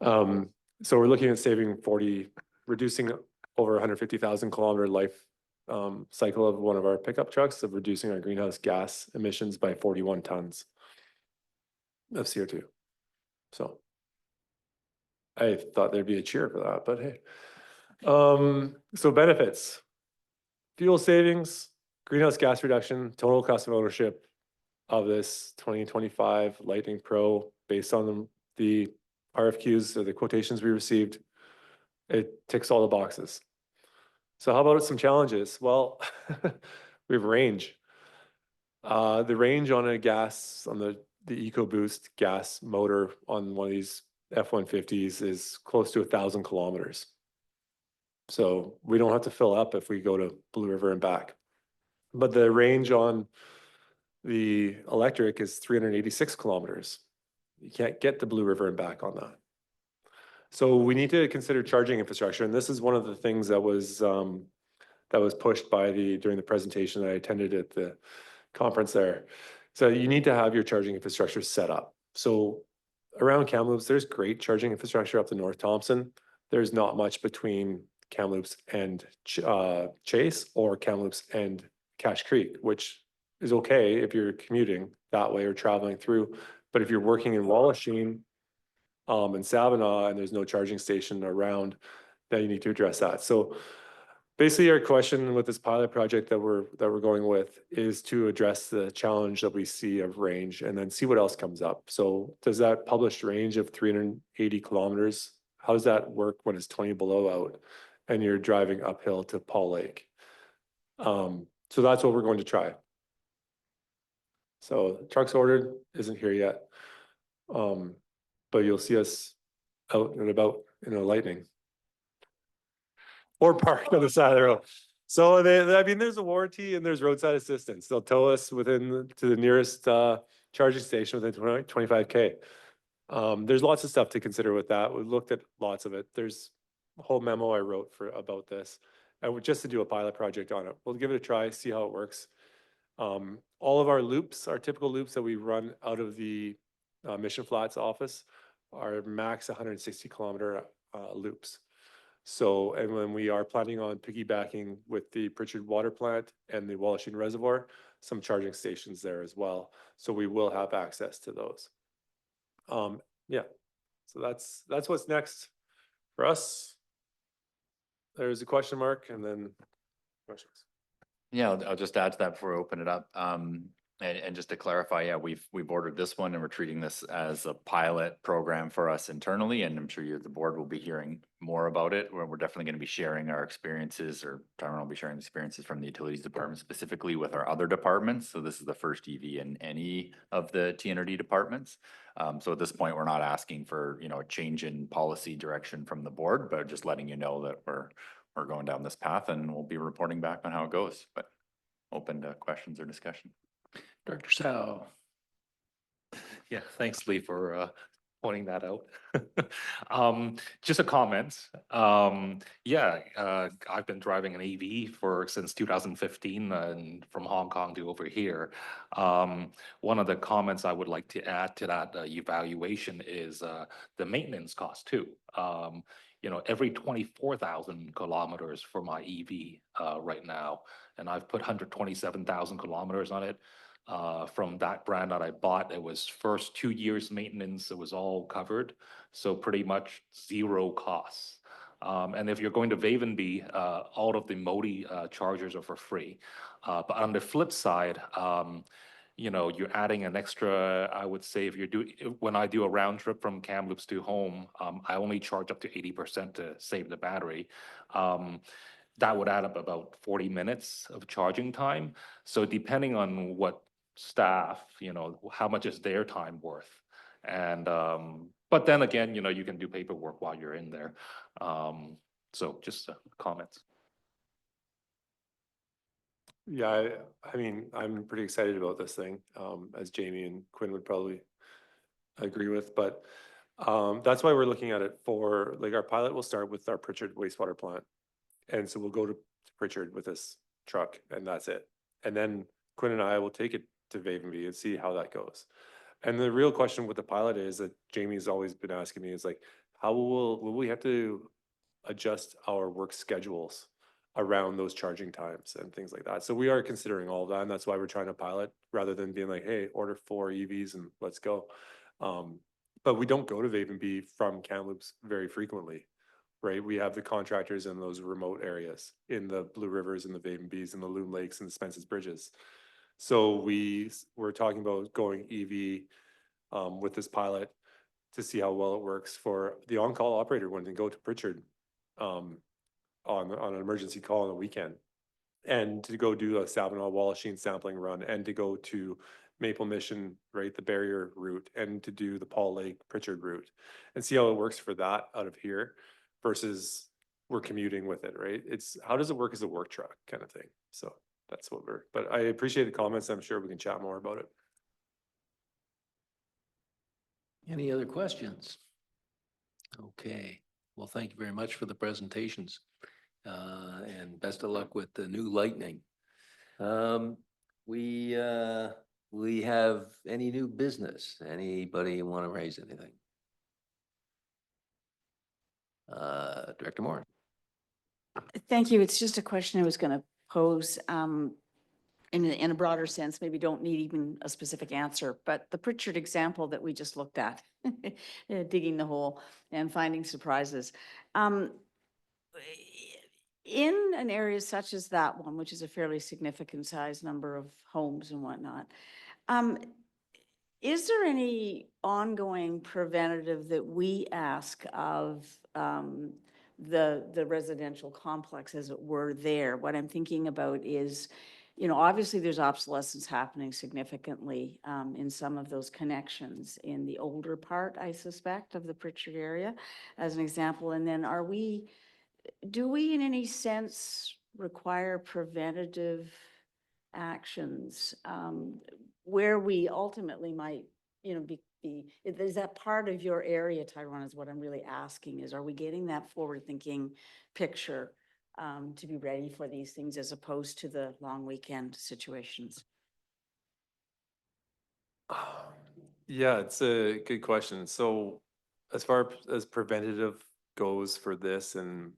So we're looking at reducing over 150,000 kilometer life cycle of one of our pickup trucks, of reducing our greenhouse gas emissions by 41 tons of CO2. So I thought there'd be a cheer for that, but hey. So benefits, fuel savings, greenhouse gas reduction, total cost of ownership of this 2025 Lightning Pro, based on the RFQs or the quotations we received, it ticks all the boxes. So how about some challenges? Well, we have range. The range on the EcoBoost gas motor on one of these F-150s is close to 1,000 kilometers. So we don't have to fill up if we go to Blue River and back. But the range on the electric is 386 kilometers. You can't get to Blue River and back on that. So we need to consider charging infrastructure. And this is one of the things that was pushed during the presentation that I attended at the conference there. So you need to have your charging infrastructure set up. So around Kamloops, there's great charging infrastructure up to North Thompson. There's not much between Kamloops and Chase, or Kamloops and Cache Creek, which is okay if you're commuting that way or traveling through. But if you're working in Wallachine and Savannah and there's no charging station around, then you need to address that. So basically, our question with this pilot project that we're going with is to address the challenge that we see of range, and then see what else comes up. So does that published range of 380 kilometers, how does that work when it's 20 below out and you're driving uphill to Paul Lake? So that's what we're going to try. So truck's ordered, isn't here yet. But you'll see us out and about in a Lightning. Or parked on the side of the road. So I mean, there's a warranty and there's roadside assistance. They'll tow us to the nearest charging station within 25K. There's lots of stuff to consider with that. We looked at lots of it. There's a whole memo I wrote about this, and just to do a pilot project on it. We'll give it a try, see how it works. All of our loops, our typical loops that we run out of the Mission Flats office, are max 160 kilometer loops. So, and when we are planning on piggybacking with the Pritchard Water Plant and the Wallachine Reservoir, some charging stations there as well. So we will have access to those. Yeah, so that's what's next for us. There's a question mark, and then questions. Yeah, I'll just add to that before we open it up. And just to clarify, yeah, we've ordered this one and we're treating this as a pilot program for us internally. And I'm sure the board will be hearing more about it, where we're definitely going to be sharing our experiences, or Tyron will be sharing experiences from the utilities department specifically with our other departments. So this is the first EV in any of the TNRD departments. So at this point, we're not asking for, a change in policy direction from the board, but just letting you know that we're going down this path, and we'll be reporting back on how it goes, but open to questions or discussion. Director Sal. Yeah, thanks, Lee, for pointing that out. Just a comment. Yeah, I've been driving an EV since 2015, and from Hong Kong to over here. One of the comments I would like to add to that evaluation is the maintenance cost too. Every 24,000 kilometers for my EV right now, and I've put 127,000 kilometers on it. From that brand that I bought, it was first 2 years maintenance, it was all covered. So pretty much zero costs. And if you're going to Vavenby, all of the Modi chargers are for free. But on the flip side, you're adding an extra, I would say, when I do a round trip from Kamloops to home, I only charge up to 80% to save the battery. That would add up about 40 minutes of charging time. So depending on what staff, how much is their time worth? And, but then again, you can do paperwork while you're in there. So just comments. Yeah, I mean, I'm pretty excited about this thing, as Jamie and Quinn would probably agree with, but that's why we're looking at it for, like, our pilot will start with our Pritchard wastewater plant. And so we'll go to Pritchard with this truck and that's it. And then Quinn and I will take it to Vavenby and see how that goes. And the real question with the pilot is that Jamie's always been asking me is like, how will we have to adjust our work schedules around those charging times and things like that? So we are considering all of that, and that's why we're trying to pilot rather than being like, hey, order 4 EVs and let's go. But we don't go to Vavenby from Kamloops very frequently, right? We have the contractors in those remote areas, in the Blue Rivers and the Vavenbys and the Loon Lakes and the Spence's Bridges. So we're talking about going EV with this pilot to see how well it works for the on-call operator when they go to Pritchard on an emergency call on the weekend, and to go do a Savinaw Wallachine sampling run, and to go to Maple Mission, right, the barrier route, and to do the Paul Lake Pritchard route, and see how it works for that out of here versus we're commuting with it, right? It's how does it work as a work truck kind of thing. So that's what but I appreciate the comments. I'm sure we can chat more about it. Any other questions? Okay, well, thank you very much for the presentations. And best of luck with the new lightning. We have any new business? Anybody want to raise anything? Director Moore. Thank you. It's just a question I was going to pose in a broader sense, maybe don't need even a specific answer, but the Pritchard example that we just looked at, digging the hole and finding surprises. In an area such as that one, which is a fairly significant size number of homes and whatnot, is there any ongoing preventative that we ask of the residential complex, as it were, there? What I'm thinking about is, you know, obviously there's obsolescence happening significantly in some of those connections in the older part, I suspect, of the Pritchard area, as an example. And then do we in any sense require preventative actions where we ultimately might, you know, is that part of your area, Tyrone, is what I'm really asking, is are we getting that forward-thinking picture to be ready for these things as opposed to the long weekend situations? Yeah, it's a good question. So as far as preventative goes for this, and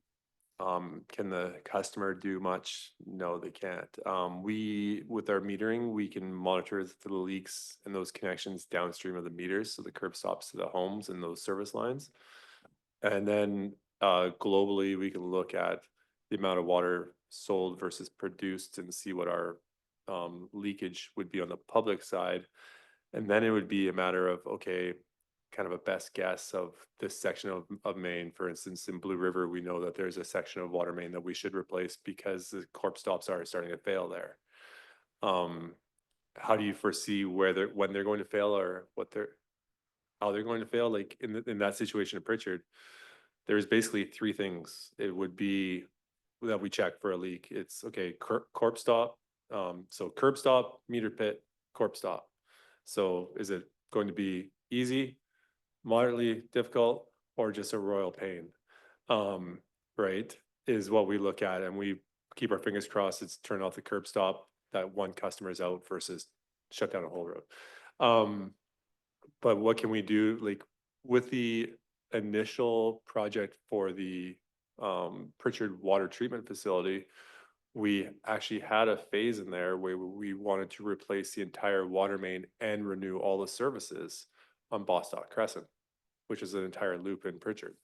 can the customer do much? No, they can't. With our metering, we can monitor the leaks and those connections downstream of the meters, so the curb stops to the homes and those service lines. And then globally, we can look at the amount of water sold versus produced and see what our leakage would be on the public side. And then it would be a matter of, okay, kind of a best guess of this section of main. For instance, in Blue River, we know that there's a section of water main that we should replace because the corp stops are starting to fail there. How do you foresee when they're going to fail, or how they're going to fail? Like in that situation of Pritchard, there's basically 3 things. It would be that we check for a leak. It's okay, corp stop. So curb stop, meter pit, corp stop. So is it going to be easy, moderately difficult, or just a royal pain? Right, is what we look at, and we keep our fingers crossed it's turn off the curb stop, that one customer is out versus shut down a whole road. But what can we do, like with the initial project for the Pritchard water treatment facility? We actually had a phase in there where we wanted to replace the entire water main and renew all the services on Bostock Crescent, which is an entire loop in Pritchard,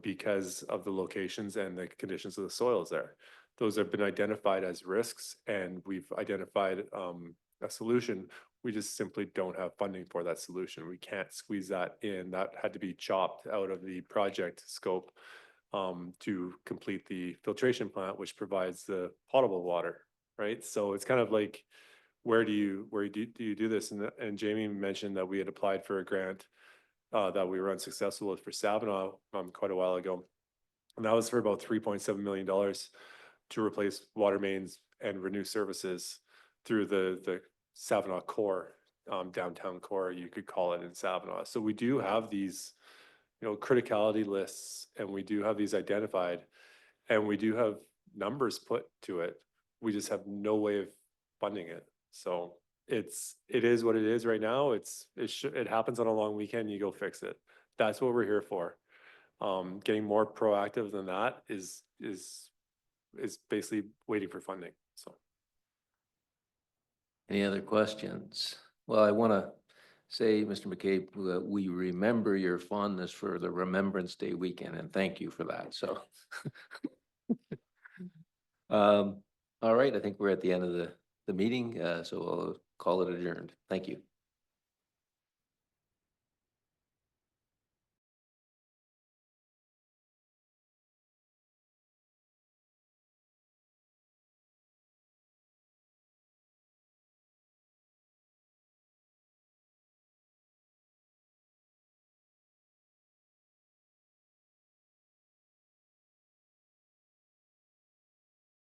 because of the locations and the conditions of the soils there. Those have been identified as risks, and we've identified a solution. We just simply don't have funding for that solution. We can't squeeze that in. That had to be chopped out of the project scope to complete the filtration plant, which provides the potable water, right? So it's kind of like, where do you do this? And Jamie mentioned that we had applied for a grant that we were unsuccessful with for Savinaw quite a while ago, and that was for about $3.7 million to replace water mains and renew services through the Savanaugh core, downtown core, you could call it in Savanaugh. So we do have these, criticality lists, and we do have these identified, and we do have numbers put to it. We just have no way of funding it. So it is what it is right now. It happens on a long weekend, you go fix it. That's what we're here for. Getting more proactive than that is basically waiting for funding. So. Any other questions? Well, I want to say, Mr. McCabe, we remember your fondness for the Remembrance Day weekend, and thank you for that. So, all right, I think we're at the end of the meeting, so I'll call it adjourned. Thank you.